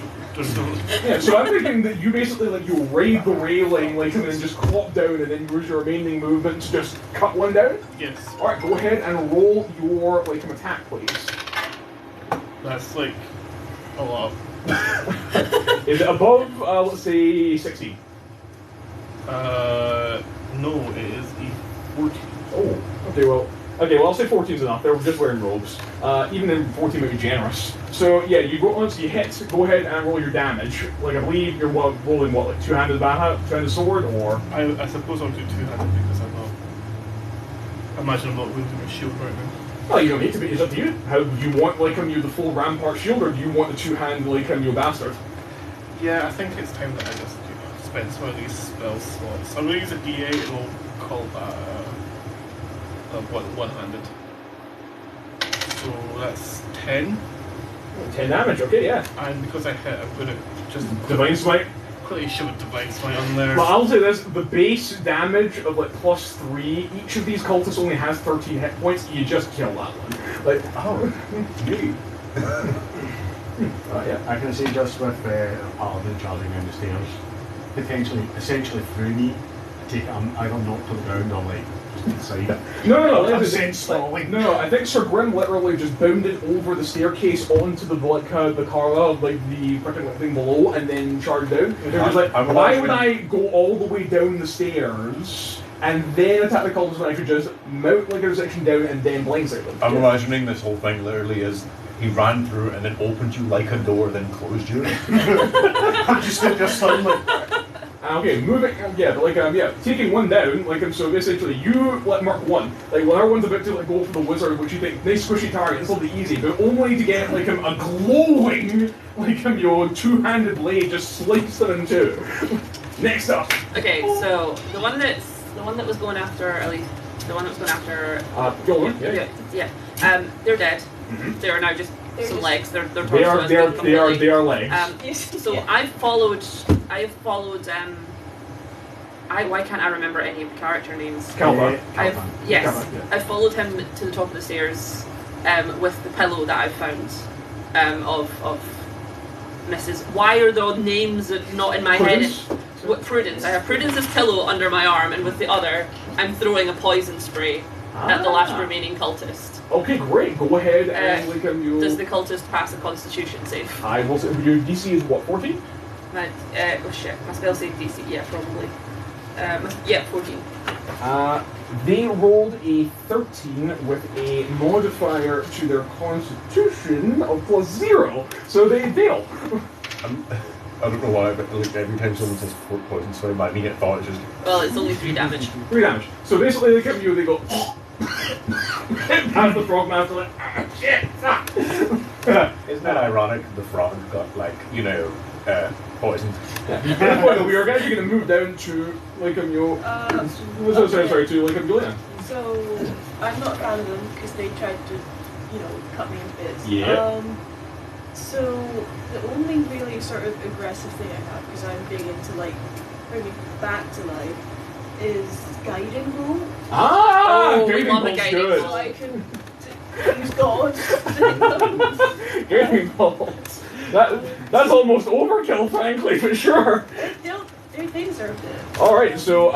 skull. Yeah, so I'm thinking that you basically you raid the railing and then just clop down and then use your remaining movement to just cut one down. Yes. Alright, go ahead and roll your attack, please. That's a lot. Is it above, let's say, 16? No, it is a 14. Oh, okay, well, I'll say 14's enough. They're just wearing robes. Even then, 14 might be generous. So, yeah, once you hit, go ahead and roll your damage. I believe you're rolling what, two-handed two-handed sword, or? I suppose I'll do two-handed because imagine I'm not wielding a shield right now. Well, you don't need to be. It's up to you. How do you want, you the full rampart shield, or do you want the two-hand, you bastard? Yeah, I think it's time that I just spend some of these spell slots. I'm going to use a D8 and we'll call that one-handed. So that's 10. 10 damage, okay, yeah. And because I hit, I'm going to just Divine Smite. quickly shove a Divine Smite on there. Well, I'll say this, the base damage of +3, each of these cultists only has 13 hit points, you just kill that one. Me. Yeah, I can say just with a paladin charging down the stairs, essentially through me, I got knocked to the ground or just inside. No, I'm it's- sent sprawling. No, I think Sir Grim literally just bounded over the staircase onto the car, the freaking thing below, and then charged down. It was like, I'm why imagining- would I go all the way down the stairs and then attack the cultists when I could just mount a section down and then blindside them? I'm imagining this whole thing literally is he ran through and then opened you like a door, then closed you. I'm just suddenly. Okay, moving, taking one down, so essentially you let mark one. When everyone's about to go for the wizard, which you think, nice squishy target, this will be easy, but only to get, a glowing, two-handed blade just sliced them in two. Next up. Okay, so the one that was going after, at least, the one that was going after... Golan, they're dead. Mhm. They are now just They're some just- legs. Their torso They has been are completely... legs. So Yeah. I've followed. Why can't I remember any of the character names? Calva. I followed him to the top of the stairs, with the pillow that I found, of Mrs. Why are the names not in my Prudence? head? What Prudence? I have Prudence's pillow under my arm, and with the other, I'm throwing a poison spray at the last remaining cultist. Okay, great. Go ahead and you. Does the cultist pass a Constitution save? I will say your DC is what, 14? My spell save DC, yeah, probably. 14. They rolled a 13 with a modifier to their Constitution of +0, so they fail. I don't know why, but every time someone says poison, so my immediate thought is just. Well, it's only 3 damage. 3 damage. So basically, they come at you, they go. Past the frog master, shit! Isn't that ironic? The frog got poisoned. Well, we are actually going to move down to Julian. So I'm not a fan of them because they tried to, cut me in bits. Yeah. So the only really sort of aggressive thing I have, because I'm big into like bringing back to life, is guiding bolt. Oh, Guiding love a bolt's guiding good. bolt. So I can use God. Guiding bolts. That's almost overkill, frankly, for sure. They deserved it. All right, so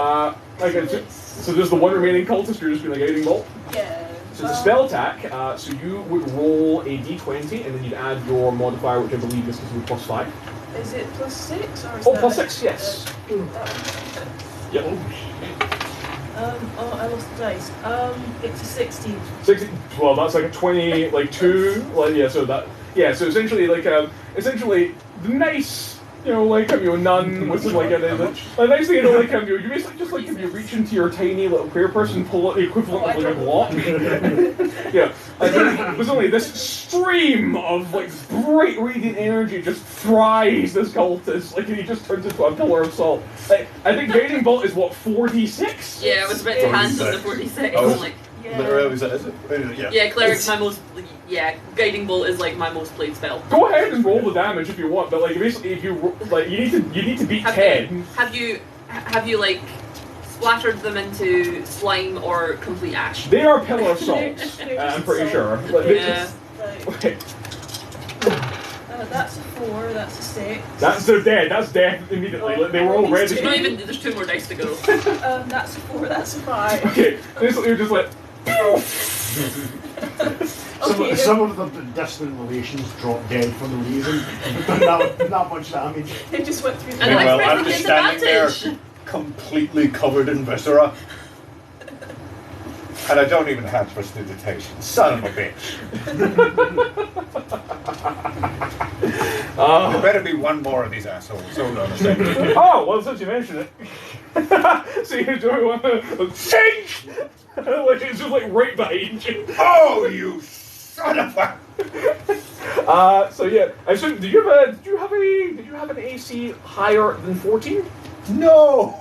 so there's the one remaining cultist. You're just doing a guiding bolt. Yeah. So it's a spell attack. So you would roll a d20, and then you'd add your modifier, which I believe is going to be +5. Is it +6 or is Oh, that +6, yes. that one? Yep. I lost the dice. It's a 16. 60. Well, that's like a 20, like 2. Like yeah. So that yeah. So essentially, the nice. Nun with some, a nice thing, you basically just you reach into your tiny little queer person, pull out the equivalent of a block. Yeah, there's only this stream of bright radiant energy just fries this cultist, and he just turns into a pillar of salt. I think guiding bolt is what 46. Yeah, I was about to hand on the 46. Oh. Yeah. Literally, is it? Yeah, cleric's my most. Yeah, guiding bolt is my most played spell. Go ahead and roll the damage if you want, but basically if you you need to beat 10. Have you splattered them into slime or complete ash? They are pillar of salt. I'm pretty sure. Yeah. That's a 4. That's a 6. They're dead. That's death immediately. They were all ready. There's 2 more dice to go. That's a 4. That's a 5. Okay, basically you're just Some of the distant relations dropped dead for no reason. Not much damage. They just went through the And Well, my I'm friend just gets standing there, advantage. completely covered in viscera. And I don't even have prestidigitation. Son of a bitch. There better be one more of these assholes. Hold on a second. Oh, well, since you mentioned it. So you're doing one change! It's just right behind you. Oh, you son of a... So yeah, I assume, did you have an AC higher than 14? No!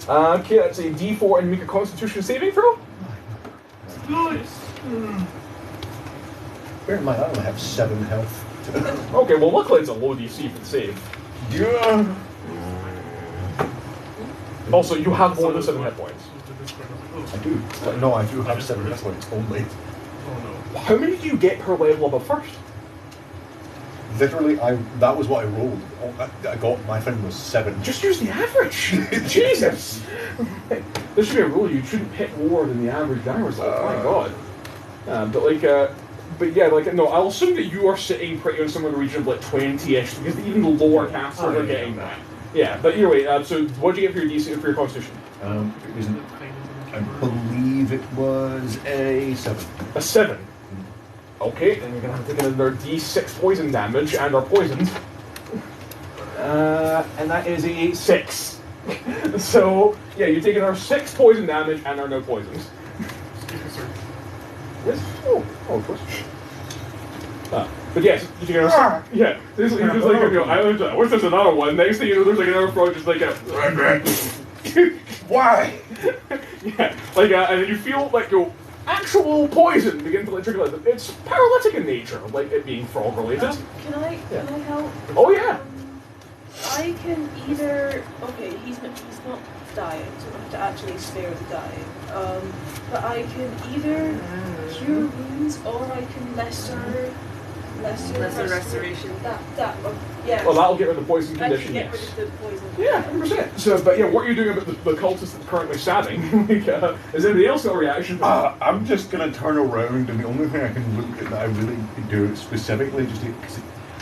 Okay, that's a D4 and make a Constitution saving throw. Nice. Bear in mind, I only have 7 health. Okay, well luckily it's a low DC for the save. Yeah. Also, you have more than 7 hit points. I do. No, I do have 7 hit points only. Oh How many do you get per level above first? Literally, that was what I rolled. I got, my thing was 7. Just use the average. Jesus. There should be a rule. You shouldn't hit more than the average die result. My God. But yeah, no. I'll assume that you are sitting pretty on somewhere in the region of 20-ish, because even the lower casters are getting that. Yeah, but either way. So what did you get for your DC for your Constitution? It was, I believe it was a 7. A 7. Okay, then you're gonna have to take another D6 poison damage and are poisoned. And that is a 6. So yeah, you're taking our 6 poison damage and are now poisoned. Yes. Oh, of course. But yes, you're gonna yeah. This is just I wish there's another one. Next thing you know, there's another frog just a Why? yeah, and you feel your actual poison begin to trickle out. It's paralytic in nature, it being frog related. Can I help? Oh yeah. I can either he's not dying, so I have to actually spare the dying. But I can either cure wounds or I can lesser restoration. Yeah. Well, that'll get rid of the poison I condition. can get Yes. rid of the poison. Yeah, 100%. So, but yeah, what are you doing about the cultist that's currently stabbing? Is anybody else got a reaction? I'm just gonna turn around, and the only thing I can look at that I really do specifically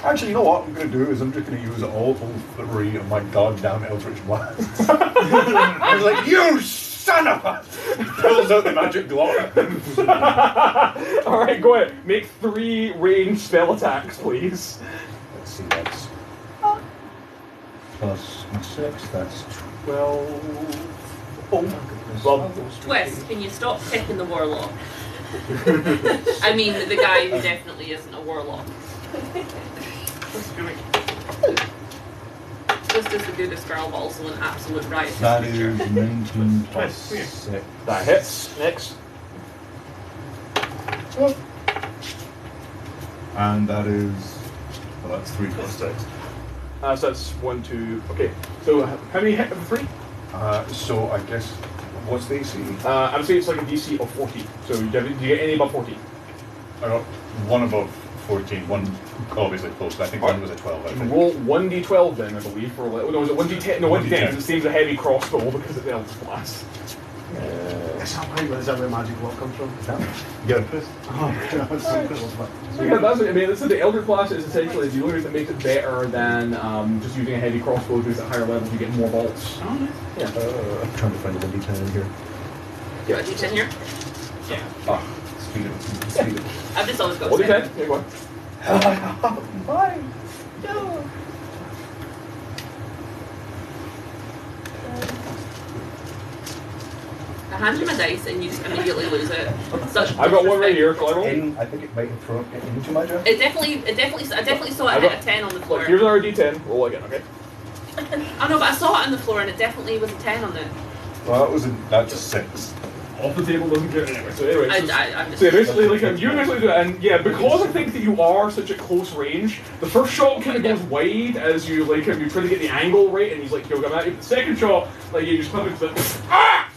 actually, you know what I'm gonna do is I'm just gonna use all 3 of my goddamn Eldritch Blasts. I was like, you son of a! Pulls out the magic globe. All right, go ahead. Make 3 ranged spell attacks, please. Let's see, that's plus 6. That's 12. Oh my goodness. Well, Twist, can you stop picking the warlock? I mean, the guy who definitely isn't a warlock. just as a good as girl, but also an absolute riotous That creature. is 19 plus 6. That hits. Next. And that is. Well, that's 3 plus 6. So that's 1, 2. Okay. So how many hit of the 3? So I guess. What's the AC? I would say it's like a DC of 40. So do you get any above 40? I got one above 14, one obviously close, but I think one was a 12. I think. Roll 1d12 then, I believe. For no, was it 1d10? No, 1d10 because it seems a heavy crossbow because it's the Eldritch Blast. Is that where magic what comes from? Is that Yeah. Oh, that's so cool. So yeah, that's what I mean. The Eldritch Blast is essentially the only reason that makes it better than just using a heavy crossbow. Because at higher levels you get more bolts. Oh, nice. Yeah. I'm trying to find a 1d10 in here. You got a D10 here? Yeah. Speed it. Speed it. I've just always got What seven. d10? Here you go. Why? No. I hand you my dice and you just immediately lose it. Such I've got one right here. Shall I roll? I think it might have thrown it into my jar. I definitely saw I it hit got- a 10 on the floor. Look, here's another d10. Roll again, okay? I know, but I saw it on the floor and it definitely was a 10 on it. Well, that's a 6. Off the table doesn't get anyway. So anyway, I'm just. so yeah, basically, like you basically do it, and yeah, because I think that you are such at close range, the first shot kind of goes wide as you like you try to get the angle right, and he's like, "Yo, come at you." The second shot, like you just come into the ah.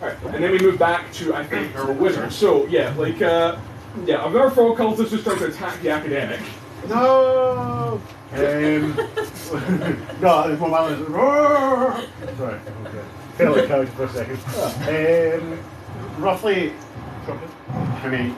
All right, and then we move back to I think our wizard. So yeah, like yeah, another frog cultist just trying to attack the academic. No! No, there's one man that's sorry, okay. Feel like couch for a second. Roughly, how many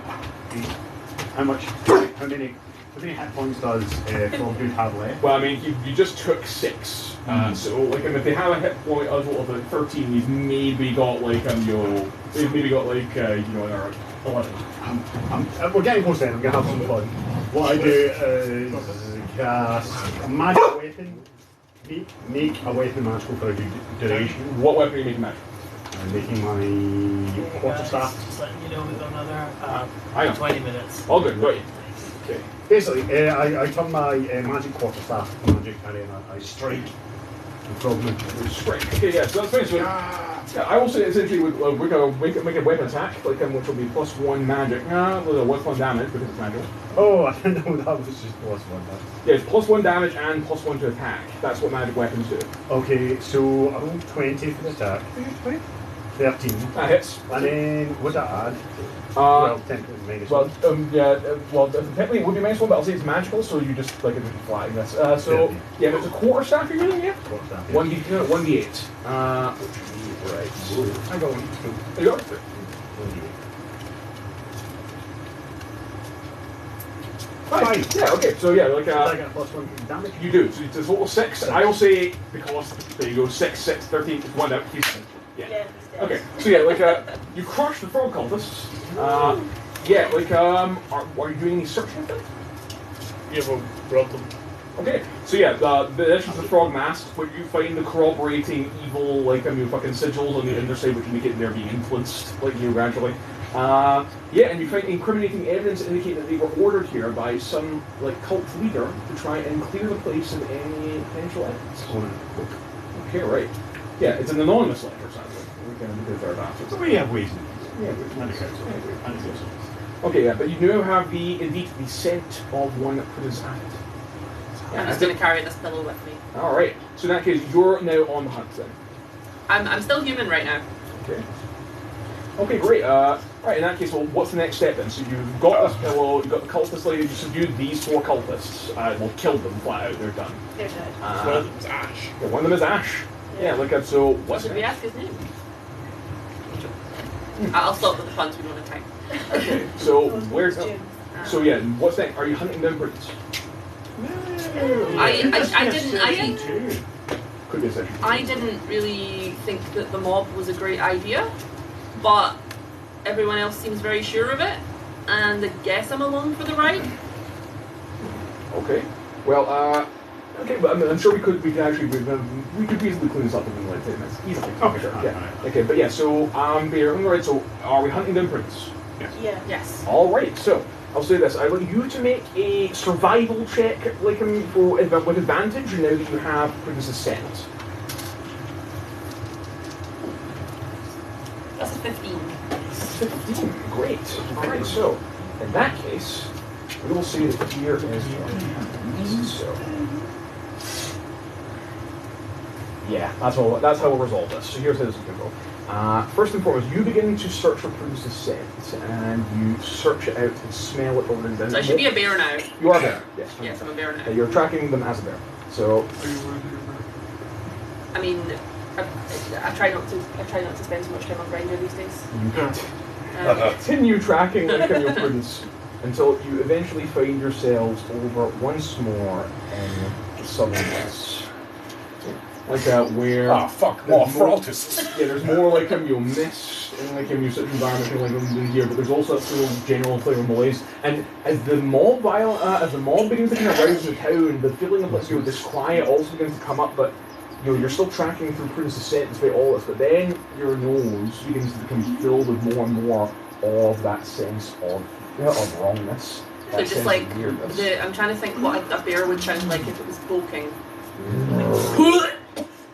hit points does Frog Dude have left? Well, I mean, you just took 6. So, like, if they have a hit point of 13, you've maybe got, like, they've maybe got, like, another 11. We're getting close then, I'm going to have some fun. What I do is cast a magic weapon, make a weapon magical for a duration. What weapon are you making magic? I'm making my quarterstaff. Just letting you know we've got another I know. 20 minutes. All good, right. Okay. Basically, I turn my magic quarterstaff magic and then I strike the frogman. Strike. Okay, yeah, so that's fine. So, yeah, I will say essentially we're going to make a weapon attack, like, which will be +1 magic. With +1 damage because it's magical. Oh, I didn't know that was just +1. Yeah, it's +1 damage and +1 to attack. That's what magic weapons do. Okay, so I rolled 20 for the attack. 13. That hits. And then what's that add? Well, technically minus Well, 1. technically it would be -1, but I'll say it's magical, so you just like it's flying this. So yeah, if it's a quarterstaff you're using, yeah. Quarterstaff, yeah. 1d8. Right. I got one. There you go. 5. Yeah. Okay. So yeah, like I get a +1 damage. you do. So it's a total 6. I will say because there you go, 6, 6, 13, it's 1 out. Yeah. Yeah, he's dead. Okay, so yeah, like you crush the frog cultists. Yeah, like are you doing any searching thing? Yeah, well, rob them. Okay, so yeah, the entrance of the frog mask, where you find the corroborating evil, like fucking sigils on the underside, which indicate they're being influenced, like gradually. Yeah, and you find incriminating evidence indicating that they were ordered here by some like cult leader to try and clear the place of any potential evidence. Okay, right. Yeah, it's an anonymous letter, sadly. We can do fair bastards. So we have ways. Yeah, And a council. And a council. okay, yeah, but you now have the scent of one that put his at it. I'm just going to carry this pillow with me. All right. So in that case, you're now on the hunt then. I'm still human right now. Okay. Okay, great. Right. In that case, well, what's the next step then? So you've got this pillow, you've got the cultist lady. You subdued these 4 cultists. Well, killed them flat out. They're done. They're dead. One of them's Ash. Yeah, one of them is Ash. Yeah. Look at so. What's Should we next? ask his name? I'll stop with the puns, we don't have time. Okay. So where's? Jim. So yeah. What's next? Are you hunting down Brutes? I didn't Could be a session. I didn't really think that the mob was a great idea, but everyone else seems very sure of it, and I guess I'm along for the ride. Okay. Well, okay, but I'm sure we could actually we could easily clean this up in like 10 minutes. Easily. Okay, sure. fine, Yeah. fine. Okay, but yeah. So right. So are we hunting down Prince? Yeah. Yes. All right. So I'll say this. I want you to make a survival check, like with advantage, now that you have Prudence Ascent. That's a 15. 15. Great. Alright, so in that case, we will see that here is what happens. So yeah, that's how we'll resolve this. So here's how this is going to go. First and foremost, you begin to search for Prudence Ascent, and you search it out and smell it over and down. So I should be a bear now. You are a bear, yes. Yes, I'm a bear now. You're tracking them as a bear. So I mean, I try not to spend so much time on Grindr these days. you continue tracking your Prudence until you eventually find yourselves over once more in the southern west. Like where fuck, more frontists. Yeah, there's more like mist and your such environment in here, but there's also that sort of general flavour of malaise. And as the mob begins to kind of rise in the town, the feeling of this quiet also begins to come up. But you're still tracking through Prudence Ascent despite all this. But then your nose begins to become filled with more and more of that sense of wrongness. So just like I'm trying to think what a bear would sound like if it was bulking.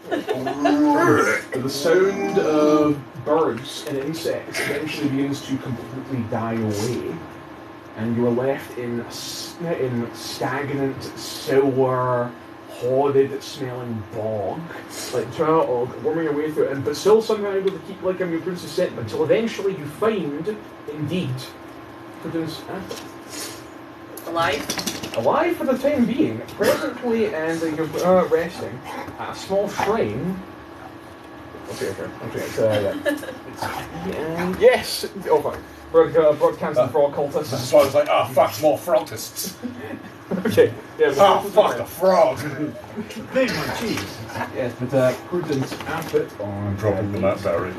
The sound of birds and insects eventually begins to completely die away, and you are left in stagnant, sour, horrid smelling bog, worming your way through it, but still somehow able to keep your Prudence Ascent until eventually you find, indeed, Prudence Ascent. Alive for the time being, presently, and you're resting at a small shrine. Okay. Yes! Oh, fine. Broadcasting for all cultists. That's why I was like, fuck, more frontists. Okay, yeah. Fuck, a frog. Big one, jeez. Yes, but Prudence Abbott on Dropping the map barrier.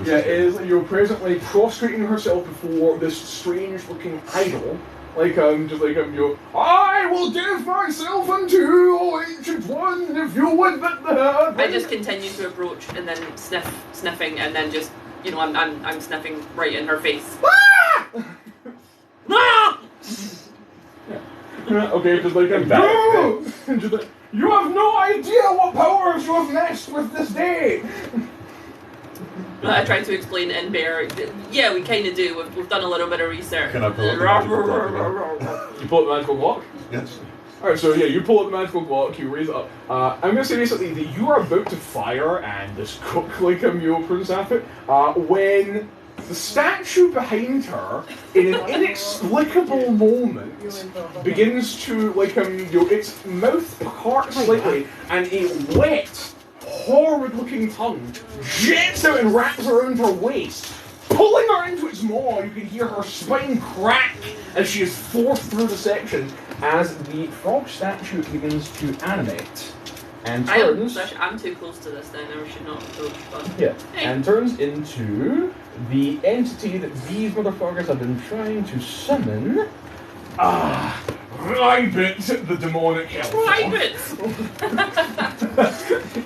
you're presently prostrating herself before this strange-looking idol. I will give myself unto, O ancient one, if you would but the... I just continue to approach and then sniffing, and then just, I'm sniffing right in her face. Okay, just you have no idea what powers you have messed with this day! I tried to explain in bear. Yeah, we kind of do. We've done a little bit of research. Can I pull up the magical clock again? You pull up the magical clock? Yes. Alright, so you pull up the magical clock, you raise it up. I'm going to say basically that you are about to fire and just cook your Prudence Abbott when the statue behind her, in an inexplicable moment, begins to, its mouth parts slightly, and a wet, horrid-looking tongue jets out and wraps around her waist. Pulling her into its maw, you can hear her spine crack as she is forced through the section as the frog statue begins to animate and turns... I'm too close to this then, I should not approach, but... Yeah, and turns into the entity that these motherfuckers have been trying to summon. Rybit, the demonic elf. Rybit!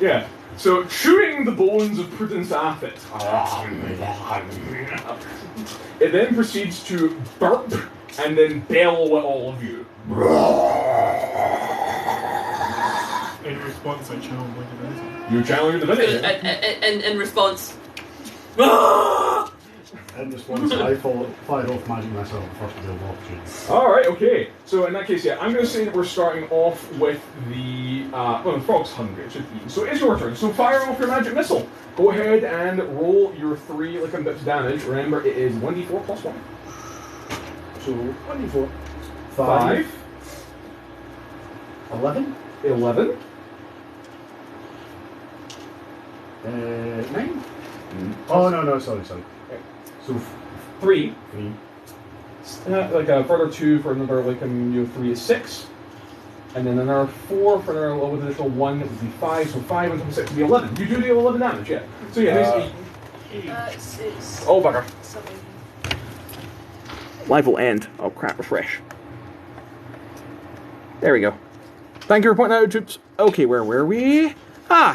Yeah. So, chewing the bones of Prudence Abbott, it then proceeds to burp and then bellow at all of you. In response, I channel my divinity. You channel your divinity. In response. In response, I fired off magic myself first to the opportunity. Alright, okay. So in that case, I'm going to say that we're starting off with the... the frog's hungry, it should eat. So it's your turn. So fire off your magic missile. Go ahead and roll your 3 bits of damage. Remember, it is 1d4 plus 1. So 1d4. 5. 11? 11. 9? Oh, no, sorry. So 3. A further 2 for another 3 is 6. And then another 4 for another with an additional 1 it would be 5. So 5 on top of 6 would be 11. You do deal 11 damage, yeah. So basically... 6. Oh, bugger. 7. Live will end. Oh crap, refresh. There we go. Thank you for pointing out, troops. Okay, where were we?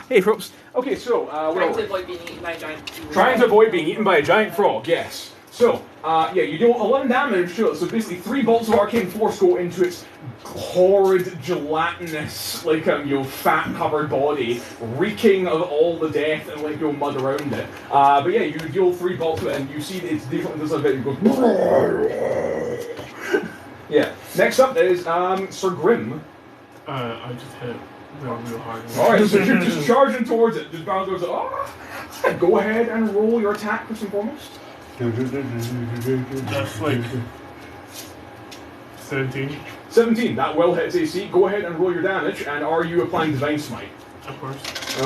Hey folks. Okay, so Trying to avoid being eaten by a giant frog. Trying to avoid being eaten by a giant frog, yes. So, yeah, you do 11 damage to it. So basically, 3 bolts of arcane force go into its horrid, gelatinous, like fat-covered body, reeking of all the death and like mud around it. But yeah, you deal 3 bolts to it, and you see it's definitely does a bit. You go. Yeah. Next up is Sir Grim. I just hit it real hard. All right, so you're just charging towards it. Just bound goes. Oh, go ahead and roll your attack first and foremost. That's like 17. 17, that well hits AC. Go ahead and roll your damage, and are you applying Divine Smite? Of course.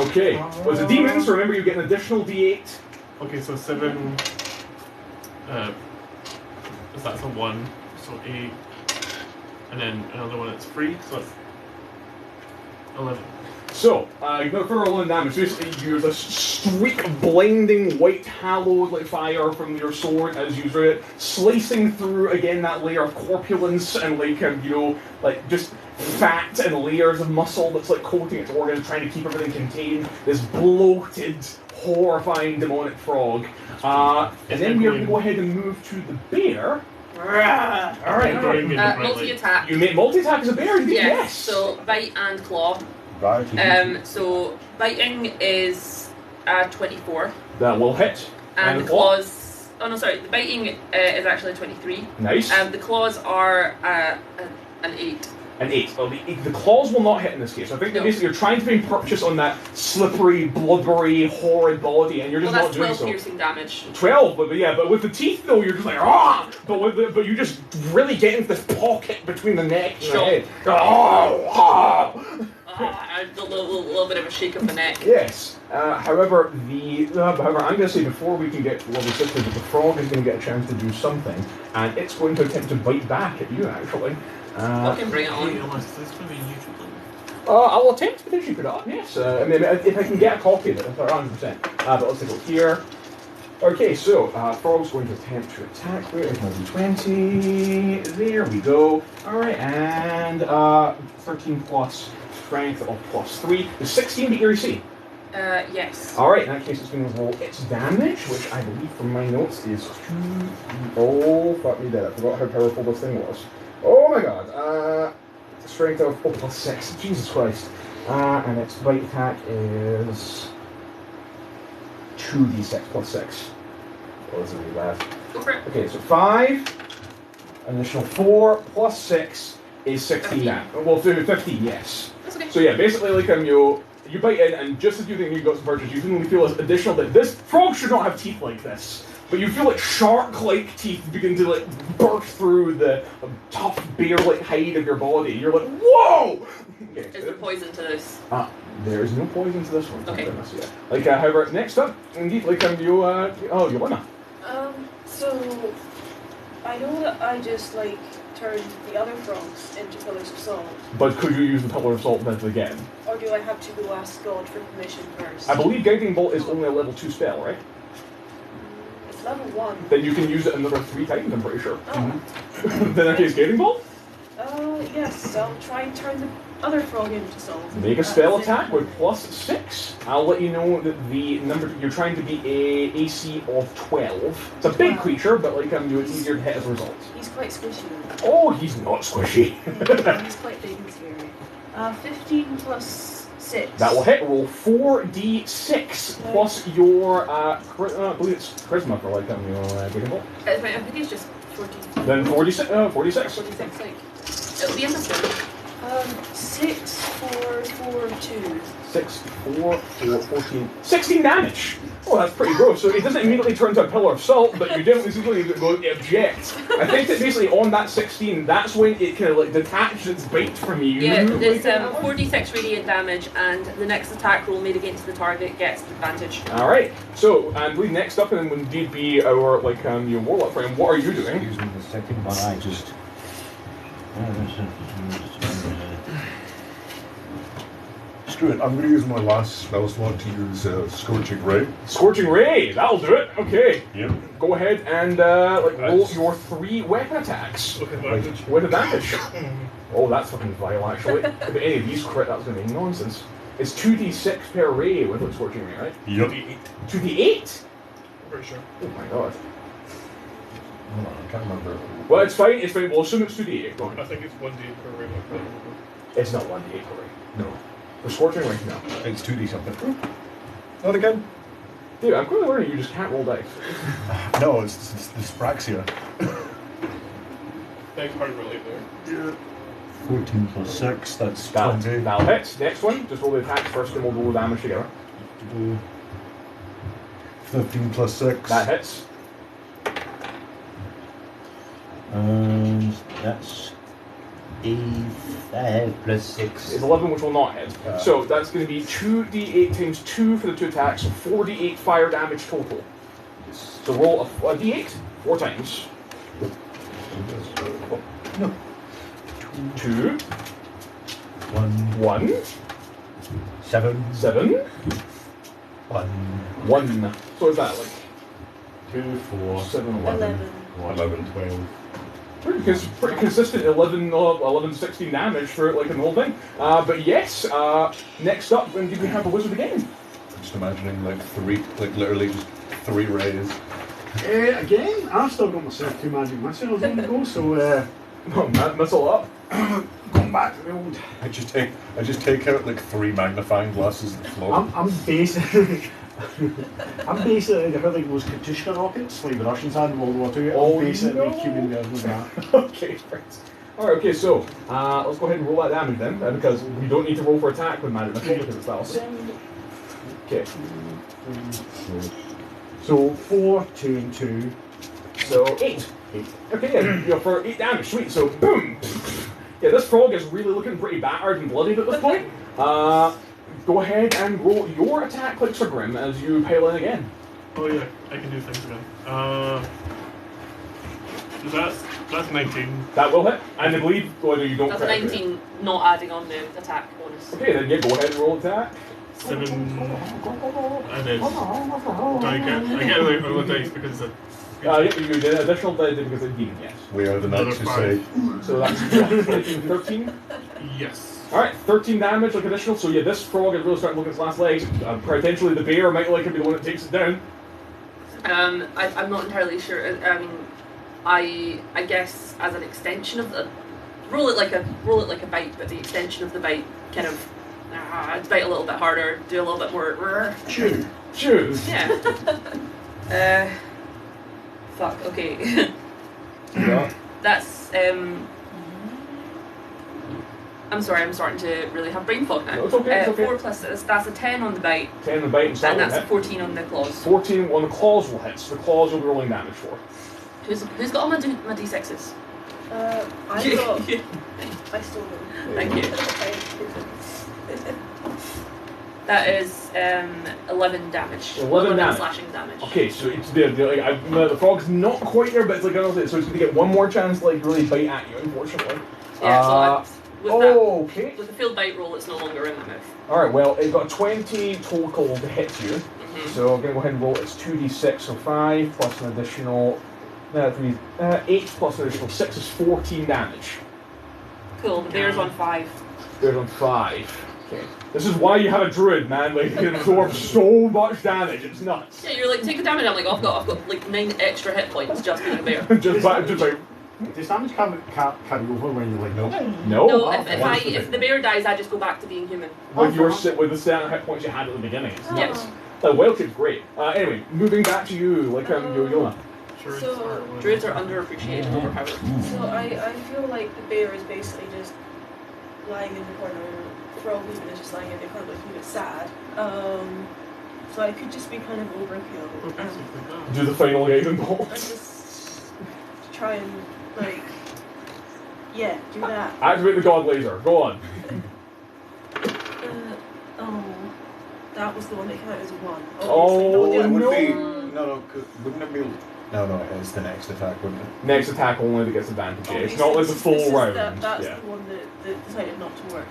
Okay. Well, it's a demon, so remember you get an additional D8. Okay, so 7. That's a 1, so 8. And then another one that's 3, so that's 11. So, you got for 11 damage. Basically, you this streak of blinding white hallowed like fire from your sword as you throw it, slicing through again that layer of corpulence and like just fat and layers of muscle that's like coating its organs, trying to keep everything contained. This bloated, horrifying demonic frog. And then we're going to go ahead and move to the bear. Alright. Multi-attack. You make multi-attack as a bear, indeed? Yes. So bite and claw. Right. So biting is 24. That will hit. And the claws. Oh no, sorry. The biting is actually 23. Nice. The claws are an 8. An 8. Well, the claws will not hit in this case. I think that basically you're trying to be purchase on that slippery, blubbery, horrid body, and you're just not doing so. That's 12 piercing damage. 12, but with the teeth though, you're just like ah. But you just really get into this pocket between the neck and the head. A little bit of a shake of the neck. Yes. However, I'm going to say before we can get to level 6, that the frog is going to get a chance to do something, and it's going to attempt to bite back at you. Actually. Fucking bring it on. I'll attempt to potentially put it on. Yes. I mean, if I can get a copy of it, 100%. But let's take a look here. Okay, so frog's going to attempt to attack. Where is my D20? There we go. All right, and 13 plus strength of +3 is 16 to your AC. Yes. All right, in that case, it's going to roll its damage, which I believe from my notes is 2. Oh, fuck me dead! I forgot how powerful this thing was. Oh my god. Strength of +6. Jesus Christ. And its bite attack is 2d6 +6. Oh, this is really bad. Go for it. Okay, so 5, additional 4 plus 6 is 16 damage. Well, 15, yes. That's okay. So yeah, basically, like you bite in, and just as you think you've got some purchase, you suddenly feel this additional that this frog should not have teeth like this. But you feel like shark-like teeth begin to like burst through the tough bear-like hide of your body. You're like, whoa! Okay, is there poison to this? There is no poison to this one. Okay. Like, however, next up, indeed, like Yelena. So I know that I just like turned the other frogs into pillars of salt. But could you use the pillar of salt method again? Or do I have to go ask God for permission first? I believe Guiding Bolt is only a level 2 spell, right? It's level 1. Then you can use it another 3 times, I'm pretty sure. Oh. Then in that case, Guiding Bolt? Yes, I'll try and turn the other frog into salt. Make a spell attack with +6. I'll let you know that the number you're trying to be a AC of 12. It's a big creature, but like it's easier to hit as a result. He's quite squishy. Oh, he's not squishy. He's quite big and scary. 15 plus 6. That will hit. Roll 4d6 plus your I believe it's charisma for like Guiding Bolt. I think it's just 14. Then 46. 46, like it'll be in the sword. 6, 4, 4, 2. 6, 4, 14. 16 damage! Oh, that's pretty gross. So it doesn't immediately turn to a pillar of salt, but you definitely see it go object. I think that basically on that 16, that's when it kind of like detached its bite from you. Yeah, it's 4d6 radiant damage, and the next attack roll made against the target gets advantage. Alright, so I believe next up and would indeed be our like your warlock friend. What are you doing? Excuse me a second, but I just. Screw it, I'm going to use my last spell slot to use Scorching Ray. Scorching Ray, that'll do it. Okay. Yep. Go ahead and roll your 3 weapon attacks. With advantage. Oh, that's fucking vile, actually. If any of these crit, that's going to be nonsense. It's 2d6 per ray with a Scorching Ray, right? Yep. 2d8? Pretty sure. Oh my god. Hold on, I can't remember. Well, it's fine. It's fine. We'll assume it's 2d8. Go on. I think it's 1 day per ring. I can't remember. It's not 1d8 per ring. No. For scorching ring, no. It's 2D something. Not again. Dude, I'm quickly learning you just can't roll dice. No, it's dyspraxia. Big hard relief there. Yeah. 14 plus 6, that's That'll 20. hit. Next one, just roll the attack first and we'll roll the damage together. 15 plus 6. That hits. And that's 5 plus 6. It's 11, which will not hit. So that's going to be 2d8 times 2 for the 2 attacks, so 4d8 fire damage total. So roll a d8 4 times. No. 2, 1, 1, 7, 7, 1, 1. So is that like 2, 4, 7, 11? 11, 12. Pretty consistent 11, 16 damage for like the whole thing. But yes, next up, when did we have a wizard again? I'm just imagining like literally just 3 rays. Again, I've still got myself 2 magic missiles on the go, so Oh, missile up. going back to the old. I just take out like 3 magnifying glasses and float. I'm basically. I'm basically like those Katyushka rockets, like the Russians had in World War II. Oh, I'm basically no. like human version of that. Okay, right. Alright, okay, so let's go ahead and roll that damage then, because we don't need to roll for attack with magic missile because it's spells. Okay. So 4, 2, and 2. So 8. Okay, yeah, you're for 8 damage, sweet. So boom. Yeah, this frog is really looking pretty battered and bloodied at this point. Go ahead and roll your attack clicks for Grim as you pile in again. Oh yeah, I can do things again. That's 19. That will hit. And I believe whether you don't That's crit. 19, not adding on the attack bonus. Okay, then yeah, go ahead and roll attack. 7, and then I get a roll dice because it's Yeah, you did an additional die because of demon, yes. We are the knights who say. So that's 13. yes. Alright, 13 damage, like additional. So yeah, this frog is really starting to look at its last legs. Potentially the bear might like it be the one that takes it down. I'm not entirely sure. I mean, I guess as an extension of the roll it like a bite, but the extension of the bite kind of bite a little bit harder, do a little bit more. Chew. Yeah. Fuck. Okay. Yeah. That's I'm sorry, I'm starting to really have brain fog now. No, it's okay, it's okay. 4 plus that's a 10 on the bite. 10 on the bite and And that's hit. a 14 on the claws. 14 on the claws will hit, so the claws will be rolling damage for. Who's got all my d6s? I stole them. Thank you. That is 11 damage. 11 damage. Slashing damage. Okay, so it's the frog's not quite there, but it's like so it's going to get one more chance to like really bite at you, unfortunately. Yeah, okay. With the field bite roll, it's no longer in my mouth. Alright, well, it got 20 total to hit you. Mm-hmm. So I'm going to go ahead and roll. It's 2d6, so 5 plus an additional 8 plus an additional 6 is 14 damage. Cool, the bear's on 5. Bear's on 5. Okay. This is why you have a druid, man. Like, you can absorb so much damage. It's nuts. Yeah, you're like, take the damage. I'm like, I've got like 9 extra hit points just being a bear. just like. Does damage carry over when you're like, no? No. No, if the bear dies, I just go back to being human. With the set hit points you had at the beginning. Yes. The whale kid's great. Anyway, moving back to you, like Yona. So, druids are underappreciated, overpowered. So I feel like the bear is basically just lying in the corner. Frog even is just lying in the corner looking a bit sad. So I could just be kind of overkill. Do the final guiding bolt. And just try and like, yeah, do that. Activate the god laser. Go on. That was the one that came out as a 1. Oh, It would no. be wouldn't it be? No, it's the next attack, wouldn't it? Next attack only that gets advantage. Yeah. It's not like the full round. That's Yeah. the one that decided not to work.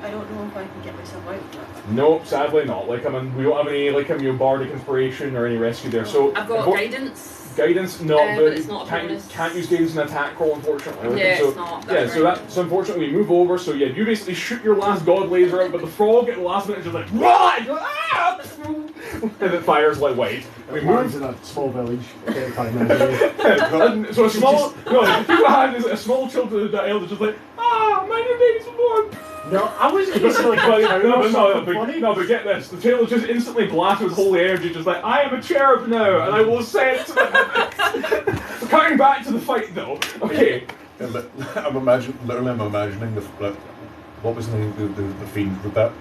I don't know if I can get myself out of that. Nope, sadly not. Like, we don't have any bardic inspiration or any rescue there. So I've got guidance. Guidance, no, but it's not a can't bonus. use guidance in an attack roll, unfortunately. Yeah, so, it's not. So unfortunately we move over. So yeah, you basically shoot your last god laser out, but the frog at the last minute is just like, "Rah!" And you're like, "Ah!" and it fires like white. We Lands move. in a small village. 35 minutes away. And so a small, no, people had is a small child to the elder just like, my new baby's born. No, I was going to say like But get this, the child is just instantly blasted with holy energy, just like, I am a cherub now, and I will ascend to the heavens. Cutting back to the fight though. Okay. I'm imagining the what was the name of the fiend with that?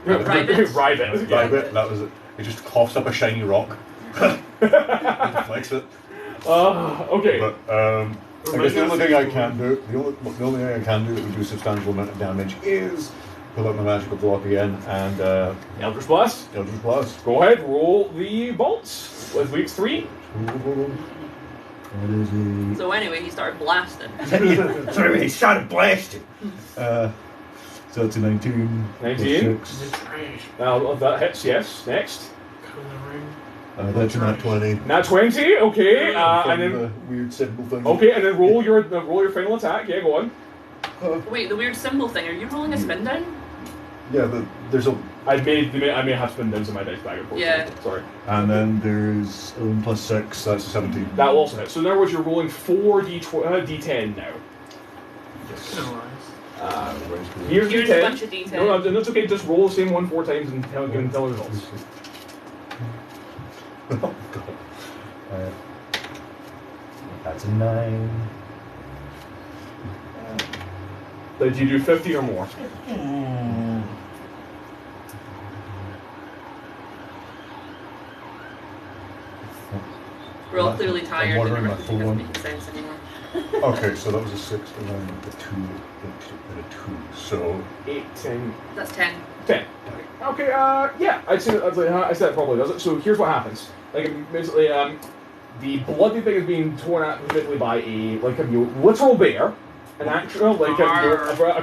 Rabbit. Rabbit, that was it. He just coughs up a shiny rock. Deflects it. Okay. But I guess the only thing I can do, the only thing I can do that would do a substantial amount of damage is pull out my magical block again and Eldritch Blast. Eldritch Blast. Go ahead, roll the bolts. With weeks 3. So anyway, he started blasting. Sorry, he started blasting. So it's a 19. 19. Plus 6. That hits, yes. Next. That's a nat 20. Nat 20, okay. From And then the weird symbol thing. okay, and then roll your final attack. Yeah, go on. Wait, the weird symbol thing. Are you rolling a spin down? Yeah, there's a. I may have spin downs in my dice bag, unfortunately. Yeah. Sorry. And then there's 11 plus 6, that's a 17. That will also hit. So in other words, you're rolling 4 d10 now. Here's Here's D10. a bunch of D10. No, that's okay. Just roll the same one 4 times and tell the results. Oh, God. That's a 9. Did you do 50 or more? We're all clearly tired. I'm and wondering everything my full doesn't one. make sense anymore. Okay, so that was a 6 and then a 2 and a 2. So 8, 10. That's 10. 10. Okay, yeah, I'd say that probably does it. So here's what happens. Like, basically, the bloody thing is being torn at specifically by a literal bear, an actual, a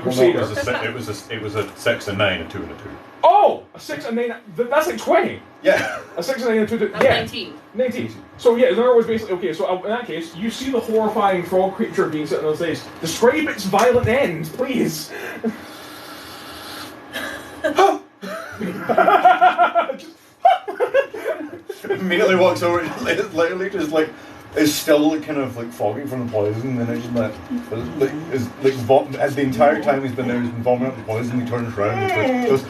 crusader. Well, no, it was a 6 and 9 and 2 and a 2. Oh! A 6 and 9, that's like 20! Yeah. A 6 and 9 and 2, That's yeah. 19. 19. So yeah, in other words, basically, okay, so in that case, you see the horrifying frog creature being set on those days. Describe its violent end, please! Immediately walks over and literally just like is still kind of like fogging from the poison, and then it's as the entire time he's been there, he's been vomiting up the poison. He turns around and goes.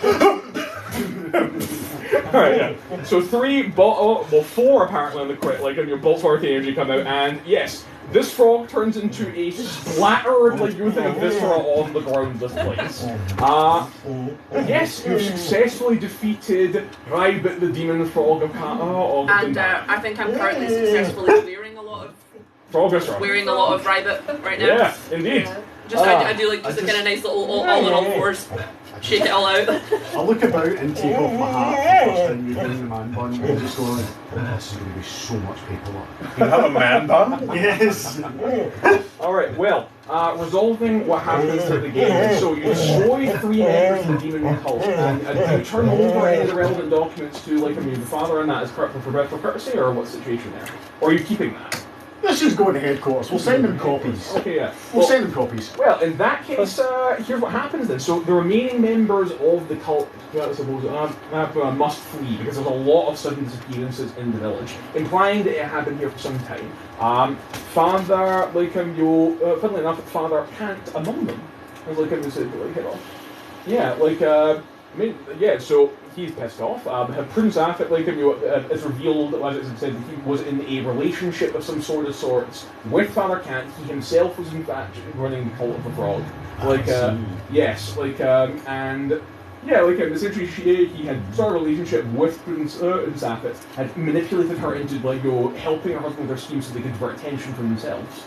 Alright, yeah. So 4 apparently on the crit, like on your bolts of energy come out, and yes, this frog turns into a splattered, like you would think of viscera on the ground this place. Yes, you've successfully defeated Raibit the demon frog of And I think I'm currently successfully wearing a lot of Rabbit right now. Yeah, indeed. Just I do like just a kind of nice little all in all fours. Shake it all out. I look about and take off my hat for the first time using the man bun and just go, oh, this is going to be so much paperwork. You have a man bun? Yes. Alright, well, resolving what happens to the game. So you destroy 3 members of the demon cult, and you turn over any of the relevant documents to, like, the father, and that is for courtesy, or what situation there? Or are you keeping that? Let's just go to headquarters. We'll send them copies. Okay, yeah. We'll send them copies. Well, in that case, here's what happens then. So the remaining members of the cult, I suppose, must flee because there's a lot of sudden disappearances in the village, implying that it had been here for some time. Father, funnily enough, Father can't among them. Head off. Yeah, so he's pissed off. Prudence Affit, it's revealed, as it's said, that he was in a relationship of some sorts with Father Kant. He himself was in fact running the cult of the frog. Essentially he had started a relationship with Prudence Affit, had manipulated her into helping her husband with their schemes so they could divert attention from themselves.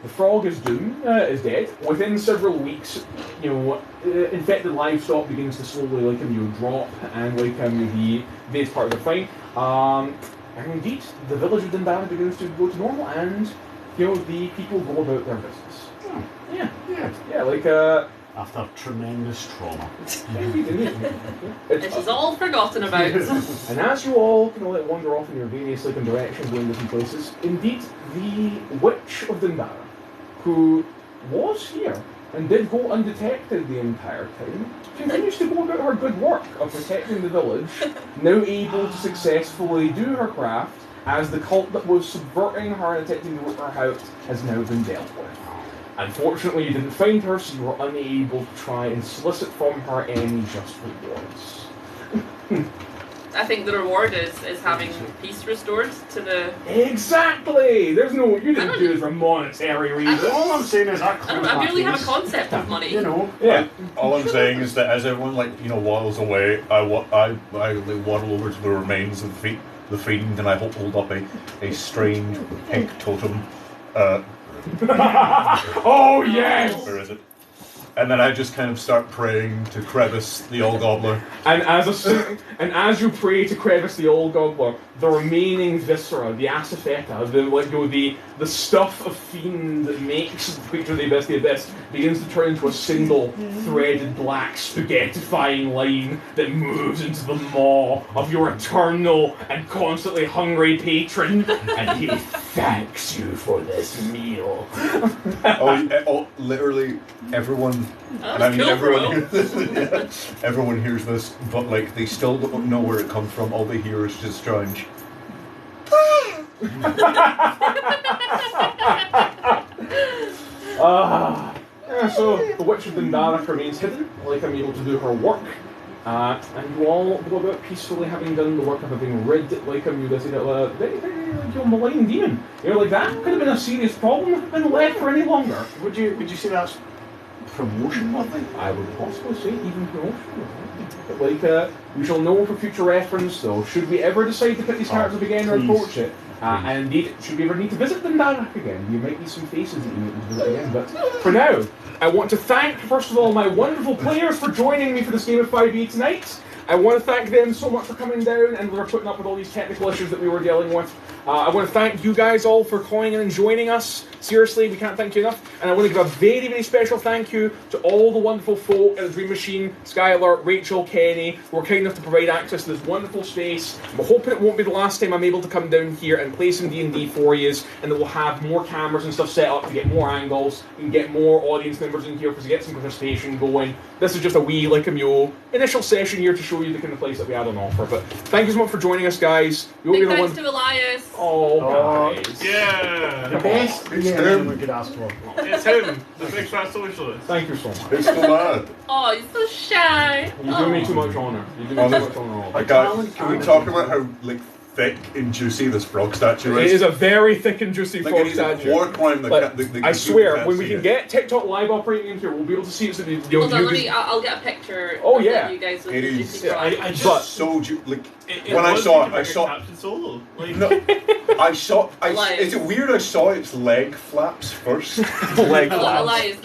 The frog is doomed, is dead. Within several weeks, infected livestock begins to slowly, drop, and it's part of the fight. And indeed, the village of Dundarach begins to go to normal, and the people go about their business. After tremendous trauma. This is all forgotten about. And as you all wander off in your various directions, going different places, indeed, the witch of Dundarach, who was here and did go undetected the entire time, continues to go about her good work of protecting the village, now able to successfully do her craft, as the cult that was subverting her and attempting to root her out has now been dealt with. Unfortunately, you didn't find her, so you were unable to try and solicit from her any just rewards. I think the reward is having peace restored to the... Exactly! There's no... You didn't do it for monetary reasons. All I'm saying is that I barely have a concept of money. You know. Yeah. All I'm saying is that as everyone waddles away, I waddle over to the remains of the fiend, and I hold up a strange pink totem. Oh yes! Where is it? And then I just kind of start praying to Crevice, the old gobbler. And as you pray to Crevice, the old gobbler, the remaining viscera, the asapheta, the stuff of fiend that makes the creature of the abyss begins to turn into a single threaded black spaghettifying line that moves into the maw of your eternal and constantly hungry patron, and he thanks you for this meal. Literally everyone. And I mean, Cool, everyone hears this, everyone hears this, but like they still don't know where it comes from. All they hear is just strange. So the Witch of Dundarach remains hidden, like I'm able to do her work. And you all go about peacefully having done the work of having rid like a very malign demon. You're like, that could have been a serious problem if it had been left for any longer. Would you say that's promotion, nothing? I would possibly say even promotion. But like, we shall know for future reference, though, should we ever decide to put these characters up again or approach it. And indeed, should we ever need to visit Dundarach again, there might be some faces that you need to visit again. But for now, I want to thank, first of all, my wonderful players for joining me for this game of 5e tonight. I want to thank them so much for coming down and for putting up with all these technical issues that we were dealing with. I want to thank you guys all for calling in and joining us. Seriously, we can't thank you enough. And I want to give a very, very special thank you to all the wonderful folk at the Dream Machine, Skylar, Rachel, Kenny, who were kind enough to provide access to this wonderful space. I'm hoping it won't be the last time I'm able to come down here and play some D&D for you, and that we'll have more cameras and stuff set up to get more angles and get more audience members in here because we get some participation going. This is just a wee, initial session here to show you the kind of place that we had on offer. But thank you so much for joining us, guys. Big thanks to Elias. Oh, guys. Yeah. The best DM we could ask for. It's him, the big fat socialist. Thank you so much. It's the lad. Oh, he's so shy. You do me too much honour. You do me too much honour. Can we talk about how thick and juicy this frog statue is? It is a very thick and juicy frog statue. War crime. I swear, when we can get TikTok live operating in here, we'll be able to see it. So Hold on, I'll get a picture. Oh, of yeah. You guys with it the is. juicy frog. I just so when I saw it, Captain Solo. Is it weird? I saw its leg flaps first. Leg Elias,